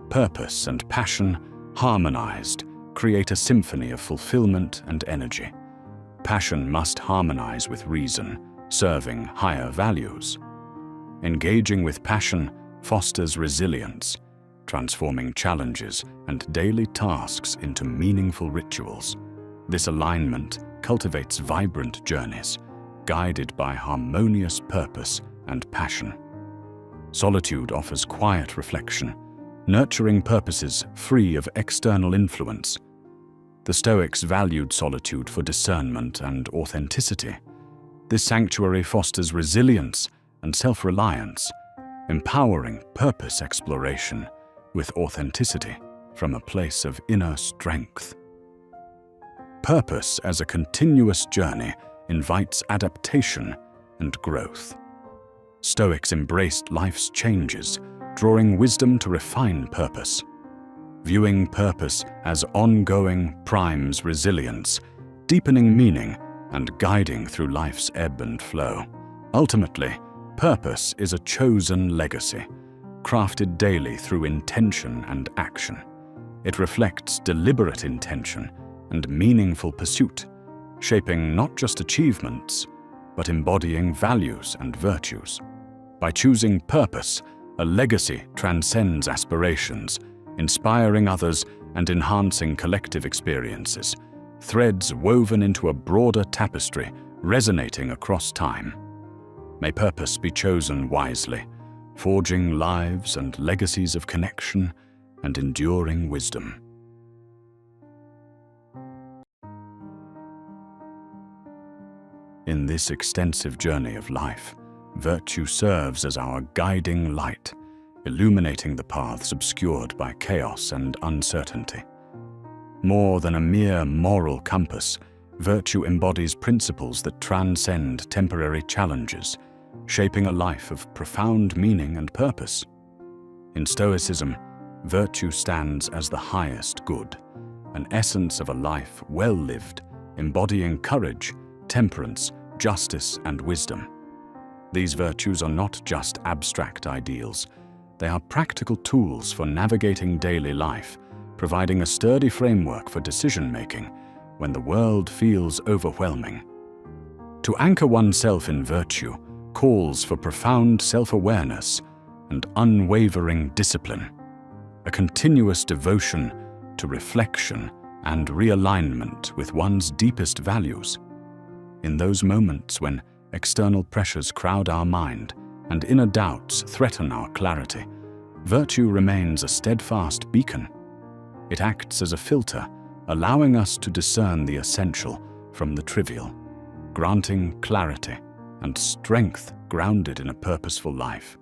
Purpose and passion, harmonized, create a symphony of fulfillment and energy. Passion must harmonize with reason, serving higher values. Engaging with passion fosters resilience, transforming challenges and daily tasks into meaningful rituals. This alignment cultivates vibrant journeys, guided by harmonious purpose and passion. Solitude offers quiet reflection, nurturing purposes free of external influence. The Stoics valued solitude for discernment and authenticity. This sanctuary fosters resilience and self-reliance, empowering purpose exploration with authenticity from a place of inner strength. Purpose as a continuous journey invites adaptation and growth. Stoics embraced life's changes, drawing wisdom to refine purpose. Viewing purpose as ongoing primes resilience, deepening meaning, and guiding through life's ebb and flow. Ultimately, purpose is a chosen legacy, crafted daily through intention and action. It reflects deliberate intention and meaningful pursuit, shaping not just achievements, but embodying values and virtues. By choosing purpose, a legacy transcends aspirations, inspiring others and enhancing collective experiences, threads woven into a broader tapestry resonating across time. May purpose be chosen wisely, forging lives and legacies of connection and enduring wisdom. In this extensive journey of life, virtue serves as our guiding light, illuminating the paths obscured by chaos and uncertainty. More than a mere moral compass, virtue embodies principles that transcend temporary challenges, shaping a life of profound meaning and purpose. In Stoicism, virtue stands as the highest good, an essence of a life well lived, embodying courage, temperance, justice, and wisdom. These virtues are not just abstract ideals. They are practical tools for navigating daily life, providing a sturdy framework for decision-making when the world feels overwhelming. To anchor oneself in virtue calls for profound self-awareness and unwavering discipline, a continuous devotion to reflection and realignment with one's deepest values. In those moments when external pressures crowd our mind and inner doubts threaten our clarity, virtue remains a steadfast beacon. It acts as a filter, allowing us to discern the essential from the trivial, granting clarity and strength grounded in a purposeful life.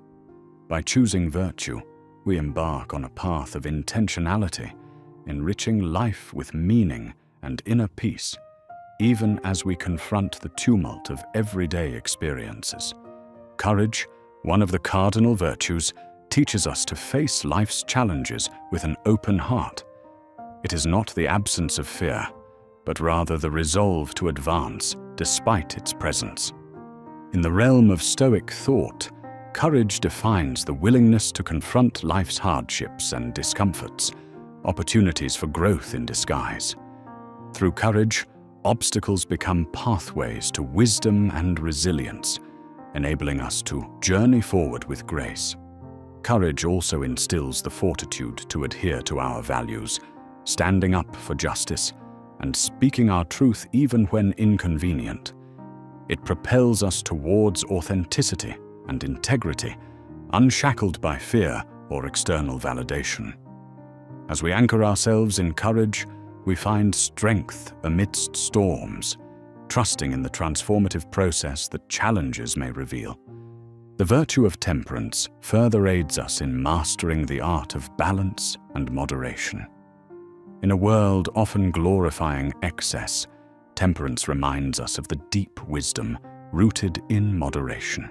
By choosing virtue, we embark on a path of intentionality, enriching life with meaning and inner peace, even as we confront the tumult of everyday experiences. Courage, one of the cardinal virtues, teaches us to face life's challenges with an open heart. It is not the absence of fear, but rather the resolve to advance despite its presence. In the realm of Stoic thought, courage defines the willingness to confront life's hardships and discomforts, opportunities for growth in disguise. Through courage, obstacles become pathways to wisdom and resilience, enabling us to journey forward with grace. Courage also instills the fortitude to adhere to our values, standing up for justice and speaking our truth even when inconvenient. It propels us towards authenticity and integrity, unshackled by fear or external validation. As we anchor ourselves in courage, we find strength amidst storms, trusting in the transformative process that challenges may reveal. The virtue of temperance further aids us in mastering the art of balance and moderation. In a world often glorifying excess, temperance reminds us of the deep wisdom rooted in moderation.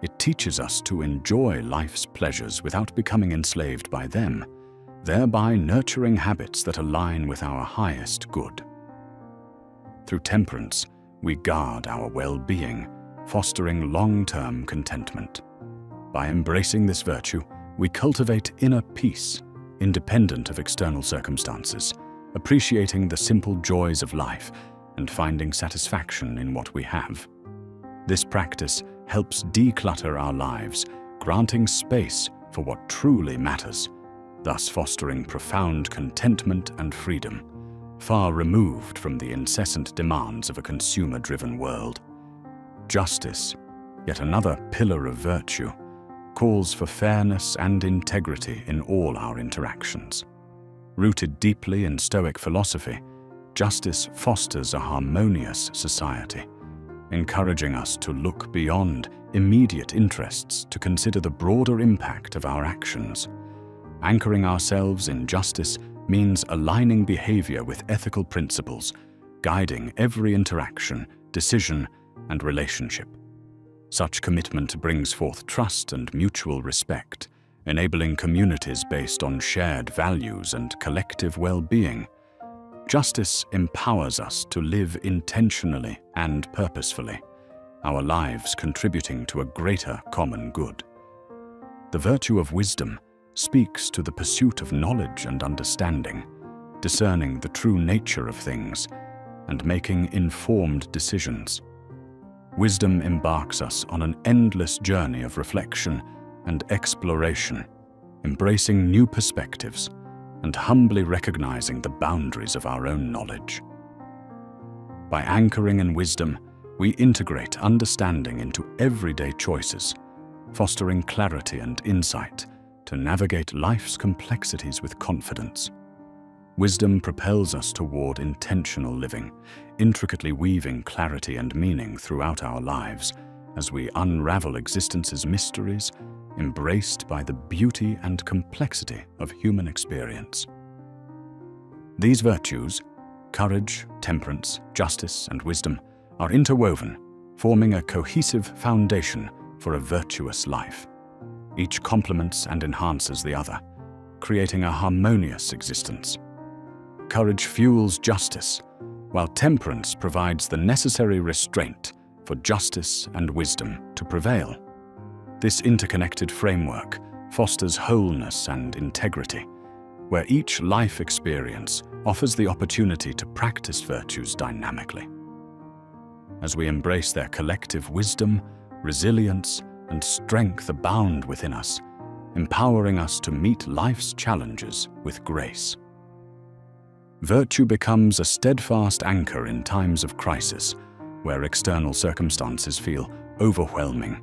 It teaches us to enjoy life's pleasures without becoming enslaved by them, thereby nurturing habits that align with our highest good. Through temperance, we guard our well-being, fostering long-term contentment. By embracing this virtue, we cultivate inner peace, independent of external circumstances, appreciating the simple joys of life and finding satisfaction in what we have. This practice helps declutter our lives, granting space for what truly matters, thus fostering profound contentment and freedom, far removed from the incessant demands of a consumer-driven world. Justice, yet another pillar of virtue, calls for fairness and integrity in all our interactions. Rooted deeply in Stoic philosophy, justice fosters a harmonious society, encouraging us to look beyond immediate interests to consider the broader impact of our actions. Anchoring ourselves in justice means aligning behavior with ethical principles, guiding every interaction decision, and relationship. Such commitment brings forth trust and mutual respect, enabling communities based on shared values and collective well-being. Justice empowers us to live intentionally and purposefully, our lives contributing to a greater common good. The virtue of wisdom speaks to the pursuit of knowledge and understanding, discerning the true nature of things, and making informed decisions. Wisdom embarks us on an endless journey of reflection and exploration, embracing new perspectives and humbly recognizing the boundaries of our own knowledge. By anchoring in wisdom, we integrate understanding into everyday choices, fostering clarity and insight to navigate life's complexities with confidence. Wisdom propels us toward intentional living, intricately weaving clarity and meaning throughout our lives as we unravel existence's mysteries, embraced by the beauty and complexity of human experience. These virtues, courage, temperance, justice, and wisdom, are interwoven, forming a cohesive foundation for a virtuous life. Each complements and enhances the other, creating a harmonious existence. Courage fuels justice, while temperance provides the necessary restraint for justice and wisdom to prevail. This interconnected framework fosters wholeness and integrity, where each life experience offers the opportunity to practice virtues dynamically. As we embrace their collective wisdom, resilience, and strength abound within us, empowering us to meet life's challenges with grace. Virtue becomes a steadfast anchor in times of crisis, where external circumstances feel overwhelming.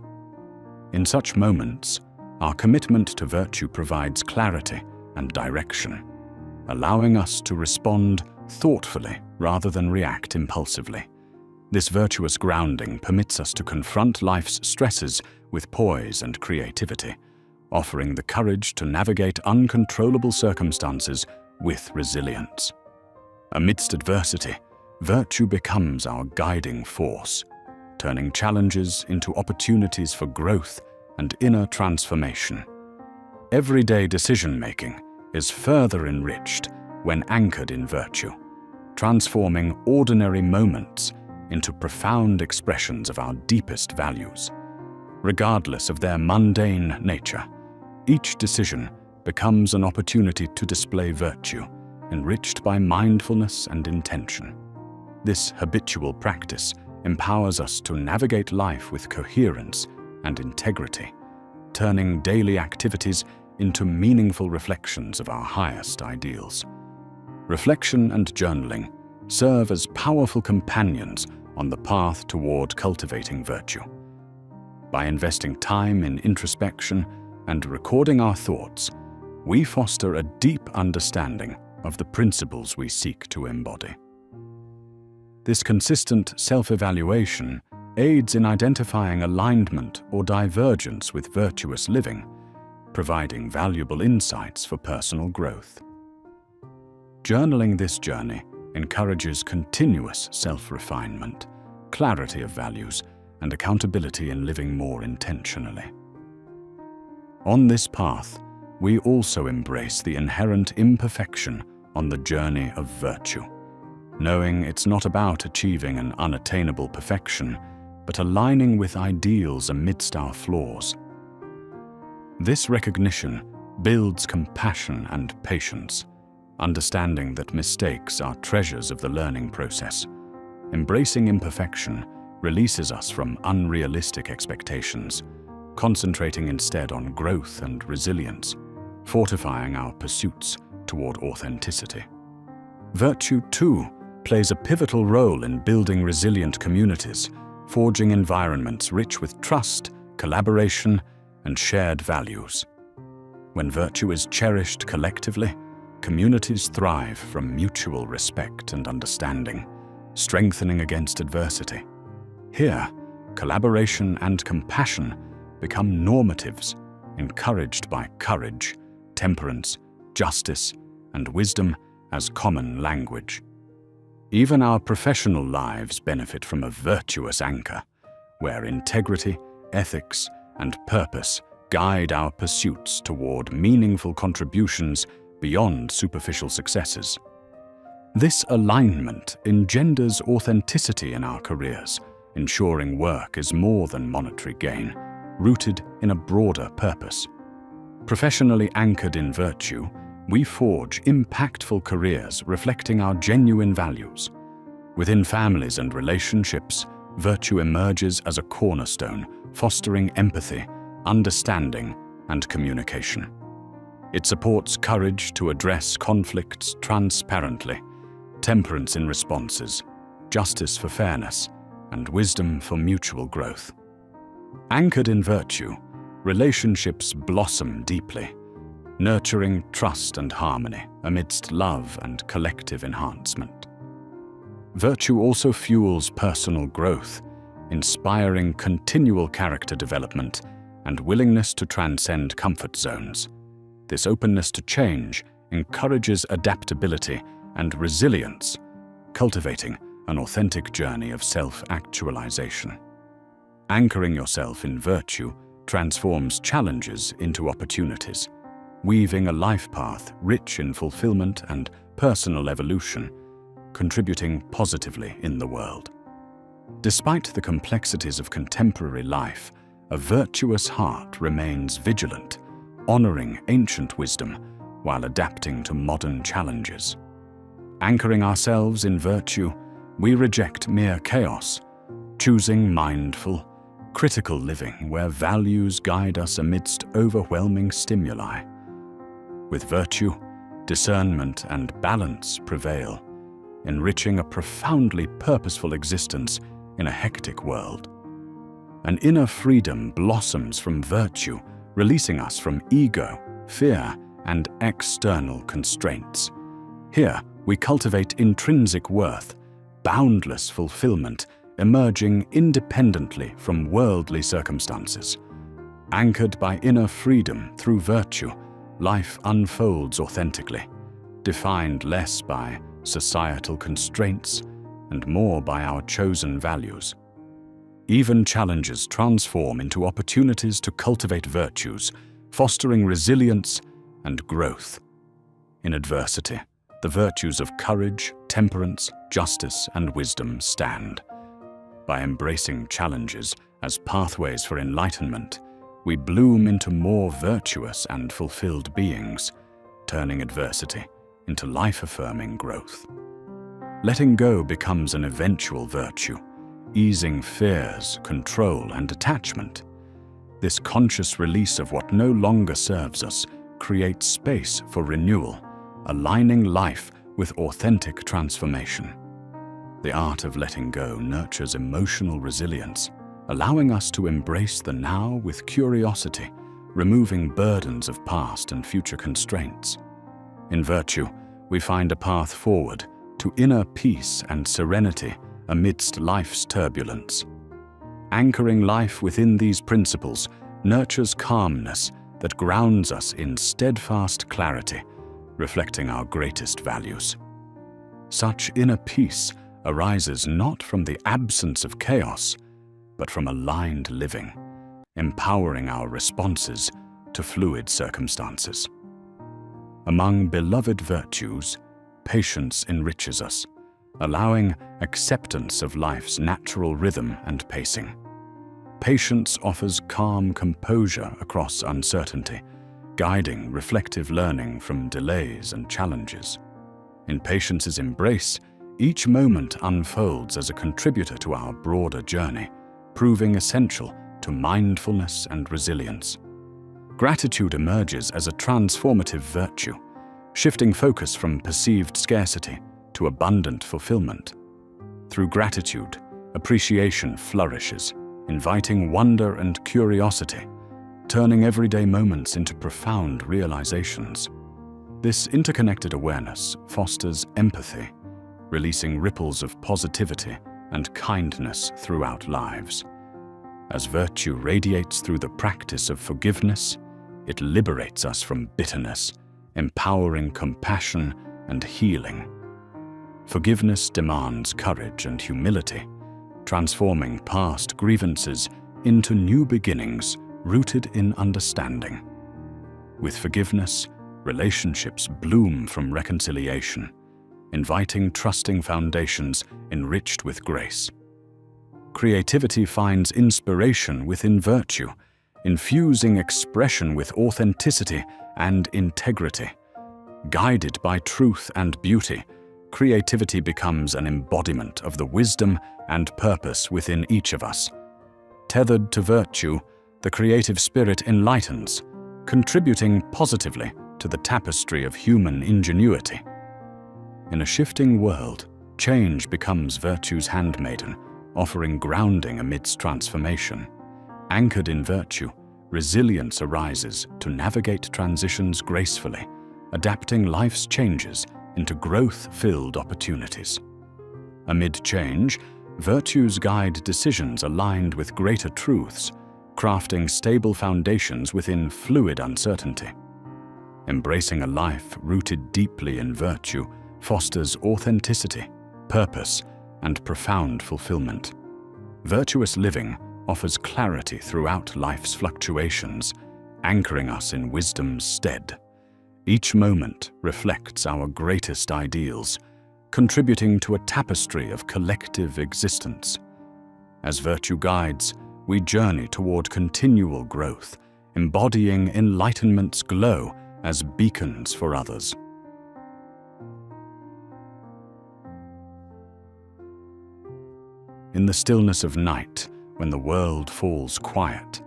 In such moments, our commitment to virtue provides clarity and direction, allowing us to respond thoughtfully rather than react impulsively. This virtuous grounding permits us to confront life's stresses with poise and creativity, offering the courage to navigate uncontrollable circumstances with resilience. Amidst adversity, virtue becomes our guiding force, turning challenges into opportunities for growth and inner transformation. Everyday decision-making is further enriched when anchored in virtue, transforming ordinary moments into profound expressions of our deepest values. Regardless of their mundane nature, each decision becomes an opportunity to display virtue, enriched by mindfulness and intention. This habitual practice empowers us to navigate life with coherence and integrity, turning daily activities into meaningful reflections of our highest ideals. Reflection and journaling serve as powerful companions on the path toward cultivating virtue. By investing time in introspection and recording our thoughts, we foster a deep understanding of the principles we seek to embody. This consistent self-evaluation aids in identifying alignment or divergence with virtuous living, providing valuable insights for personal growth. Journaling this journey encourages continuous self-refinement, clarity of values, and accountability in living more intentionally. On this path, we also embrace the inherent imperfection on the journey of virtue, knowing it's not about achieving an unattainable perfection, but aligning with ideals amidst our flaws. This recognition builds compassion and patience, understanding that mistakes are treasures of the learning process. Embracing imperfection releases us from unrealistic expectations, concentrating instead on growth and resilience, fortifying our pursuits toward authenticity. Virtue, too, plays a pivotal role in building resilient communities, forging environments rich with trust, collaboration, and shared values. When virtue is cherished collectively, communities thrive from mutual respect and understanding, strengthening against adversity. Here, collaboration and compassion become normatives, encouraged by courage, temperance, justice, and wisdom as common language. Even our professional lives benefit from a virtuous anchor, where integrity, ethics, and purpose guide our pursuits toward meaningful contributions beyond superficial successes. This alignment engenders authenticity in our careers, ensuring work is more than monetary gain, rooted in a broader purpose. Professionally anchored in virtue, we forge impactful careers reflecting our genuine values. Within families and relationships, virtue emerges as a cornerstone, fostering empathy, understanding, and communication. It supports courage to address conflicts transparently, temperance in responses, justice for fairness, and wisdom for mutual growth. Anchored in virtue, relationships blossom deeply, nurturing trust and harmony amidst love and collective enhancement. Virtue also fuels personal growth, inspiring continual character development and willingness to transcend comfort zones. This openness to change encourages adaptability and resilience, cultivating an authentic journey of self-actualization. Anchoring yourself in virtue transforms challenges into opportunities, weaving a life path rich in fulfillment and personal evolution, contributing positively in the world. Despite the complexities of contemporary life, a virtuous heart remains vigilant, honoring ancient wisdom while adapting to modern challenges. Anchoring ourselves in virtue, we reject mere chaos, choosing mindful, critical living where values guide us amidst overwhelming stimuli. With virtue, discernment and balance prevail, enriching a profoundly purposeful existence in a hectic world. An inner freedom blossoms from virtue, releasing us from ego, fear, and external constraints. Here, we cultivate intrinsic worth, boundless fulfillment, emerging independently from worldly circumstances. Anchored by inner freedom through virtue, life unfolds authentically, defined less by societal constraints and more by our chosen values. Even challenges transform into opportunities to cultivate virtues, fostering resilience and growth. In adversity, the virtues of courage, temperance, justice, and wisdom stand. By embracing challenges as pathways for enlightenment, we bloom into more virtuous and fulfilled beings, turning adversity into life-affirming growth. Letting go becomes an eventual virtue, easing fears, control, and attachment. This conscious release of what no longer serves us creates space for renewal, aligning life with authentic transformation. The art of letting go nurtures emotional resilience, allowing us to embrace the now with curiosity, removing burdens of past and future constraints. In virtue, we find a path forward to inner peace and serenity amidst life's turbulence. Anchoring life within these principles nurtures calmness that grounds us in steadfast clarity, reflecting our greatest values. Such inner peace arises not from the absence of chaos, but from aligned living, empowering our responses to fluid circumstances. Among beloved virtues, patience enriches us, allowing acceptance of life's natural rhythm and pacing. Patience offers calm composure across uncertainty, guiding reflective learning from delays and challenges. In patience's embrace, each moment unfolds as a contributor to our broader journey, proving essential to mindfulness and resilience. Gratitude emerges as a transformative virtue, shifting focus from perceived scarcity to abundant fulfillment. Through gratitude, appreciation flourishes, inviting wonder and curiosity, turning everyday moments into profound realizations. This interconnected awareness fosters empathy, releasing ripples of positivity and kindness throughout lives. As virtue radiates through the practice of forgiveness, it liberates us from bitterness, empowering compassion and healing. Forgiveness demands courage and humility, transforming past grievances into new beginnings rooted in understanding. With forgiveness, relationships bloom from reconciliation, inviting trusting foundations enriched with grace. Creativity finds inspiration within virtue, infusing expression with authenticity and integrity. Guided by truth and beauty, creativity becomes an embodiment of the wisdom and purpose within each of us. Tethered to virtue, the creative spirit enlightens, contributing positively to the tapestry of human ingenuity. In a shifting world, change becomes virtue's handmaiden, offering grounding amidst transformation. Anchored in virtue, resilience arises to navigate transitions gracefully, adapting life's changes into growth-filled opportunities. Amid change, virtues guide decisions aligned with greater truths, crafting stable foundations within fluid uncertainty. Embracing a life rooted deeply in virtue fosters authenticity, purpose, and profound fulfillment. Virtuous living offers clarity throughout life's fluctuations, anchoring us in wisdom's stead. Each moment reflects our greatest ideals, contributing to a tapestry of collective existence. As virtue guides, we journey toward continual growth, embodying enlightenment's glow as beacons for others. In the stillness of night, when the world falls quiet,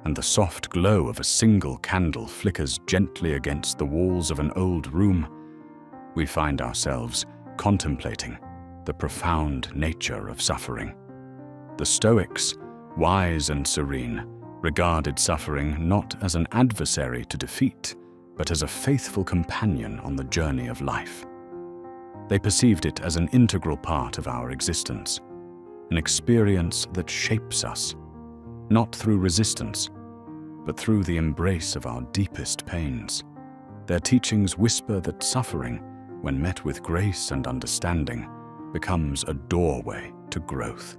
and the soft glow of a single candle flickers gently against the walls of an old room, we find ourselves contemplating the profound nature of suffering. The Stoics, wise and serene, regarded suffering not as an adversary to defeat, but as a faithful companion on the journey of life. They perceived it as an integral part of our existence, an experience that shapes us, not through resistance, but through the embrace of our deepest pains. Their teachings whisper that suffering, when met with grace and understanding, becomes a doorway to growth.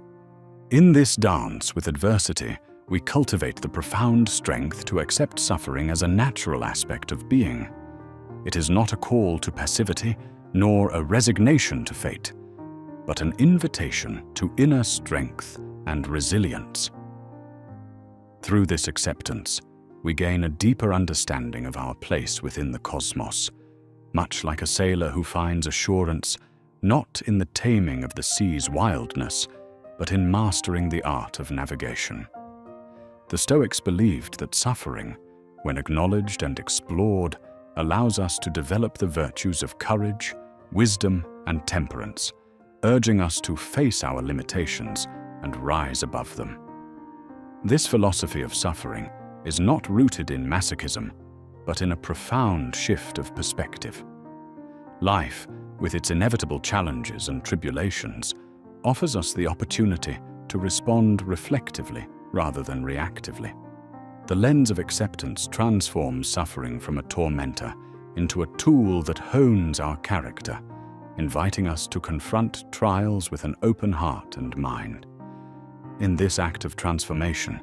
In this dance with adversity, we cultivate the profound strength to accept suffering as a natural aspect of being. It is not a call to passivity, nor a resignation to fate, but an invitation to inner strength and resilience. Through this acceptance, we gain a deeper understanding of our place within the cosmos, much like a sailor who finds assurance not in the taming of the sea's wildness, but in mastering the art of navigation. The Stoics believed that suffering, when acknowledged and explored, allows us to develop the virtues of courage, wisdom, and temperance, urging us to face our limitations and rise above them. This philosophy of suffering is not rooted in masochism, but in a profound shift of perspective. Life, with its inevitable challenges and tribulations, offers us the opportunity to respond reflectively rather than reactively. The lens of acceptance transforms suffering from a tormentor into a tool that hones our character, inviting us to confront trials with an open heart and mind. In this act of transformation,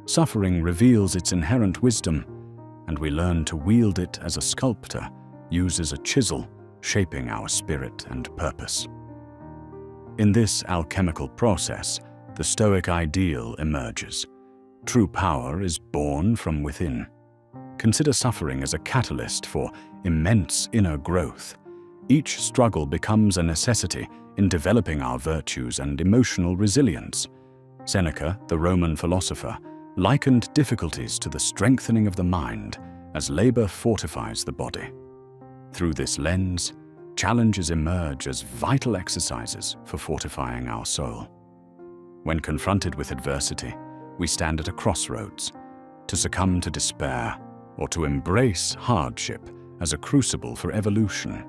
suffering reveals its inherent wisdom, and we learn to wield it as a sculptor uses a chisel, shaping our spirit and purpose. In this alchemical process, the Stoic ideal emerges. True power is born from within. Consider suffering as a catalyst for immense inner growth. Each struggle becomes a necessity in developing our virtues and emotional resilience. Seneca, the Roman philosopher, likened difficulties to the strengthening of the mind as labor fortifies the body. Through this lens, challenges emerge as vital exercises for fortifying our soul. When confronted with adversity, we stand at a crossroads, to succumb to despair or to embrace hardship as a crucible for evolution.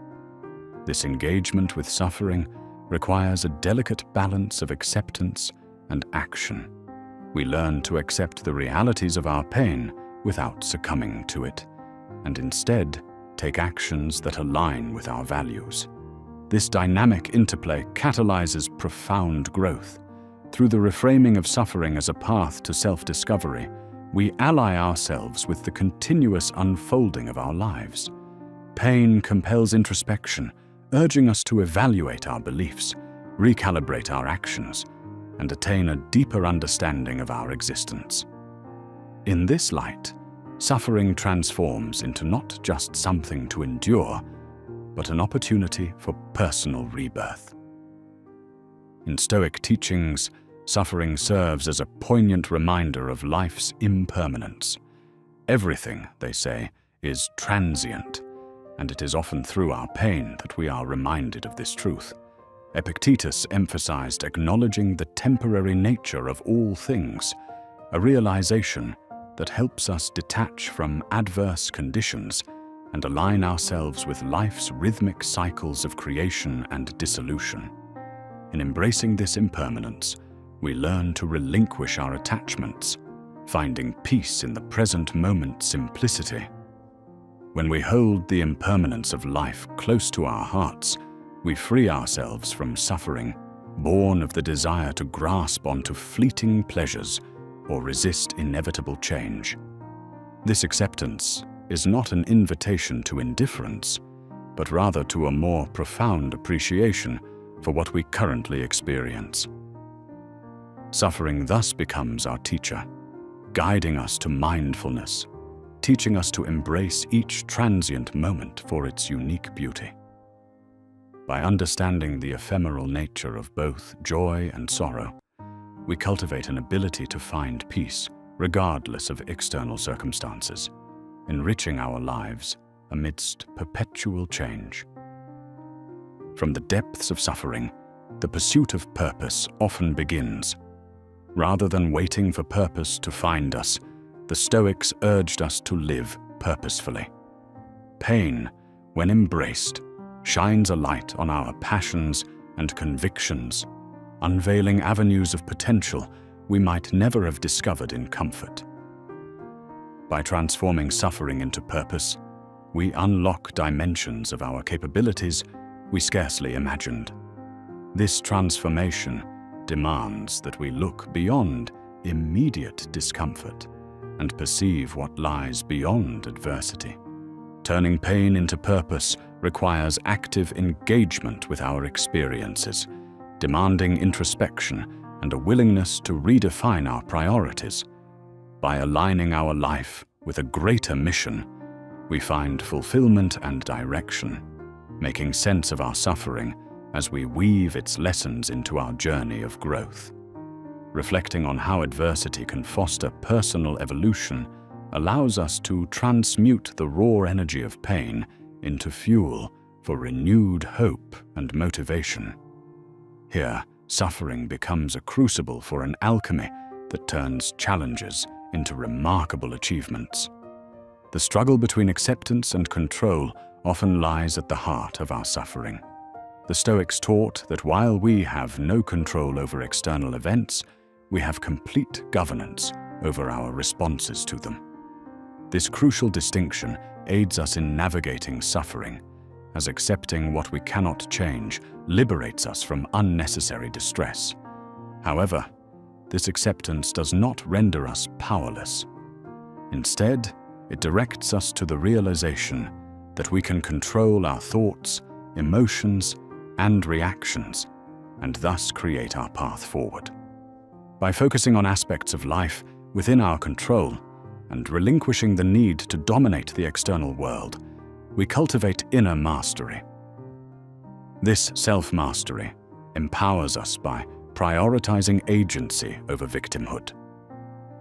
This engagement with suffering requires a delicate balance of acceptance and action. We learn to accept the realities of our pain without succumbing to it, and instead take actions that align with our values. This dynamic interplay catalyzes profound growth. Through the reframing of suffering as a path to self-discovery, we ally ourselves with the continuous unfolding of our lives. Pain compels introspection, urging us to evaluate our beliefs, recalibrate our actions, and attain a deeper understanding of our existence. In this light, suffering transforms into not just something to endure, but an opportunity for personal rebirth. In Stoic teachings, suffering serves as a poignant reminder of life's impermanence. Everything, they say, is transient, and it is often through our pain that we are reminded of this truth. Epictetus emphasized acknowledging the temporary nature of all things, a realization that helps us detach from adverse conditions and align ourselves with life's rhythmic cycles of creation and dissolution. In embracing this impermanence, we learn to relinquish our attachments, finding peace in the present moment's simplicity. When we hold the impermanence of life close to our hearts, we free ourselves from suffering, born of the desire to grasp onto fleeting pleasures or resist inevitable change. This acceptance is not an invitation to indifference, but rather to a more profound appreciation for what we currently experience. Suffering thus becomes our teacher, guiding us to mindfulness, teaching us to embrace each transient moment for its unique beauty. By understanding the ephemeral nature of both joy and sorrow, we cultivate an ability to find peace regardless of external circumstances, enriching our lives amidst perpetual change. From the depths of suffering, the pursuit of purpose often begins. Rather than waiting for purpose to find us, the Stoics urged us to live purposefully. Pain, when embraced, shines a light on our passions and convictions, unveiling avenues of potential we might never have discovered in comfort. By transforming suffering into purpose, we unlock dimensions of our capabilities we scarcely imagined. This transformation demands that we look beyond immediate discomfort and perceive what lies beyond adversity. Turning pain into purpose requires active engagement with our experiences, demanding introspection and a willingness to redefine our priorities. By aligning our life with a greater mission, we find fulfillment and direction, making sense of our suffering as we weave its lessons into our journey of growth. Reflecting on how adversity can foster personal evolution allows us to transmute the raw energy of pain into fuel for renewed hope and motivation. Here, suffering becomes a crucible for an alchemy that turns challenges into remarkable achievements. The struggle between acceptance and control often lies at the heart of our suffering. The Stoics taught that while we have no control over external events, we have complete governance over our responses to them. This crucial distinction aids us in navigating suffering, as accepting what we cannot change liberates us from unnecessary distress. However, this acceptance does not render us powerless. Instead, it directs us to the realization that we can control our thoughts, emotions, and reactions, and thus create our path forward. By focusing on aspects of life within our control and relinquishing the need to dominate the external world, we cultivate inner mastery. This self-mastery empowers us by prioritizing agency over victimhood.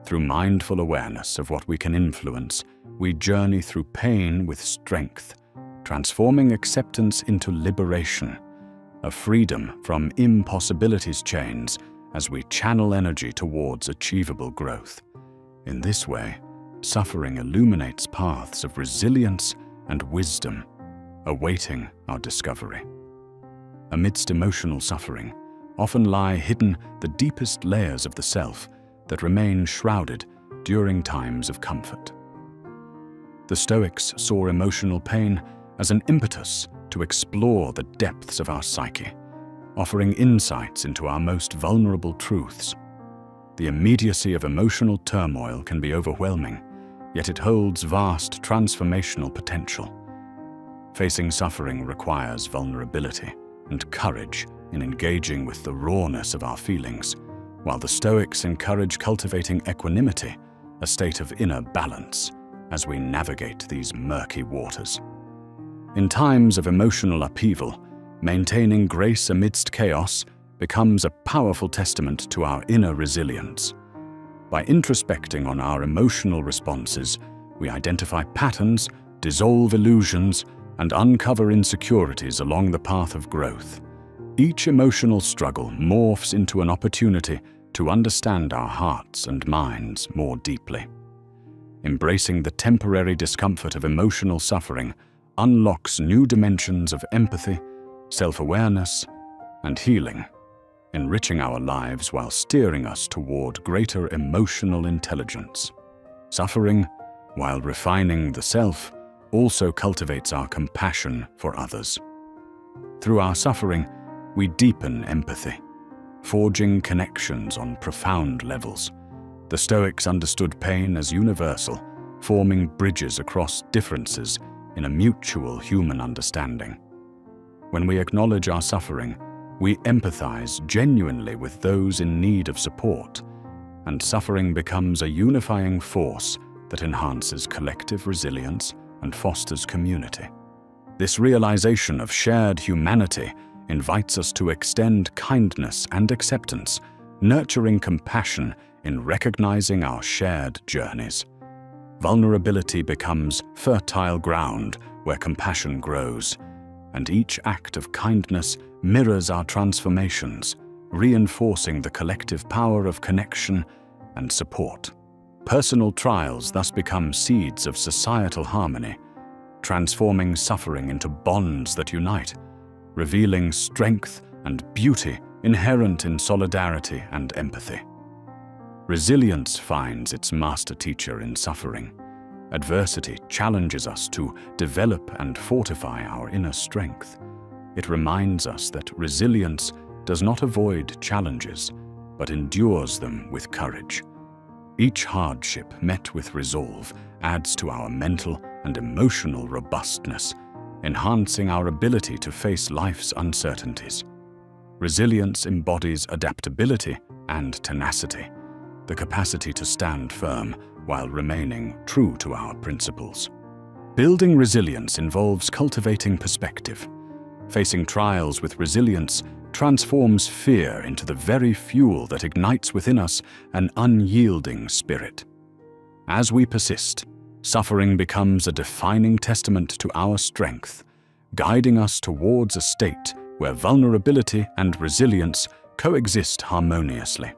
Through mindful awareness of what we can influence, we journey through pain with strength, transforming acceptance into liberation, a freedom from impossibility's chains as we channel energy towards achievable growth. In this way, suffering illuminates paths of resilience and wisdom, awaiting our discovery. Amidst emotional suffering, often lie hidden the deepest layers of the self that remain shrouded during times of comfort. The Stoics saw emotional pain as an impetus to explore the depths of our psyche, offering insights into our most vulnerable truths. The immediacy of emotional turmoil can be overwhelming, yet it holds vast transformational potential. Facing suffering requires vulnerability and courage in engaging with the rawness of our feelings, while the Stoics encourage cultivating equanimity, a state of inner balance, as we navigate these murky waters. In times of emotional upheaval, maintaining grace amidst chaos becomes a powerful testament to our inner resilience. By introspecting on our emotional responses, we identify patterns, dissolve illusions, and uncover insecurities along the path of growth. Each emotional struggle morphs into an opportunity to understand our hearts and minds more deeply. Embracing the temporary discomfort of emotional suffering unlocks new dimensions of empathy, self-awareness, and healing, enriching our lives while steering us toward greater emotional intelligence. Suffering, while refining the self, also cultivates our compassion for others. Through our suffering, we deepen empathy, forging connections on profound levels. The Stoics understood pain as universal, forming bridges across differences in a mutual human understanding. When we acknowledge our suffering, we empathize genuinely with those in need of support, and suffering becomes a unifying force that enhances collective resilience and fosters community. This realization of shared humanity invites us to extend kindness and acceptance, nurturing compassion in recognizing our shared journeys. Vulnerability becomes fertile ground where compassion grows, and each act of kindness mirrors our transformations, reinforcing the collective power of connection and support. Personal trials thus become seeds of societal harmony, transforming suffering into bonds that unite, revealing strength and beauty inherent in solidarity and empathy. Resilience finds its master teacher in suffering. Adversity challenges us to develop and fortify our inner strength. It reminds us that resilience does not avoid challenges, but endures them with courage. Each hardship met with resolve adds to our mental and emotional robustness, enhancing our ability to face life's uncertainties. Resilience embodies adaptability and tenacity, the capacity to stand firm while remaining true to our principles. Building resilience involves cultivating perspective. Facing trials with resilience transforms fear into the very fuel that ignites within us an unyielding spirit. As we persist, suffering becomes a defining testament to our strength, guiding us towards a state where vulnerability and resilience coexist harmoniously.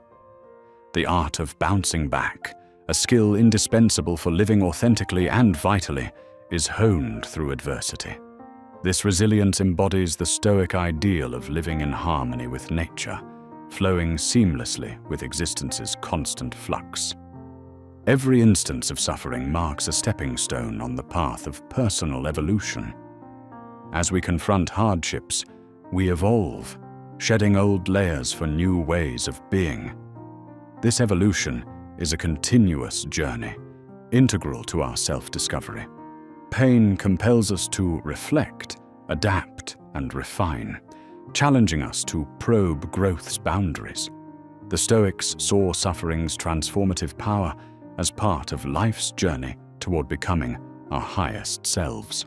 The art of bouncing back, a skill indispensable for living authentically and vitally, is honed through adversity. This resilience embodies the Stoic ideal of living in harmony with nature, flowing seamlessly with existence's constant flux. Every instance of suffering marks a stepping stone on the path of personal evolution. As we confront hardships, we evolve, shedding old layers for new ways of being. This evolution is a continuous journey, integral to our self-discovery. Pain compels us to reflect, adapt, and refine, challenging us to probe growth's boundaries. The Stoics saw suffering's transformative power as part of life's journey toward becoming our highest selves.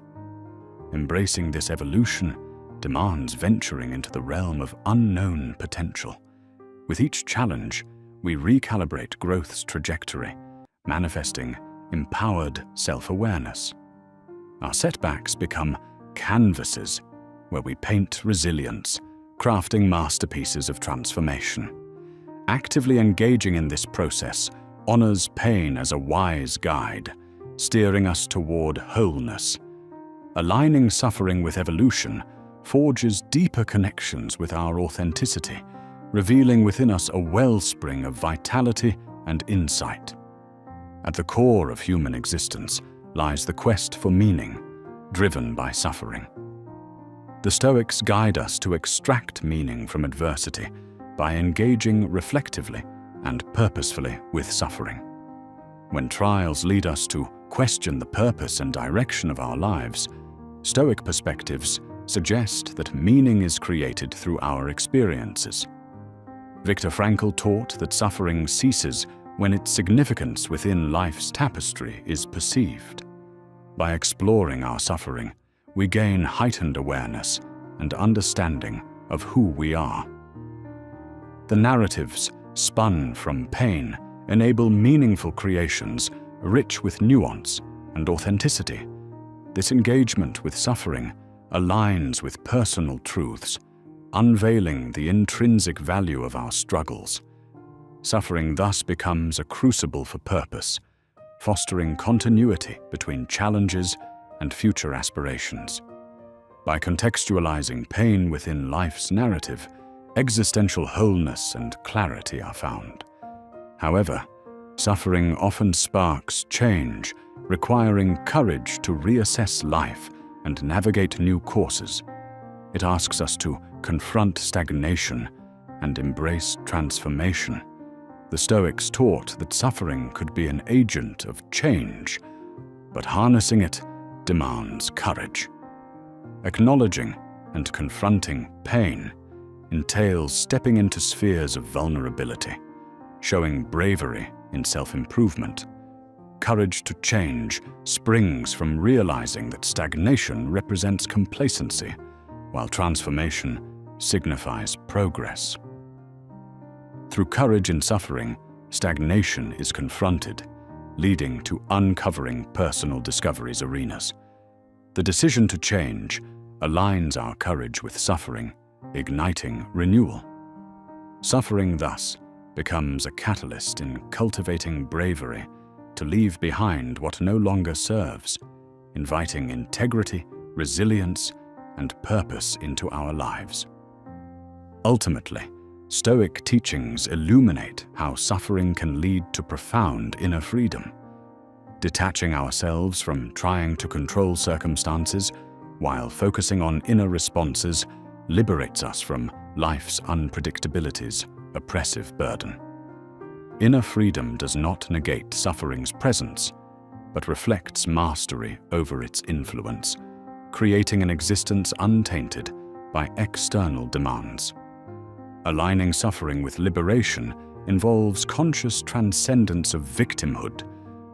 Embracing this evolution demands venturing into the realm of unknown potential. With each challenge, we recalibrate growth's trajectory, manifesting empowered self-awareness. Our setbacks become canvases where we paint resilience, crafting masterpieces of transformation. Actively engaging in this process honors pain as a wise guide, steering us toward wholeness. Aligning suffering with evolution forges deeper connections with our authenticity, revealing within us a wellspring of vitality and insight. At the core of human existence lies the quest for meaning, driven by suffering. The Stoics guide us to extract meaning from adversity by engaging reflectively and purposefully with suffering. When trials lead us to question the purpose and direction of our lives, Stoic perspectives suggest that meaning is created through our experiences. Viktor Frankl taught that suffering ceases when its significance within life's tapestry is perceived. By exploring our suffering, we gain heightened awareness and understanding of who we are. The narratives spun from pain enable meaningful creations rich with nuance and authenticity. This engagement with suffering aligns with personal truths, unveiling the intrinsic value of our struggles. Suffering thus becomes a crucible for purpose, fostering continuity between challenges and future aspirations. By contextualizing pain within life's narrative, existential wholeness and clarity are found. However, suffering often sparks change, requiring courage to reassess life and navigate new courses. It asks us to confront stagnation and embrace transformation. The Stoics taught that suffering could be an agent of change, but harnessing it demands courage. Acknowledging and confronting pain entails stepping into spheres of vulnerability, showing bravery in self-improvement. Courage to change springs from realizing that stagnation represents complacency, while transformation signifies progress. Through courage in suffering, stagnation is confronted, leading to uncovering personal discoveries arenas. The decision to change aligns our courage with suffering, igniting renewal. Suffering thus becomes a catalyst in cultivating bravery to leave behind what no longer serves, inviting integrity, resilience, and purpose into our lives. Ultimately, Stoic teachings illuminate how suffering can lead to profound inner freedom. Detaching ourselves from trying to control circumstances while focusing on inner responses liberates us from life's unpredictability's oppressive burden. Inner freedom does not negate suffering's presence, but reflects mastery over its influence, creating an existence untainted by external demands. Aligning suffering with liberation involves conscious transcendence of victimhood,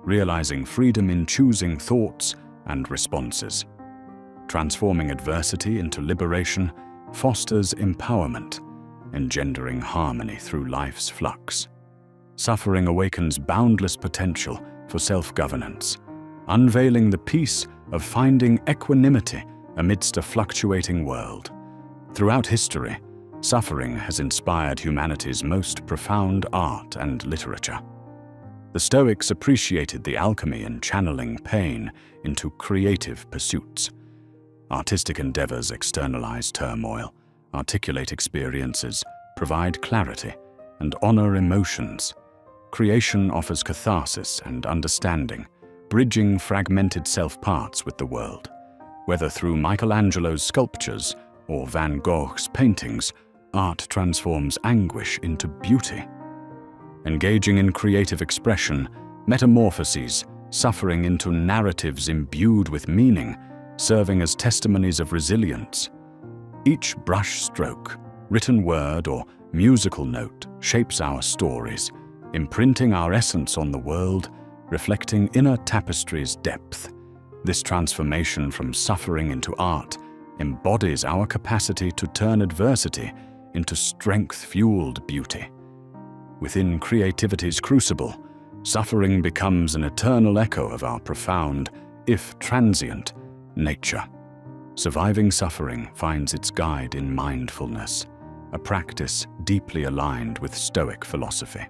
realizing freedom in choosing thoughts and responses. Transforming adversity into liberation fosters empowerment, engendering harmony through life's flux. Suffering awakens boundless potential for self-governance, unveiling the peace of finding equanimity amidst a fluctuating world. Throughout history, suffering has inspired humanity's most profound art and literature. The Stoics appreciated the alchemy in channeling pain into creative pursuits. Artistic endeavors externalize turmoil, articulate experiences, provide clarity, and honor emotions. Creation offers catharsis and understanding, bridging fragmented self-parts with the world. Whether through Michelangelo's sculptures or Van Gogh's paintings, art transforms anguish into beauty. Engaging in creative expression metamorphoses suffering into narratives imbued with meaning, serving as testimonies of resilience. Each brush stroke, written word, or musical note shapes our stories, imprinting our essence on the world, reflecting inner tapestry's depth. This transformation from suffering into art embodies our capacity to turn adversity into strength-fueled beauty. Within creativity's crucible, suffering becomes an eternal echo of our profound, if transient, nature. Surviving suffering finds its guide in mindfulness, a practice deeply aligned with Stoic philosophy.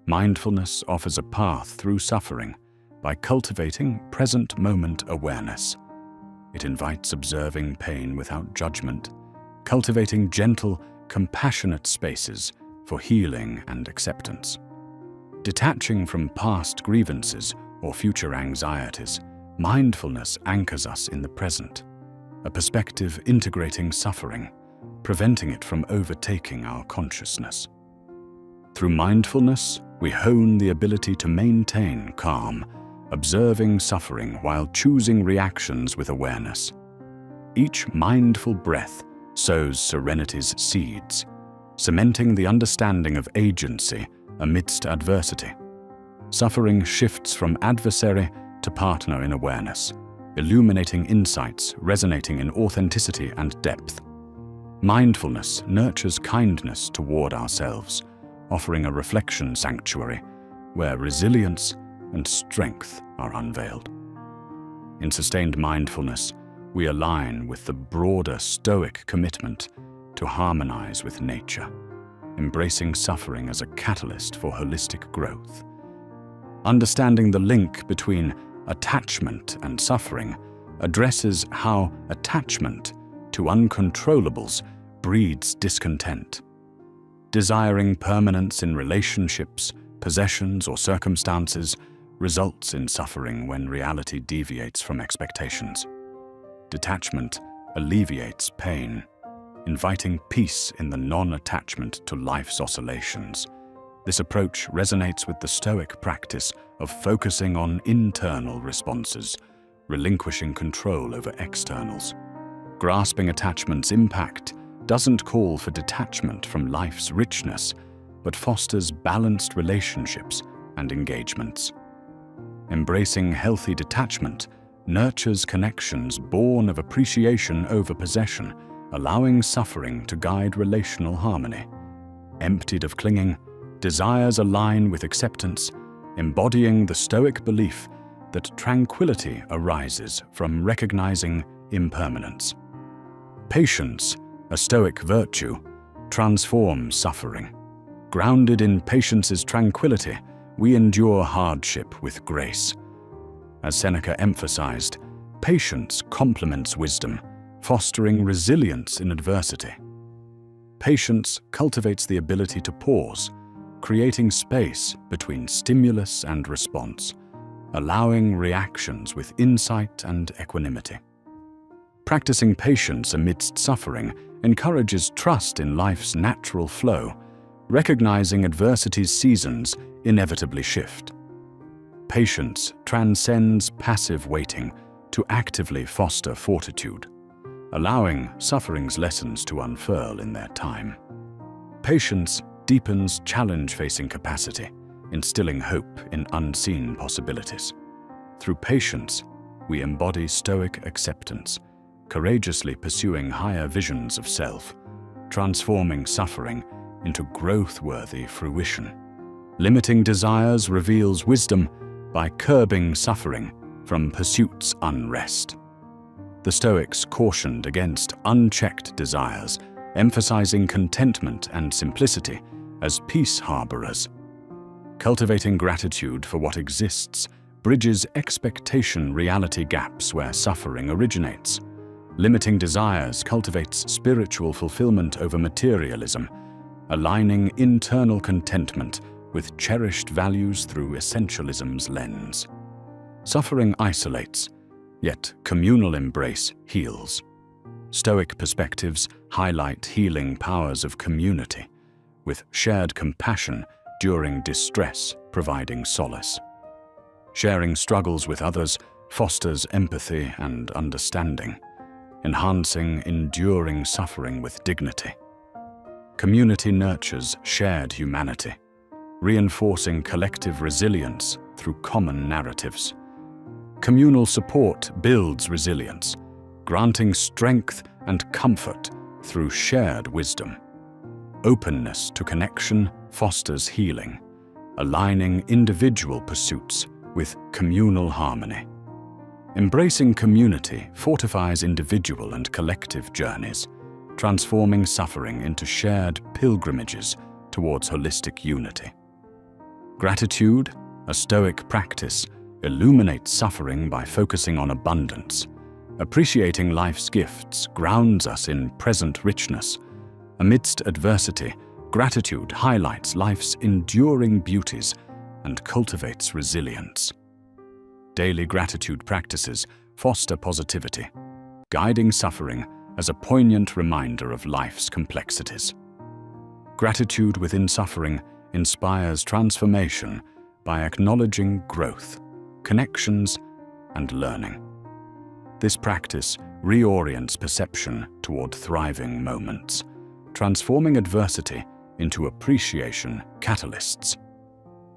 Mindfulness offers a path through suffering by cultivating present moment awareness. It invites observing pain without judgment, cultivating gentle, compassionate spaces for healing and acceptance. Detaching from past grievances or future anxieties, mindfulness anchors us in the present. a perspective integrating suffering, preventing it from overtaking our consciousness. Through mindfulness, we hone the ability to maintain calm, observing suffering while choosing reactions with awareness. Each mindful breath sows serenity's seeds, cementing the understanding of agency amidst adversity. Suffering shifts from adversary to partner in awareness, illuminating insights resonating in authenticity and depth. Mindfulness nurtures kindness toward ourselves, offering a reflection sanctuary where resilience and strength are unveiled. In sustained mindfulness, we align with the broader Stoic commitment to harmonize with nature, embracing suffering as a catalyst for holistic growth. Understanding the link between attachment and suffering addresses how attachment to uncontrollables breeds discontent. Desiring permanence in relationships, possessions, or circumstances results in suffering when reality deviates from expectations. Detachment alleviates pain, inviting peace in the non-attachment to life's oscillations. This approach resonates with the Stoic practice of focusing on internal responses, relinquishing control over externals. Grasping attachment's impact doesn't call for detachment from life's richness, but fosters balanced relationships and engagements. Embracing healthy detachment nurtures connections born of appreciation over possession, allowing suffering to guide relational harmony. Emptied of clinging, desires align with acceptance, embodying the Stoic belief that tranquility arises from recognizing impermanence. Patience, a Stoic virtue, transforms suffering. Grounded in patience's tranquility, we endure hardship with grace. As Seneca emphasized, patience complements wisdom, fostering resilience in adversity. Patience cultivates the ability to pause, creating space between stimulus and response, allowing reactions with insight and equanimity. Practicing patience amidst suffering encourages trust in life's natural flow, recognizing adversity's seasons inevitably shift. Patience transcends passive waiting to actively foster fortitude, allowing suffering's lessons to unfurl in their time. Patience deepens challenge-facing capacity, instilling hope in unseen possibilities. Through patience, we embody Stoic acceptance, courageously pursuing higher visions of self, transforming suffering into growth-worthy fruition. Limiting desires reveals wisdom by curbing suffering from pursuit's unrest. The Stoics cautioned against unchecked desires, emphasizing contentment and simplicity as peace harborers. Cultivating gratitude for what exists bridges expectation-reality gaps where suffering originates. Limiting desires cultivates spiritual fulfillment over materialism, aligning internal contentment with cherished values through essentialism's lens. Suffering isolates, yet communal embrace heals. Stoic perspectives highlight healing powers of community, with shared compassion during distress providing solace. Sharing struggles with others fosters empathy and understanding, enhancing enduring suffering with dignity. Community nurtures shared humanity, reinforcing collective resilience through common narratives. Communal support builds resilience, granting strength and comfort through shared wisdom. Openness to connection fosters healing, aligning individual pursuits with communal harmony. Embracing community fortifies individual and collective journeys, transforming suffering into shared pilgrimages towards holistic unity. Gratitude, a Stoic practice, illuminates suffering by focusing on abundance. Appreciating life's gifts grounds us in present richness. Amidst adversity, gratitude highlights life's enduring beauties and cultivates resilience. Daily gratitude practices foster positivity, guiding suffering as a poignant reminder of life's complexities. Gratitude within suffering inspires transformation by acknowledging growth, connections, and learning. This practice reorients perception toward thriving moments, transforming adversity into appreciation catalysts.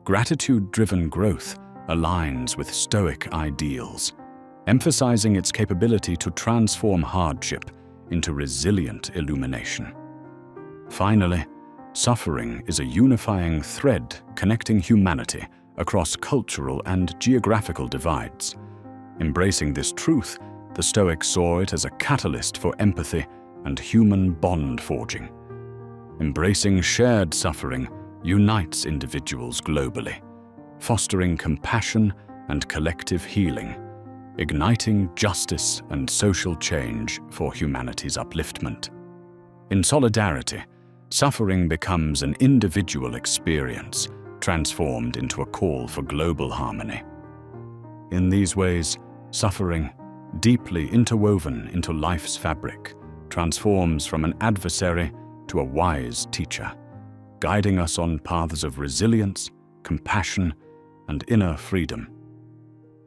Gratitude-driven growth aligns with Stoic ideals, emphasizing its capability to transform hardship into resilient illumination. Finally, suffering is a unifying thread connecting humanity across cultural and geographical divides. Embracing this truth, the Stoics saw it as a catalyst for empathy and human bond forging. Embracing shared suffering unites individuals globally, fostering compassion and collective healing, igniting justice and social change for humanity's upliftment. In solidarity, suffering becomes an individual experience, transformed into a call for global harmony. In these ways, suffering, deeply interwoven into life's fabric, transforms from an adversary to a wise teacher, guiding us on paths of resilience, compassion, and inner freedom.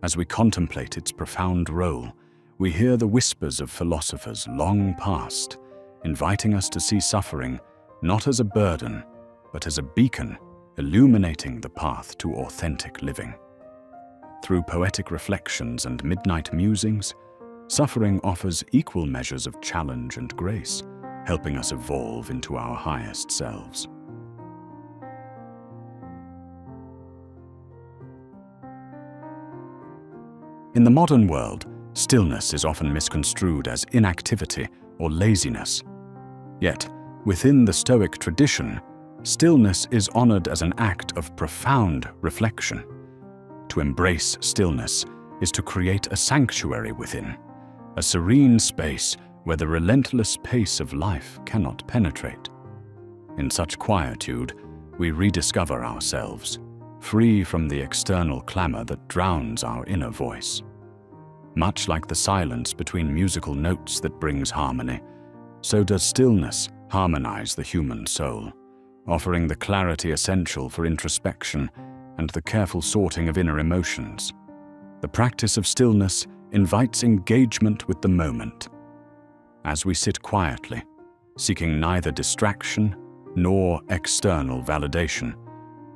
As we contemplate its profound role, we hear the whispers of philosophers long past, inviting us to see suffering not as a burden, but as a beacon illuminating the path to authentic living. Through poetic reflections and midnight musings, suffering offers equal measures of challenge and grace, helping us evolve into our highest selves. In the modern world, stillness is often misconstrued as inactivity or laziness. Yet, within the Stoic tradition, stillness is honored as an act of profound reflection. To embrace stillness is to create a sanctuary within, a serene space where the relentless pace of life cannot penetrate. In such quietude, we rediscover ourselves, free from the external clamor that drowns our inner voice. Much like the silence between musical notes that brings harmony, so does stillness harmonize the human soul, offering the clarity essential for introspection and the careful sorting of inner emotions. The practice of stillness invites engagement with the moment. As we sit quietly, seeking neither distraction nor external validation,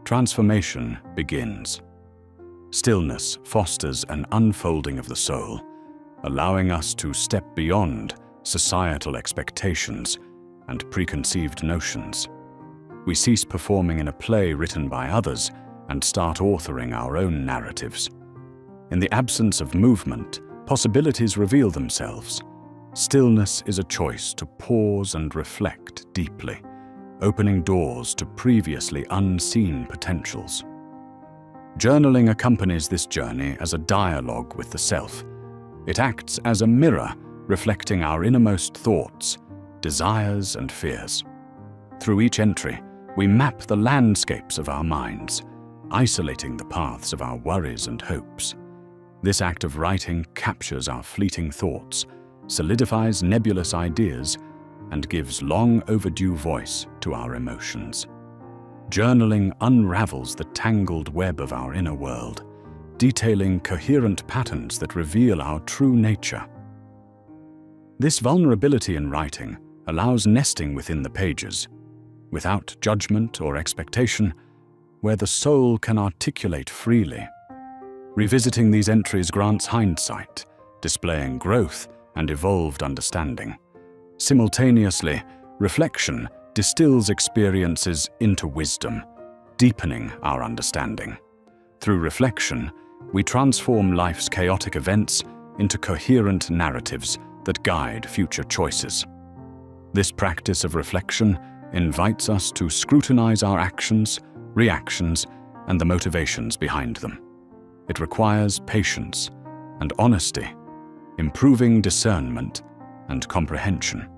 transformation begins. Stillness fosters an unfolding of the soul, allowing us to step beyond societal expectations and preconceived notions. We cease performing in a play written by others and start authoring our own narratives. In the absence of movement, possibilities reveal themselves. Stillness is a choice to pause and reflect deeply, opening doors to previously unseen potentials. Journaling accompanies this journey as a dialogue with the self. It acts as a mirror, reflecting our innermost thoughts, desires, and fears. Through each entry, we map the landscapes of our minds, isolating the paths of our worries and hopes. This act of writing captures our fleeting thoughts, solidifies nebulous ideas, and gives long overdue voice to our emotions. Journaling unravels the tangled web of our inner world, detailing coherent patterns that reveal our true nature. This vulnerability in writing allows nesting within the pages, without judgment or expectation, where the soul can articulate freely. Revisiting these entries grants hindsight, displaying growth and evolved understanding. Simultaneously, reflection distills experiences into wisdom, deepening our understanding. Through reflection, we transform life's chaotic events into coherent narratives that guide future choices. This practice of reflection invites us to scrutinize our actions, reactions, and the motivations behind them. It requires patience and honesty, improving discernment and comprehension.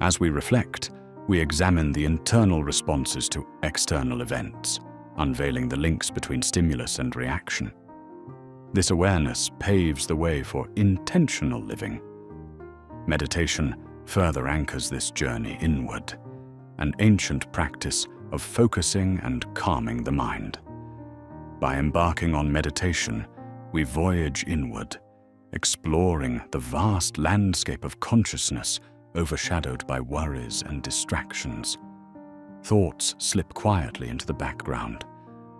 As we reflect, we examine the internal responses to external events, unveiling the links between stimulus and reaction. This awareness paves the way for intentional living, Meditation further anchors this journey inward, an ancient practice of focusing and calming the mind. By embarking on meditation, we voyage inward, exploring the vast landscape of consciousness overshadowed by worries and distractions. Thoughts slip quietly into the background,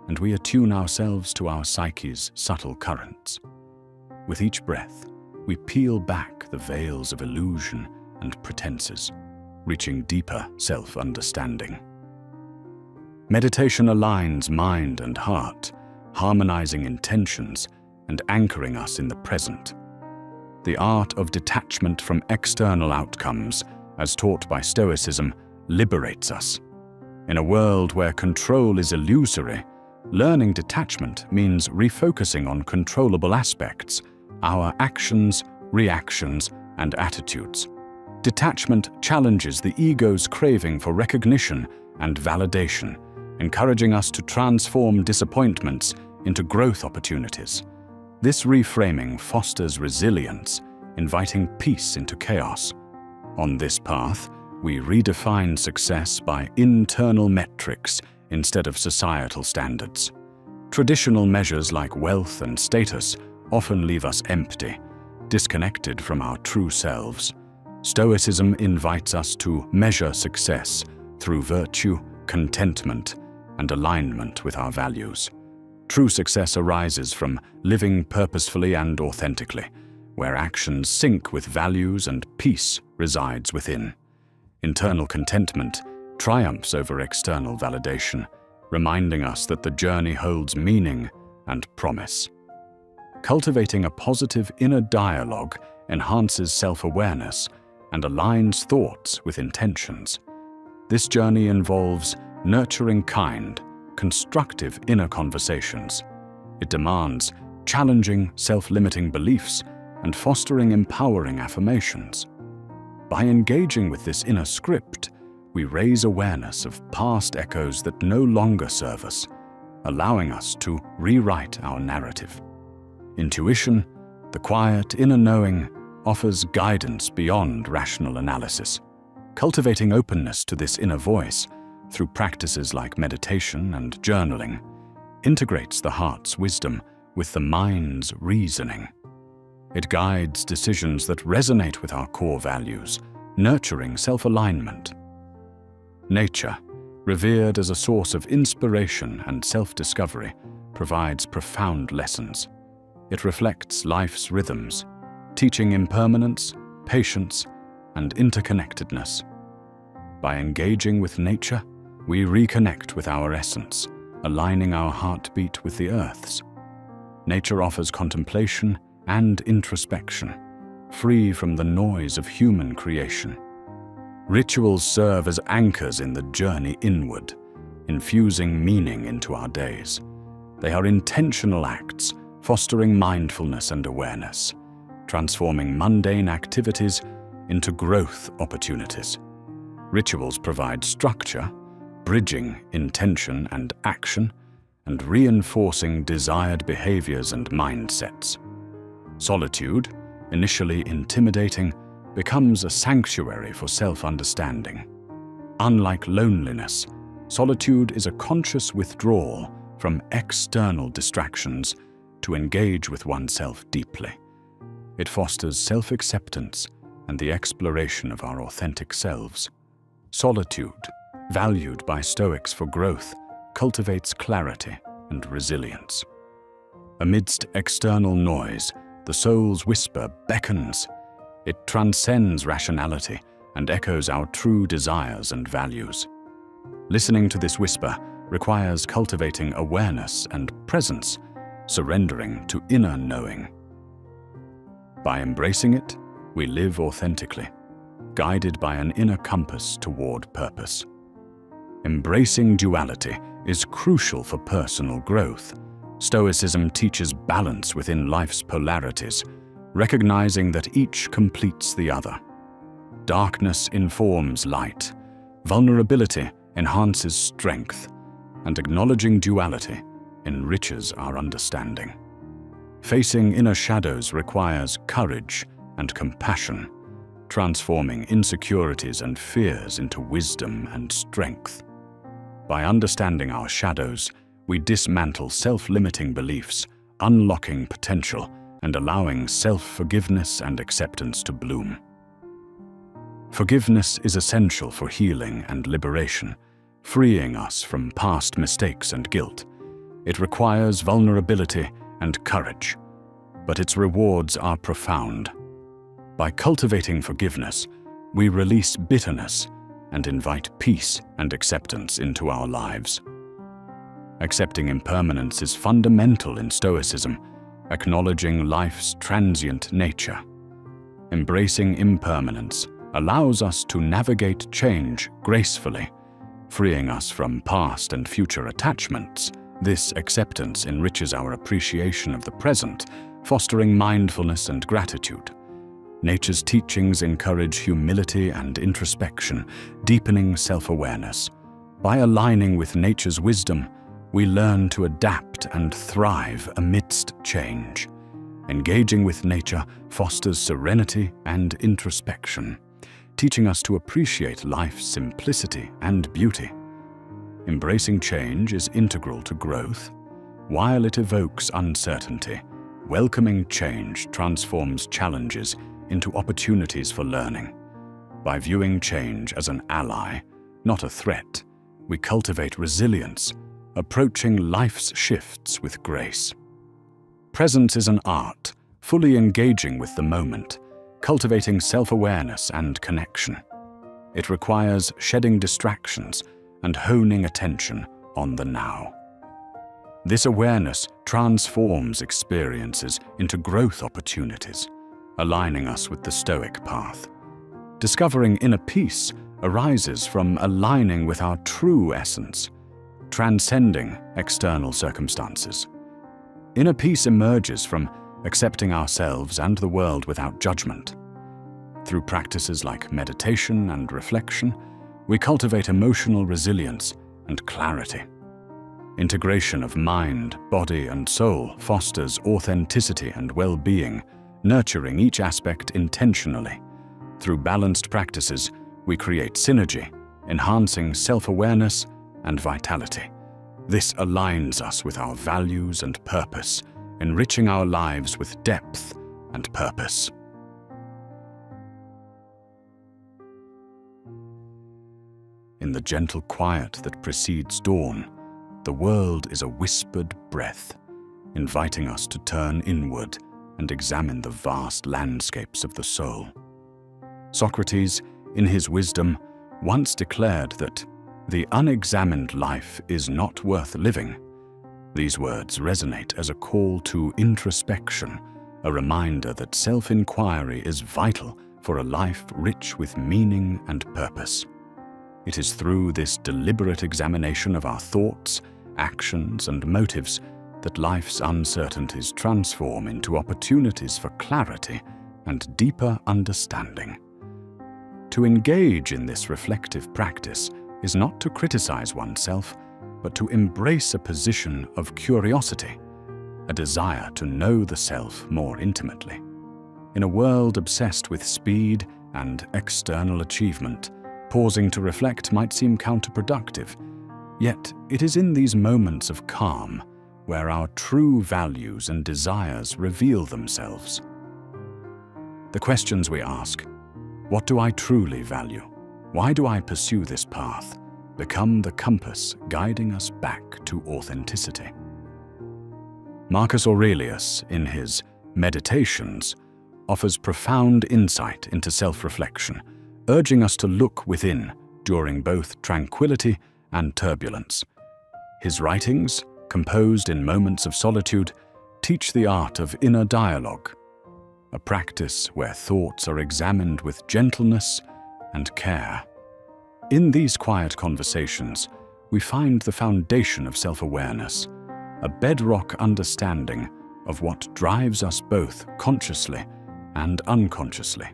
and we attune ourselves to our psyche's subtle currents. With each breath, we peel back the veils of illusion and pretenses, reaching deeper self-understanding. Meditation aligns mind and heart, harmonizing intentions and anchoring us in the present. The art of detachment from external outcomes, as taught by Stoicism, liberates us. In a world where control is illusory, learning detachment means refocusing on controllable aspects, our actions, reactions, and attitudes. Detachment challenges the ego's craving for recognition and validation, encouraging us to transform disappointments into growth opportunities. This reframing fosters resilience, inviting peace into chaos. On this path, we redefine success by internal metrics instead of societal standards. Traditional measures like wealth and status often leave us empty, disconnected from our true selves. Stoicism invites us to measure success through virtue, contentment, and alignment with our values. True success arises from living purposefully and authentically, where actions sync with values and peace resides within. Internal contentment triumphs over external validation, reminding us that the journey holds meaning and promise. Cultivating a positive inner dialogue enhances self-awareness and aligns thoughts with intentions. This journey involves nurturing kind, constructive inner conversations. It demands challenging self-limiting beliefs and fostering empowering affirmations. By engaging with this inner script, we raise awareness of past echoes that no longer serve us, allowing us to rewrite our narrative. Intuition, the quiet inner knowing, offers guidance beyond rational analysis. Cultivating openness to this inner voice through practices like meditation and journaling integrates the heart's wisdom with the mind's reasoning. It guides decisions that resonate with our core values, nurturing self-alignment. Nature, revered as a source of inspiration and self-discovery, provides profound lessons. It reflects life's rhythms, teaching impermanence, patience, and interconnectedness. By engaging with nature, we reconnect with our essence, aligning our heartbeat with the Earth's. Nature offers contemplation and introspection, free from the noise of human creation. Rituals serve as anchors in the journey inward, infusing meaning into our days. They are intentional acts, fostering mindfulness and awareness, transforming mundane activities into growth opportunities. Rituals provide structure, bridging intention and action, and reinforcing desired behaviors and mindsets. Solitude, initially intimidating, becomes a sanctuary for self-understanding. Unlike loneliness, solitude is a conscious withdrawal from external distractions to engage with oneself deeply. It fosters self-acceptance and the exploration of our authentic selves. Solitude, valued by Stoics for growth, cultivates clarity and resilience. Amidst external noise, the soul's whisper beckons. It transcends rationality and echoes our true desires and values. Listening to this whisper requires cultivating awareness and presence, surrendering to inner knowing. By embracing it, we live authentically, guided by an inner compass toward purpose. Embracing duality is crucial for personal growth. Stoicism teaches balance within life's polarities, recognizing that each completes the other. Darkness informs light, vulnerability enhances strength, and acknowledging duality enriches our understanding. Facing inner shadows requires courage and compassion, transforming insecurities and fears into wisdom and strength. By understanding our shadows, we dismantle self-limiting beliefs, unlocking potential and allowing self-forgiveness and acceptance to bloom. Forgiveness is essential for healing and liberation, freeing us from past mistakes and guilt. It requires vulnerability and courage, but its rewards are profound. By cultivating forgiveness, we release bitterness and invite peace and acceptance into our lives. Accepting impermanence is fundamental in Stoicism, acknowledging life's transient nature. Embracing impermanence allows us to navigate change gracefully, freeing us from past and future attachments. This acceptance enriches our appreciation of the present, fostering mindfulness and gratitude. Nature's teachings encourage humility and introspection, deepening self-awareness. By aligning with nature's wisdom, we learn to adapt and thrive amidst change. Engaging with nature fosters serenity and introspection, teaching us to appreciate life's simplicity and beauty. Embracing change is integral to growth. While it evokes uncertainty, welcoming change transforms challenges into opportunities for learning. By viewing change as an ally, not a threat, we cultivate resilience, approaching life's shifts with grace. Presence is an art, fully engaging with the moment, cultivating self-awareness and connection. It requires shedding distractions and honing attention on the now. This awareness transforms experiences into growth opportunities, aligning us with the Stoic path. Discovering inner peace arises from aligning with our true essence, transcending external circumstances. Inner peace emerges from accepting ourselves and the world without judgment. Through practices like meditation and reflection, we cultivate emotional resilience and clarity. Integration of mind, body, and soul fosters authenticity and well-being, nurturing each aspect intentionally. Through balanced practices, we create synergy, enhancing self-awareness and vitality. This aligns us with our values and purpose, enriching our lives with depth and purpose. In the gentle quiet that precedes dawn, the world is a whispered breath, inviting us to turn inward and examine the vast landscapes of the soul. Socrates, in his wisdom, once declared that the unexamined life is not worth living. These words resonate as a call to introspection, a reminder that self-inquiry is vital for a life rich with meaning and purpose. It is through this deliberate examination of our thoughts, actions, and motives that life's uncertainties transform into opportunities for clarity and deeper understanding. To engage in this reflective practice is not to criticize oneself, but to embrace a position of curiosity, a desire to know the self more intimately. In a world obsessed with speed and external achievement, pausing to reflect might seem counterproductive, yet it is in these moments of calm where our true values and desires reveal themselves. The questions we ask, what do I truly value? Why do I pursue this path? Become the compass guiding us back to authenticity. Marcus Aurelius, in his Meditations, offers profound insight into self-reflection, urging us to look within during both tranquility and turbulence. His writings, composed in moments of solitude, teach the art of inner dialogue, a practice where thoughts are examined with gentleness and care. In these quiet conversations, we find the foundation of self-awareness, a bedrock understanding of what drives us both consciously and unconsciously.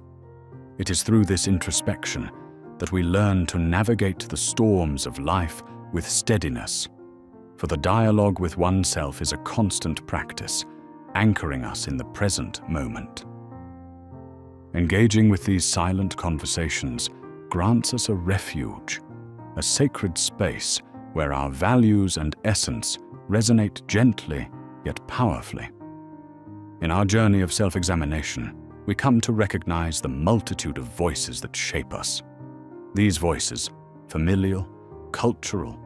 It is through this introspection that we learn to navigate the storms of life with steadiness. For the dialogue with oneself is a constant practice, anchoring us in the present moment. Engaging with these silent conversations grants us a refuge, a sacred space where our values and essence resonate gently yet powerfully. In our journey of self-examination, we come to recognize the multitude of voices that shape us. These voices, familial, cultural,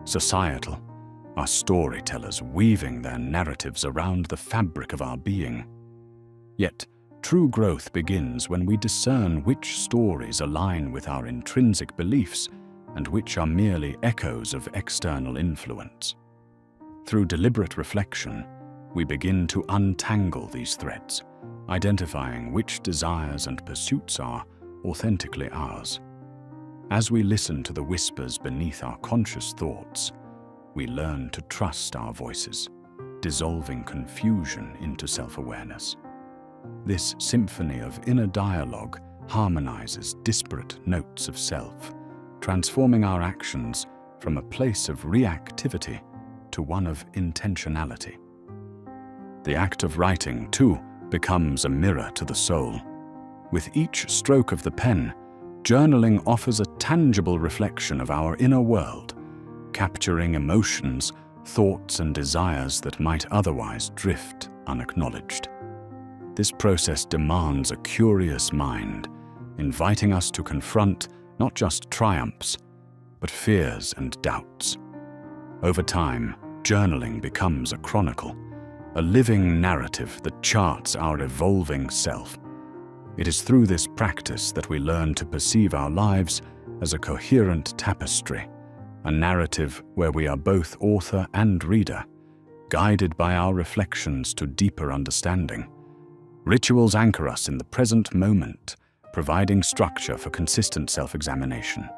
societal, are storytellers weaving their narratives around the fabric of our being. Yet, true growth begins when we discern which stories align with our intrinsic beliefs and which are merely echoes of external influence. Through deliberate reflection, we begin to untangle these threads, identifying which desires and pursuits are authentically ours. As we listen to the whispers beneath our conscious thoughts, we learn to trust our voices, dissolving confusion into self-awareness. This symphony of inner dialogue harmonizes disparate notes of self, transforming our actions from a place of reactivity to one of intentionality. The act of writing, too, becomes a mirror to the soul. With each stroke of the pen, journaling offers a tangible reflection of our inner world, capturing emotions, thoughts, and desires that might otherwise drift unacknowledged. This process demands a curious mind, inviting us to confront not just triumphs, but fears and doubts. Over time, journaling becomes a chronicle, a living narrative that charts our evolving self. It is through this practice that we learn to perceive our lives as a coherent tapestry, a narrative where we are both author and reader, guided by our reflections to deeper understanding. Rituals anchor us in the present moment, providing structure for consistent self-examination.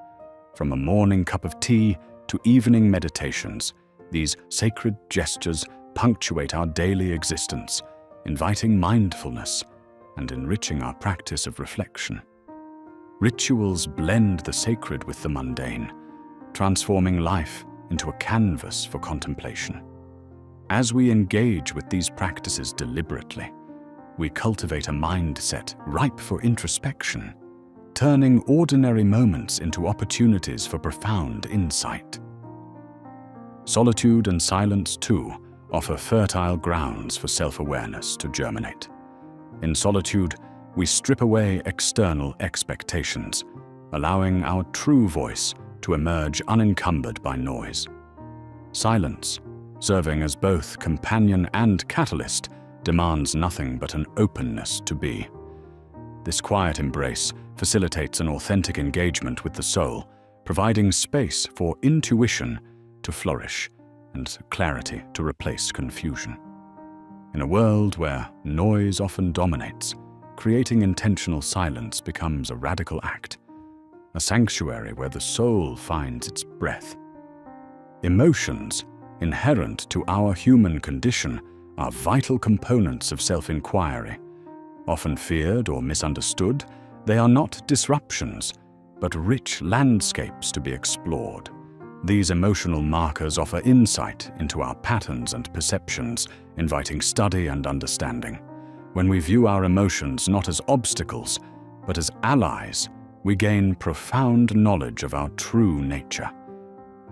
From a morning cup of tea to evening meditations, these sacred gestures punctuate our daily existence, inviting mindfulness and enriching our practice of reflection. Rituals blend the sacred with the mundane, transforming life into a canvas for contemplation. As we engage with these practices deliberately, we cultivate a mindset ripe for introspection, turning ordinary moments into opportunities for profound insight. Solitude and silence, too, offer fertile grounds for self-awareness to germinate. In solitude, we strip away external expectations, allowing our true voice to emerge unencumbered by noise. Silence, serving as both companion and catalyst, demands nothing but an openness to be. This quiet embrace facilitates an authentic engagement with the soul, providing space for intuition to flourish and clarity to replace confusion. In a world where noise often dominates, creating intentional silence becomes a radical act, a sanctuary where the soul finds its breath. Emotions, inherent to our human condition, are vital components of self-inquiry. Often feared or misunderstood, they are not disruptions, but rich landscapes to be explored. These emotional markers offer insight into our patterns and perceptions, inviting study and understanding. When we view our emotions not as obstacles, but as allies, we gain profound knowledge of our true nature.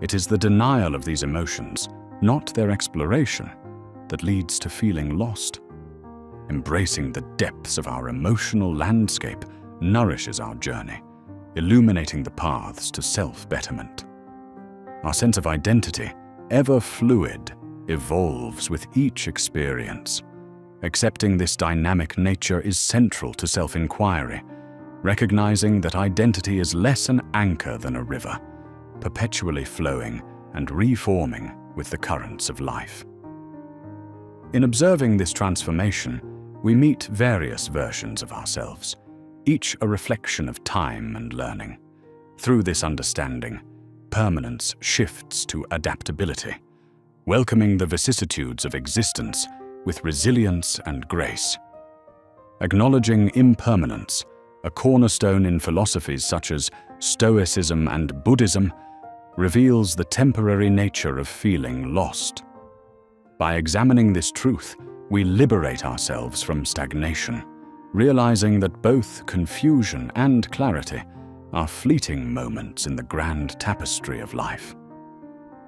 It is the denial of these emotions, not their exploration, that leads to feeling lost. Embracing the depths of our emotional landscape nourishes our journey, illuminating the paths to self-betterment. Our sense of identity, ever fluid, evolves with each experience. Accepting this dynamic nature is central to self-inquiry, recognizing that identity is less an anchor than a river, perpetually flowing and reforming with the currents of life. In observing this transformation, we meet various versions of ourselves, each a reflection of time and learning. Through this understanding, permanence shifts to adaptability, welcoming the vicissitudes of existence with resilience and grace. Acknowledging impermanence, a cornerstone in philosophies such as Stoicism and Buddhism, reveals the temporary nature of feeling lost. By examining this truth, we liberate ourselves from stagnation, realizing that both confusion and clarity are fleeting moments in the grand tapestry of life.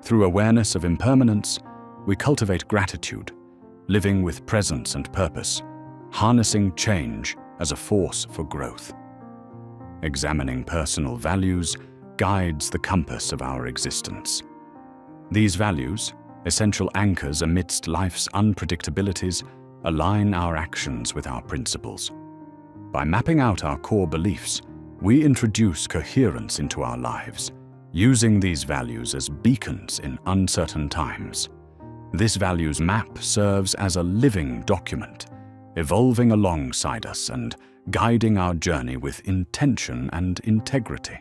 Through awareness of impermanence, we cultivate gratitude, living with presence and purpose, harnessing change as a force for growth. Examining personal values guides the compass of our existence. These values, essential anchors amidst life's unpredictabilities, align our actions with our principles. By mapping out our core beliefs, we introduce coherence into our lives, using these values as beacons in uncertain times. This values map serves as a living document, evolving alongside us and guiding our journey with intention and integrity.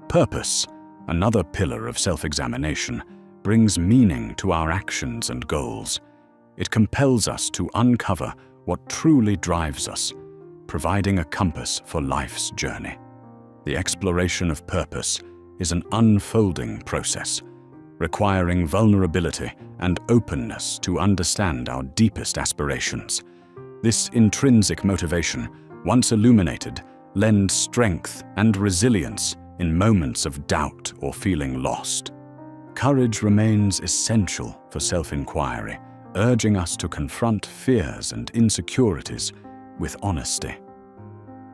Purpose, another pillar of self-examination, brings meaning to our actions and goals. It compels us to uncover what truly drives us, providing a compass for life's journey. The exploration of purpose is an unfolding process, requiring vulnerability and openness to understand our deepest aspirations. This intrinsic motivation, once illuminated, lends strength and resilience in moments of doubt or feeling lost. Courage remains essential for self-inquiry, urging us to confront fears and insecurities with honesty.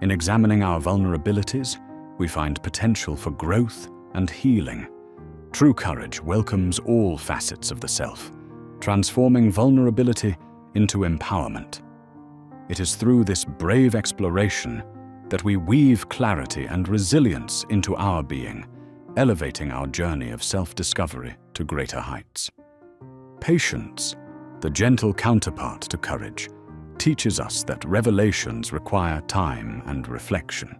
In examining our vulnerabilities, we find potential for growth and healing. True courage welcomes all facets of the self, transforming vulnerability into empowerment. It is through this brave exploration that we weave clarity and resilience into our being, elevating our journey of self-discovery to greater heights. Patience, the gentle counterpart to courage, teaches us that revelations require time and reflection.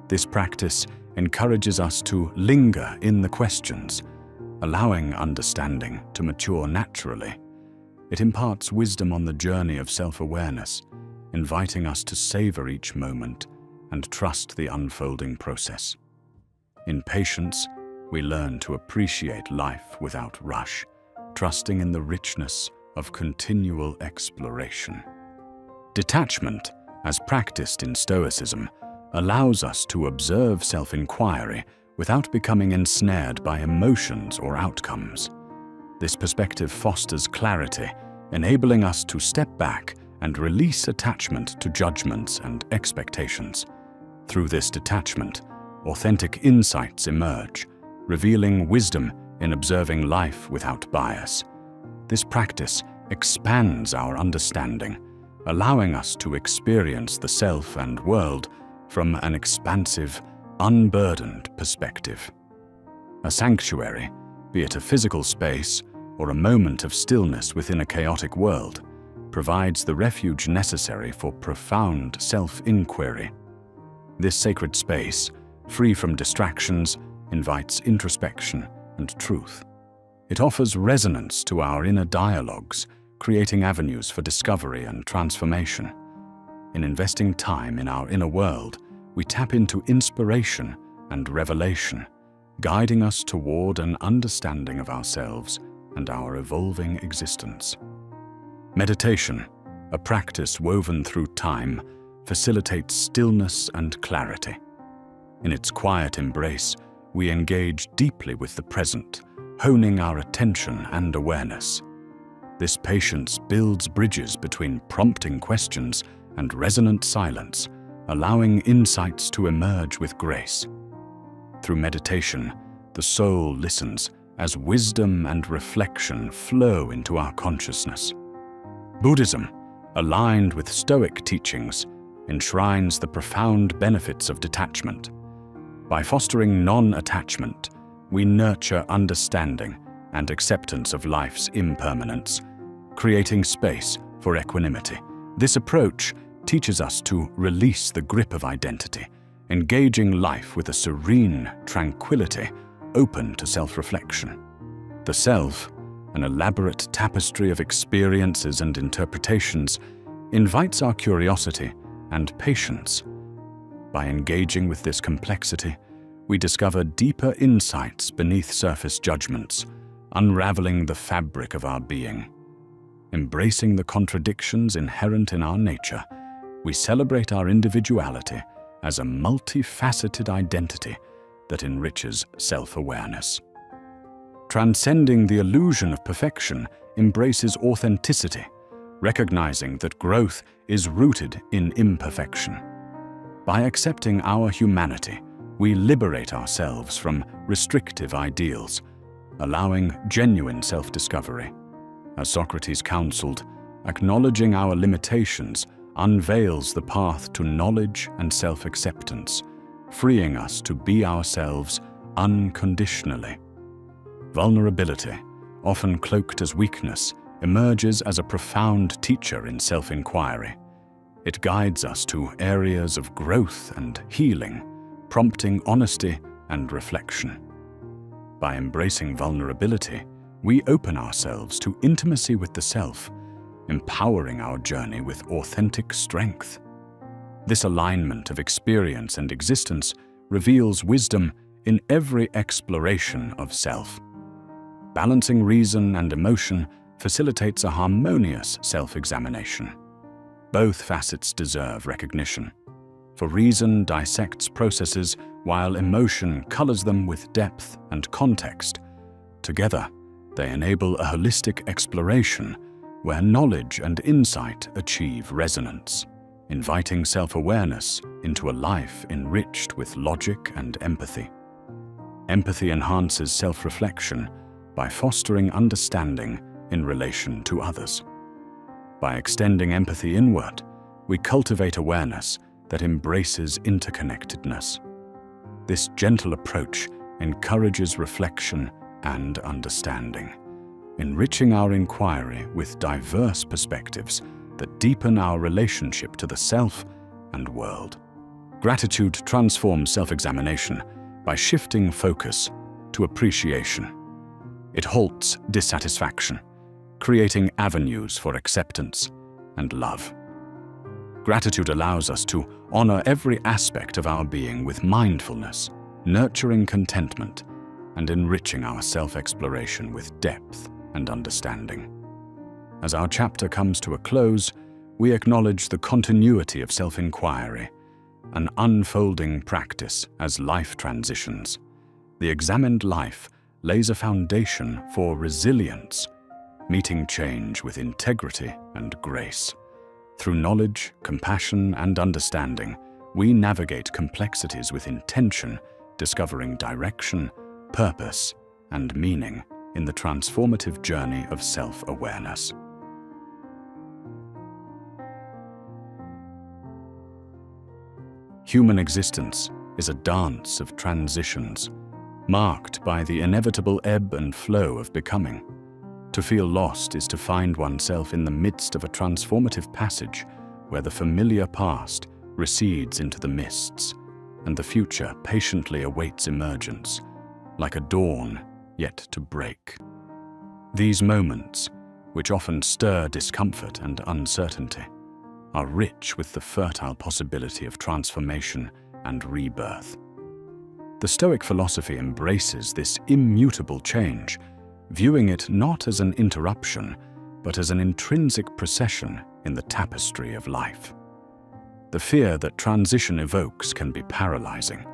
This practice encourages us to linger in the questions, allowing understanding to mature naturally. It imparts wisdom on the journey of self-awareness, inviting us to savor each moment and trust the unfolding process. In patience, we learn to appreciate life without rush, trusting in the richness of continual exploration. Detachment, as practiced in Stoicism, allows us to observe self-inquiry without becoming ensnared by emotions or outcomes. This perspective fosters clarity, enabling us to step back and release attachment to judgments and expectations. Through this detachment, authentic insights emerge, revealing wisdom in observing life without bias. This practice expands our understanding, allowing us to experience the self and world from an expansive, unburdened perspective. A sanctuary, be it a physical space or a moment of stillness within a chaotic world, provides the refuge necessary for profound self-inquiry. This sacred space, free from distractions, invites introspection and truth. It offers resonance to our inner dialogues, creating avenues for discovery and transformation. In investing time in our inner world, we tap into inspiration and revelation, guiding us toward an understanding of ourselves and our evolving existence. Meditation, a practice woven through time, facilitates stillness and clarity. In its quiet embrace, we engage deeply with the present, honing our attention and awareness. This patience builds bridges between prompting questions and resonant silence, allowing insights to emerge with grace. Through meditation, the soul listens as wisdom and reflection flow into our consciousness. Buddhism, aligned with Stoic teachings, enshrines the profound benefits of detachment. By fostering non-attachment, we nurture understanding and acceptance of life's impermanence, creating space for equanimity. This approach teaches us to release the grip of identity, engaging life with a serene tranquility open to self-reflection. The self, an elaborate tapestry of experiences and interpretations, invites our curiosity and patience. By engaging with this complexity, we discover deeper insights beneath surface judgments, unraveling the fabric of our being. Embracing the contradictions inherent in our nature, we celebrate our individuality as a multifaceted identity that enriches self-awareness. Transcending the illusion of perfection embraces authenticity, recognizing that growth is rooted in imperfection. By accepting our humanity, we liberate ourselves from restrictive ideals, allowing genuine self-discovery. As Socrates counseled, acknowledging our limitations unveils the path to knowledge and self-acceptance, freeing us to be ourselves unconditionally. Vulnerability, often cloaked as weakness, emerges as a profound teacher in self-inquiry. It guides us to areas of growth and healing, prompting honesty and reflection. By embracing vulnerability, we open ourselves to intimacy with the self, empowering our journey with authentic strength. This alignment of experience and existence reveals wisdom in every exploration of self. Balancing reason and emotion facilitates a harmonious self-examination. Both facets deserve recognition, for reason dissects processes while emotion colors them with depth and context. Together, they enable a holistic exploration where knowledge and insight achieve resonance, inviting self-awareness into a life enriched with logic and empathy. Empathy enhances self-reflection by fostering understanding in relation to others. By extending empathy inward, we cultivate awareness that embraces interconnectedness. This gentle approach encourages reflection and understanding, enriching our inquiry with diverse perspectives that deepen our relationship to the self and world. Gratitude transforms self-examination by shifting focus to appreciation. It halts dissatisfaction, creating avenues for acceptance and love. Gratitude allows us to honor every aspect of our being with mindfulness, nurturing contentment and enriching our self-exploration with depth and understanding. As our chapter comes to a close, we acknowledge the continuity of self-inquiry, an unfolding practice as life transitions. The examined life lays a foundation for resilience, meeting change with integrity and grace. Through knowledge, compassion, and understanding, we navigate complexities with intention, discovering direction, purpose, and meaning in the transformative journey of self-awareness. Human existence is a dance of transitions, marked by the inevitable ebb and flow of becoming. To feel lost is to find oneself in the midst of a transformative passage where the familiar past recedes into the mists and the future patiently awaits emergence, like a dawn yet to break. These moments, which often stir discomfort and uncertainty, are rich with the fertile possibility of transformation and rebirth. The Stoic philosophy embraces this immutable change, viewing it not as an interruption, but as an intrinsic procession in the tapestry of life. The fear that transition evokes can be paralyzing,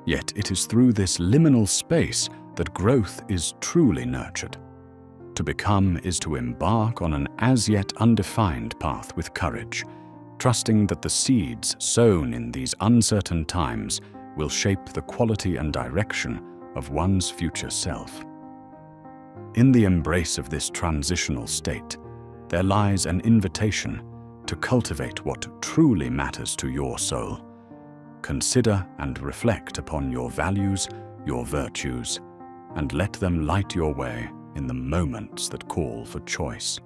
yet it is through this liminal space that growth is truly nurtured. To become is to embark on an as-yet undefined path with courage, trusting that the seeds sown in these uncertain times will shape the quality and direction of one's future self. In the embrace of this transitional state, there lies an invitation to cultivate what truly matters to your soul. Consider and reflect upon your values, your virtues, and let them light your way in the moments that call for choice.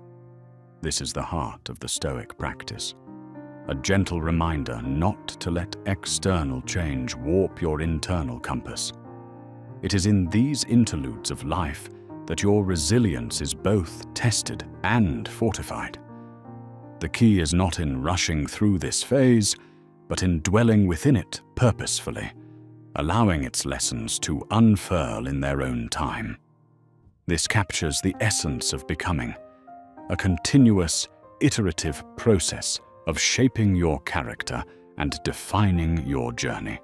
This is the heart of the Stoic practice, a gentle reminder not to let external change warp your internal compass. It is in these interludes of life that your resilience is both tested and fortified. The key is not in rushing through this phase, but in dwelling within it purposefully, allowing its lessons to unfurl in their own time. This captures the essence of becoming, a continuous, iterative process of shaping your character and defining your journey.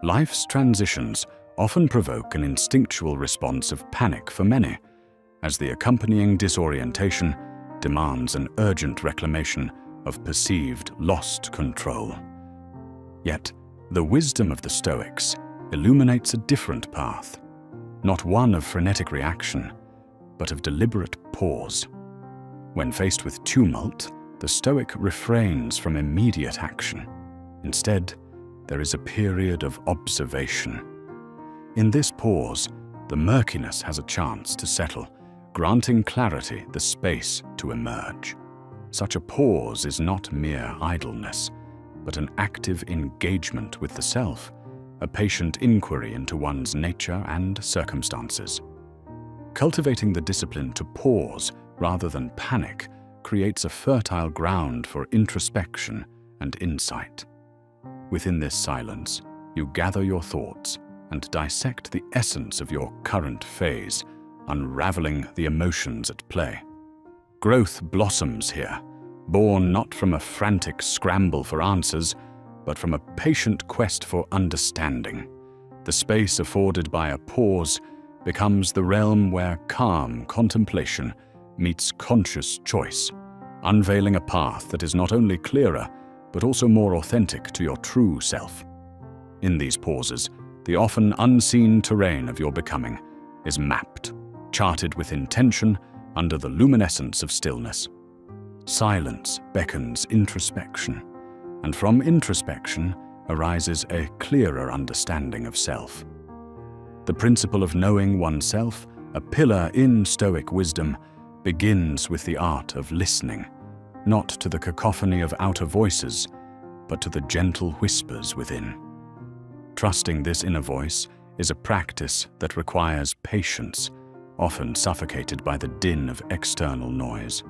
Life's transitions often provoke an instinctual response of panic for many, as the accompanying disorientation demands an urgent reclamation of perceived lost control. Yet, the wisdom of the Stoics illuminates a different path, not one of frenetic reaction, but of deliberate pause. When faced with tumult, the Stoic refrains from immediate action. Instead, there is a period of observation. In this pause, the murkiness has a chance to settle, granting clarity the space to emerge. Such a pause is not mere idleness, but an active engagement with the self, a patient inquiry into one's nature and circumstances. Cultivating the discipline to pause rather than panic creates a fertile ground for introspection and insight. Within this silence, you gather your thoughts and dissect the essence of your current phase, unraveling the emotions at play. Growth blossoms here, born not from a frantic scramble for answers, but from a patient quest for understanding. The space afforded by a pause becomes the realm where calm contemplation meets conscious choice, unveiling a path that is not only clearer, but also more authentic to your true self. In these pauses, the often unseen terrain of your becoming is mapped, charted with intention under the luminescence of stillness. Silence beckons introspection, and from introspection arises a clearer understanding of self. The principle of knowing oneself, a pillar in Stoic wisdom, begins with the art of listening, not to the cacophony of outer voices, but to the gentle whispers within. Trusting this inner voice is a practice that requires patience, often suffocated by the din of external noise.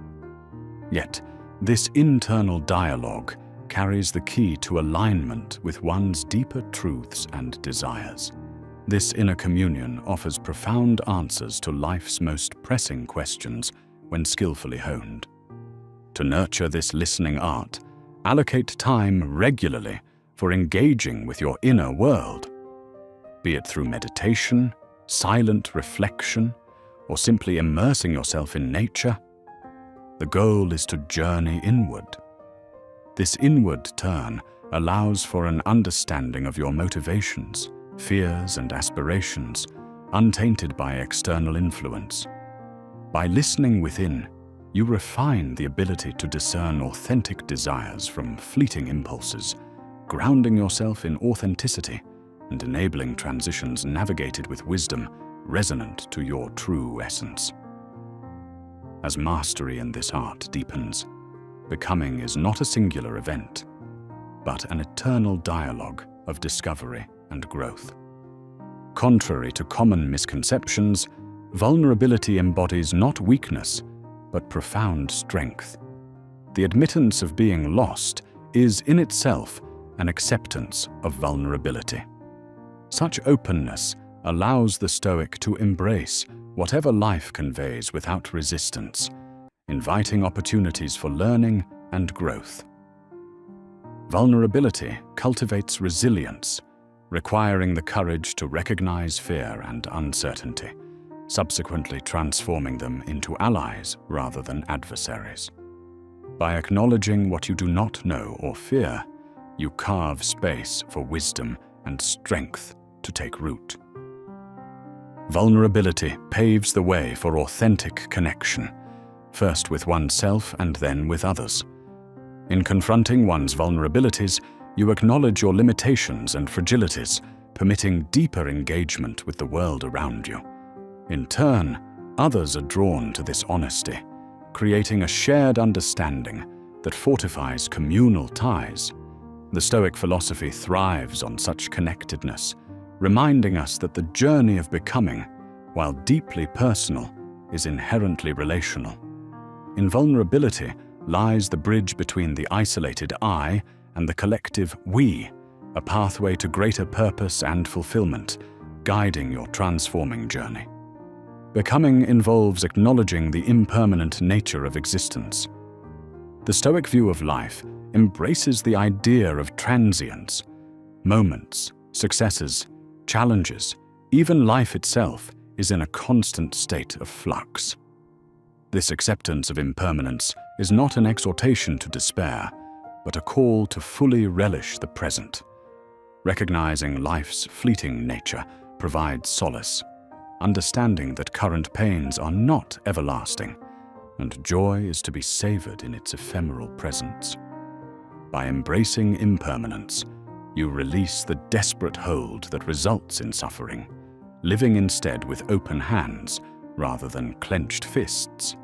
Yet, this internal dialogue carries the key to alignment with one's deeper truths and desires. This inner communion offers profound answers to life's most pressing questions when skillfully honed. To nurture this listening art, allocate time regularly for engaging with your inner world. Be it through meditation, silent reflection, or simply immersing yourself in nature, the goal is to journey inward. This inward turn allows for an understanding of your motivations, fears, and aspirations, untainted by external influence. By listening within, you refine the ability to discern authentic desires from fleeting impulses, grounding yourself in authenticity and enabling transitions navigated with wisdom resonant to your true essence. As mastery in this art deepens, becoming is not a singular event, but an eternal dialogue of discovery and growth. Contrary to common misconceptions, vulnerability embodies not weakness, but profound strength. The admittance of being lost is in itself an acceptance of vulnerability. Such openness allows the Stoic to embrace whatever life conveys without resistance, inviting opportunities for learning and growth. Vulnerability cultivates resilience, requiring the courage to recognize fear and uncertainty, subsequently transforming them into allies rather than adversaries. By acknowledging what you do not know or fear, you carve space for wisdom and strength to take root. Vulnerability paves the way for authentic connection, first with oneself and then with others. In confronting one's vulnerabilities, you acknowledge your limitations and fragilities, permitting deeper engagement with the world around you. In turn, others are drawn to this honesty, creating a shared understanding that fortifies communal ties. The Stoic philosophy thrives on such connectedness, reminding us that the journey of becoming, while deeply personal, is inherently relational. In vulnerability lies the bridge between the isolated I and the collective we, a pathway to greater purpose and fulfillment, guiding your transforming journey. Becoming involves acknowledging the impermanent nature of existence. The Stoic view of life embraces the idea of transience. Moments, successes, challenges, even life itself is in a constant state of flux. This acceptance of impermanence is not an exhortation to despair, but a call to fully relish the present. Recognizing life's fleeting nature provides solace, understanding that current pains are not everlasting, and joy is to be savored in its ephemeral presence. By embracing impermanence, you release the desperate hold that results in suffering, living instead with open hands rather than clenched fists,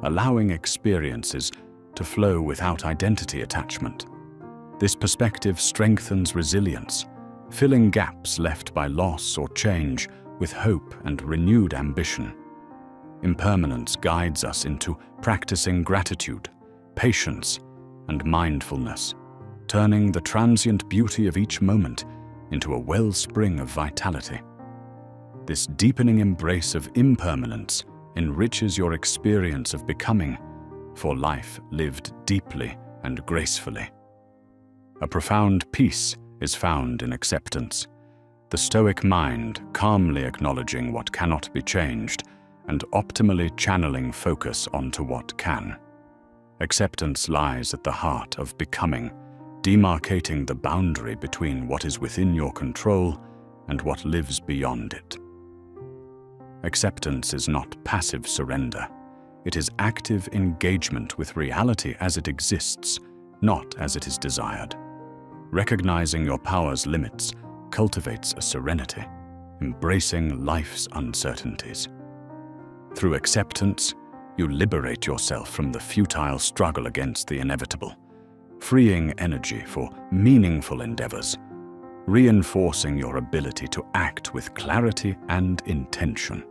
allowing experiences to flow without identity attachment. This perspective strengthens resilience, filling gaps left by loss or change with hope and renewed ambition. Impermanence guides us into practicing gratitude, patience, and mindfulness, turning the transient beauty of each moment into a wellspring of vitality. This deepening embrace of impermanence enriches your experience of becoming, for life lived deeply and gracefully. A profound peace is found in acceptance, the Stoic mind calmly acknowledging what cannot be changed and optimally channeling focus onto what can. Acceptance lies at the heart of becoming, demarcating the boundary between what is within your control and what lives beyond it. Acceptance is not passive surrender. It is active engagement with reality as it exists, not as it is desired. Recognizing your power's limits cultivates a serenity, embracing life's uncertainties. Through acceptance, you liberate yourself from the futile struggle against the inevitable, freeing energy for meaningful endeavors, reinforcing your ability to act with clarity and intention.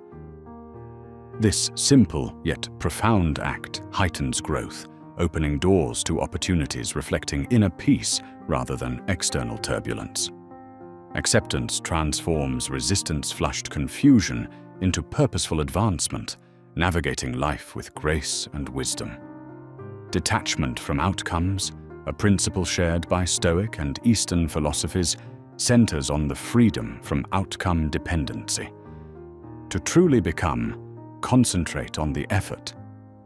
This simple yet profound act heightens growth, opening doors to opportunities reflecting inner peace rather than external turbulence. Acceptance transforms resistance-flushed confusion into purposeful advancement, navigating life with grace and wisdom. Detachment from outcomes, a principle shared by Stoic and Eastern philosophies, centers on the freedom from outcome dependency. To truly become, concentrate on the effort,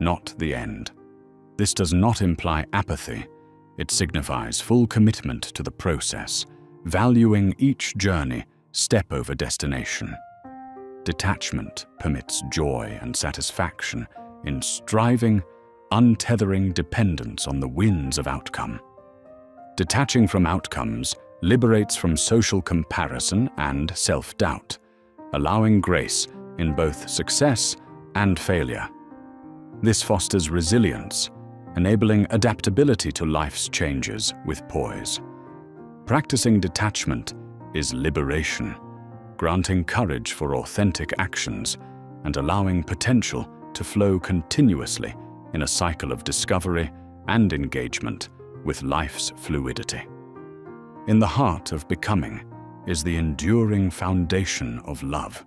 not the end. This does not imply apathy. It signifies full commitment to the process, valuing each journey step over destination. Detachment permits joy and satisfaction in striving, untethering dependence on the winds of outcome. Detaching from outcomes liberates from social comparison and self-doubt, allowing grace in both success and failure. This fosters resilience, enabling adaptability to life's changes with poise. Practicing detachment is liberation, granting courage for authentic actions and allowing potential to flow continuously in a cycle of discovery and engagement with life's fluidity. In the heart of becoming is the enduring foundation of love,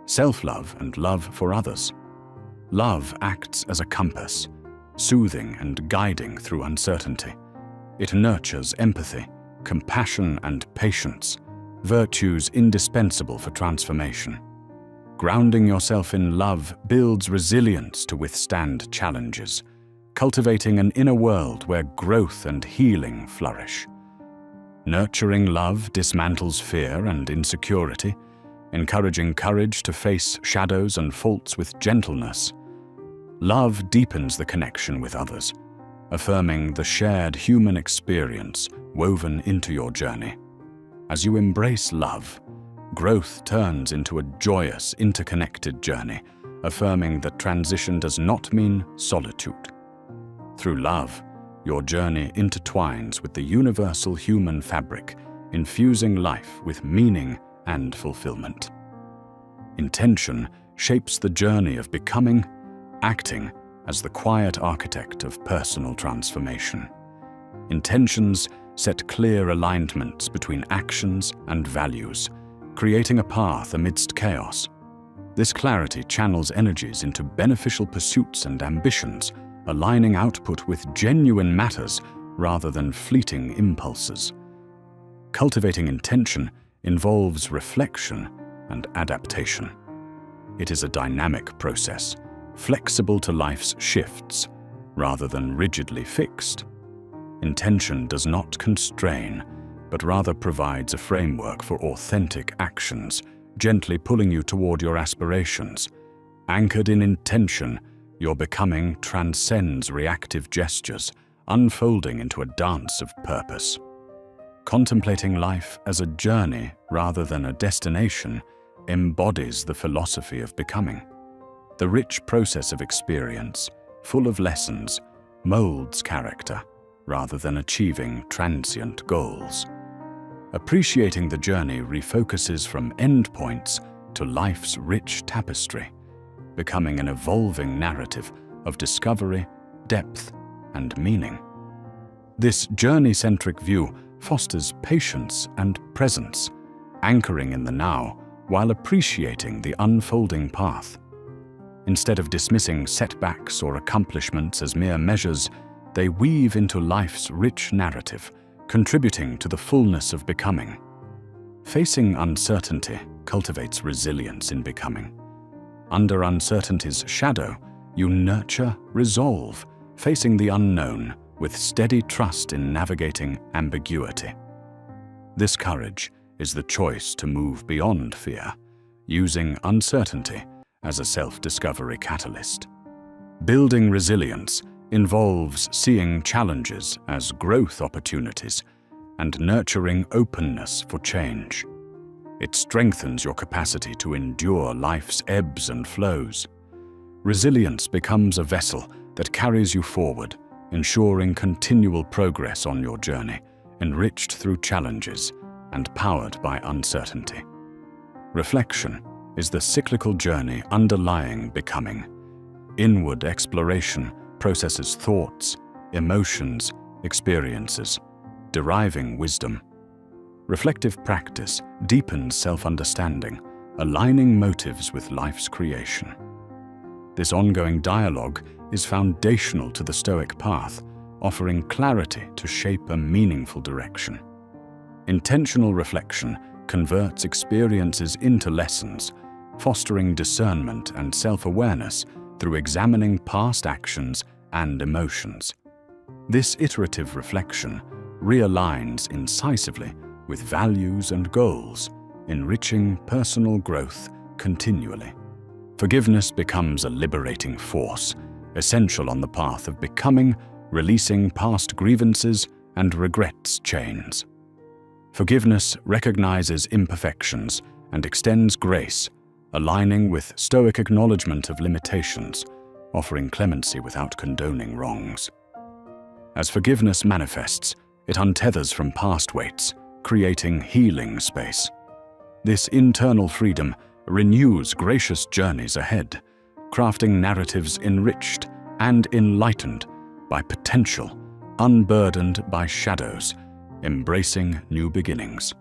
self-love and love for others. Love acts as a compass, soothing and guiding through uncertainty. It nurtures empathy, compassion, and patience, virtues indispensable for transformation. Grounding yourself in love builds resilience to withstand challenges, cultivating an inner world where growth and healing flourish. Nurturing love dismantles fear and insecurity, encouraging courage to face shadows and faults with gentleness. Love deepens the connection with others, affirming the shared human experience woven into your journey. As you embrace love, growth turns into a joyous, interconnected journey, affirming that transition does not mean solitude. Through love, your journey intertwines with the universal human fabric, infusing life with meaning and fulfillment. Intention shapes the journey of becoming, acting as the quiet architect of personal transformation. Intentions set clear alignments between actions and values, creating a path amidst chaos. This clarity channels energies into beneficial pursuits and ambitions, aligning output with genuine matters rather than fleeting impulses. Cultivating intention involves reflection and adaptation. It is a dynamic process, flexible to life's shifts, rather than rigidly fixed. Intention does not constrain, but rather provides a framework for authentic actions, gently pulling you toward your aspirations. Anchored in intention, your becoming transcends reactive gestures, unfolding into a dance of purpose. Contemplating life as a journey rather than a destination embodies the philosophy of becoming. The rich process of experience, full of lessons, molds character rather than achieving transient goals. Appreciating the journey refocuses from endpoints to life's rich tapestry, becoming an evolving narrative of discovery, depth, and meaning. This journey-centric view fosters patience and presence, anchoring in the now while appreciating the unfolding path. Instead of dismissing setbacks or accomplishments as mere measures, they weave into life's rich narrative, contributing to the fullness of becoming. Facing uncertainty cultivates resilience in becoming. Under uncertainty's shadow, you nurture resolve, facing the unknown with steady trust in navigating ambiguity. This courage is the choice to move beyond fear, using uncertainty as a self-discovery catalyst. Building resilience involves seeing challenges as growth opportunities and nurturing openness for change. It strengthens your capacity to endure life's ebbs and flows. Resilience becomes a vessel that carries you forward, ensuring continual progress on your journey, enriched through challenges and powered by uncertainty. Reflection is the cyclical journey underlying becoming. Inward exploration processes thoughts, emotions, experiences, deriving wisdom. Reflective practice deepens self-understanding, aligning motives with life's creation. This ongoing dialogue is foundational to the Stoic path, offering clarity to shape a meaningful direction. Intentional reflection converts experiences into lessons, fostering discernment and self-awareness through examining past actions and emotions. This iterative reflection realigns incisively with values and goals, enriching personal growth continually. Forgiveness becomes a liberating force, essential on the path of becoming, releasing past grievances and regrets chains. Forgiveness recognizes imperfections and extends grace, aligning with Stoic acknowledgement of limitations, offering clemency without condoning wrongs. As forgiveness manifests, it untethers from past weights, creating healing space. This internal freedom renews gracious journeys ahead, crafting narratives enriched and enlightened by potential, unburdened by shadows, embracing new beginnings.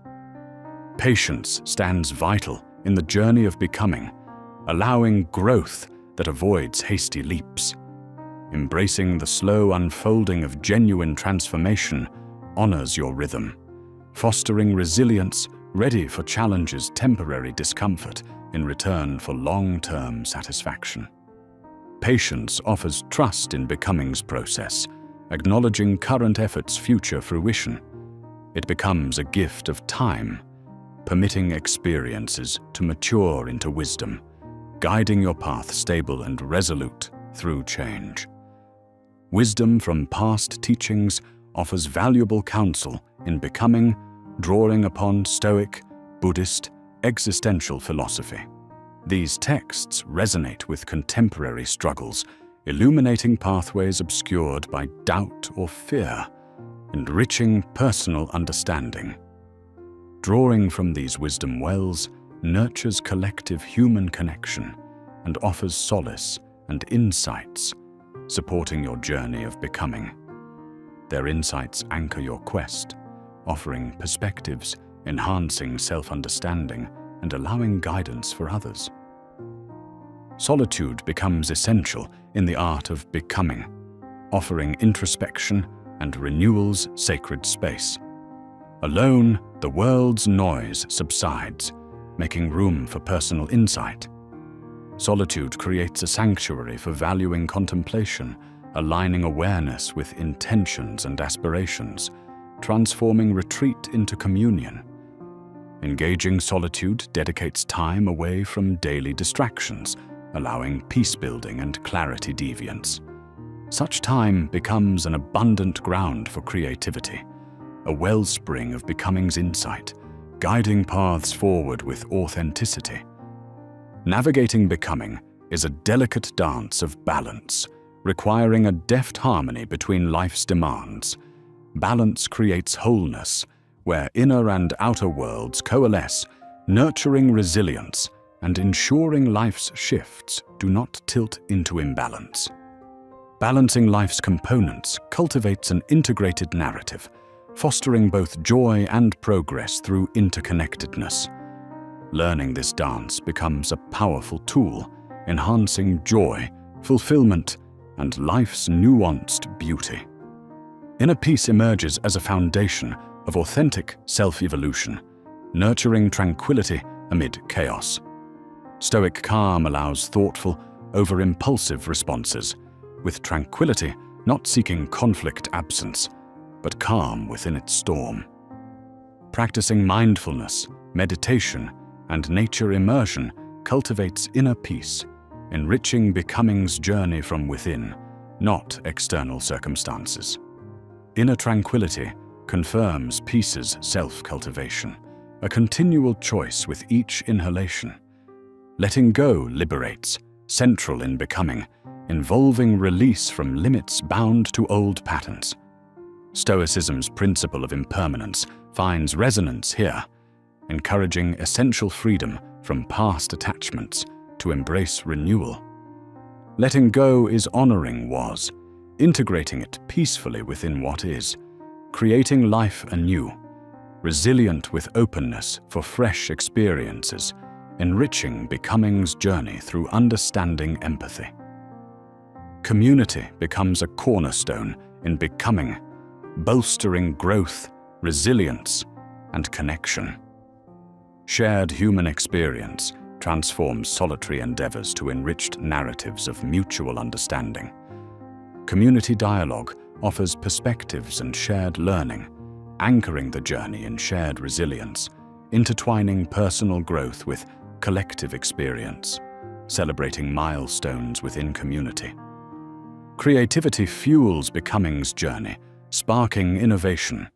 Patience stands vital in the journey of becoming, allowing growth that avoids hasty leaps. Embracing the slow unfolding of genuine transformation honors your rhythm, fostering resilience ready for challenge's temporary discomfort in return for long-term satisfaction. Patience offers trust in becoming's process, acknowledging current effort's future fruition. It becomes a gift of time, permitting experiences to mature into wisdom, guiding your path stable and resolute through change. Wisdom from past teachings offers valuable counsel in becoming, drawing upon Stoic, Buddhist, existential philosophy. These texts resonate with contemporary struggles, illuminating pathways obscured by doubt or fear, enriching personal understanding. Drawing from these wisdom wells nurtures collective human connection and offers solace and insights, supporting your journey of becoming. Their insights anchor your quest, offering perspectives, enhancing self-understanding, and allowing guidance for others. Solitude becomes essential in the art of becoming, offering introspection and renewal's sacred space. Alone, the world's noise subsides, making room for personal insight. Solitude creates a sanctuary for valuing contemplation, aligning awareness with intentions and aspirations, transforming retreat into communion. Engaging solitude dedicates time away from daily distractions, allowing peace-building and clarity deviance. Such time becomes an abundant ground for creativity, a wellspring of becoming's insight, guiding paths forward with authenticity. Navigating becoming is a delicate dance of balance, requiring a deft harmony between life's demands. Balance creates wholeness, where inner and outer worlds coalesce, nurturing resilience and ensuring life's shifts do not tilt into imbalance. Balancing life's components cultivates an integrated narrative, fostering both joy and progress through interconnectedness. Learning this dance becomes a powerful tool, enhancing joy, fulfillment, and life's nuanced beauty. Inner peace emerges as a foundation of authentic self-evolution, nurturing tranquility amid chaos. Stoic calm allows thoughtful over impulsive responses, with tranquility not seeking conflict absence, but calm within its storm. Practicing mindfulness, meditation, and nature immersion cultivates inner peace, enriching becoming's journey from within, not external circumstances. Inner tranquility confirms peace's self-cultivation, a continual choice with each inhalation. Letting go liberates, central in becoming, involving release from limits bound to old patterns. Stoicism's principle of impermanence finds resonance here, encouraging essential freedom from past attachments to embrace renewal. Letting go is honoring was, integrating it peacefully within what is, creating life anew, resilient with openness for fresh experiences, enriching becoming's journey through understanding empathy. Community becomes a cornerstone in becoming, bolstering growth, resilience, and connection. Shared human experience transforms solitary endeavors to enriched narratives of mutual understanding. Community dialogue offers perspectives and shared learning, anchoring the journey in shared resilience, intertwining personal growth with collective experience, celebrating milestones within community. Creativity fuels becoming's journey, sparking innovation.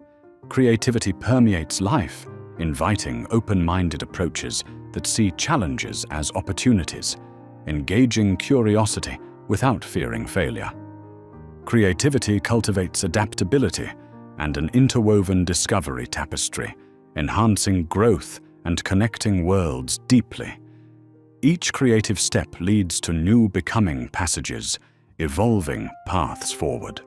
Creativity permeates life, inviting open-minded approaches that see challenges as opportunities, engaging curiosity without fearing failure. Creativity cultivates adaptability and an interwoven discovery tapestry, enhancing growth and connecting worlds deeply. Each creative step leads to new becoming passages, evolving paths forward.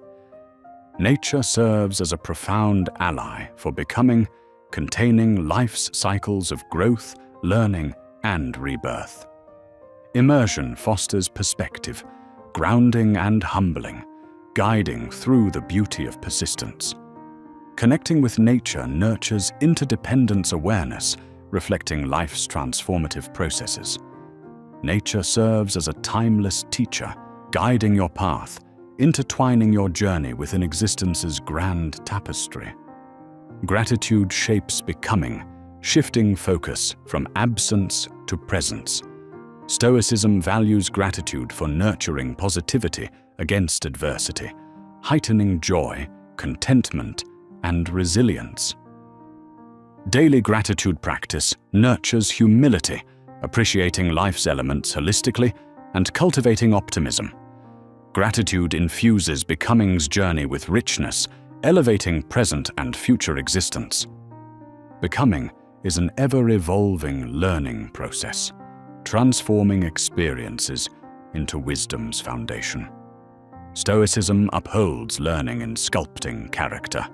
Nature serves as a profound ally for becoming, containing life's cycles of growth, learning, and rebirth. Immersion fosters perspective, grounding and humbling, guiding through the beauty of persistence. Connecting with nature nurtures interdependence awareness, reflecting life's transformative processes. Nature serves as a timeless teacher, guiding your path, intertwining your journey within existence's grand tapestry. Gratitude shapes becoming, shifting focus from absence to presence. Stoicism values gratitude for nurturing positivity against adversity, heightening joy, contentment, and resilience. Daily gratitude practice nurtures humility, appreciating life's elements holistically and cultivating optimism. Gratitude infuses becoming's journey with richness, elevating present and future existence. Becoming is an ever-evolving learning process, transforming experiences into wisdom's foundation. Stoicism upholds learning in sculpting character,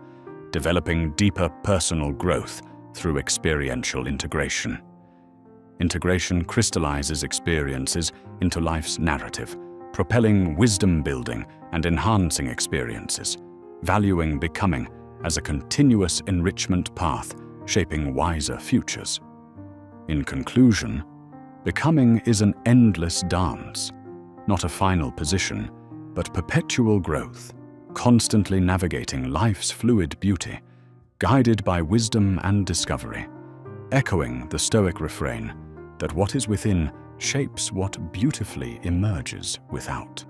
developing deeper personal growth through experiential integration. Integration crystallizes experiences into life's narrative, propelling wisdom building and enhancing experiences, valuing becoming as a continuous enrichment path shaping wiser futures. In conclusion, becoming is an endless dance, not a final position, but perpetual growth, constantly navigating life's fluid beauty, guided by wisdom and discovery, echoing the Stoic refrain that what is within shapes what beautifully emerges without.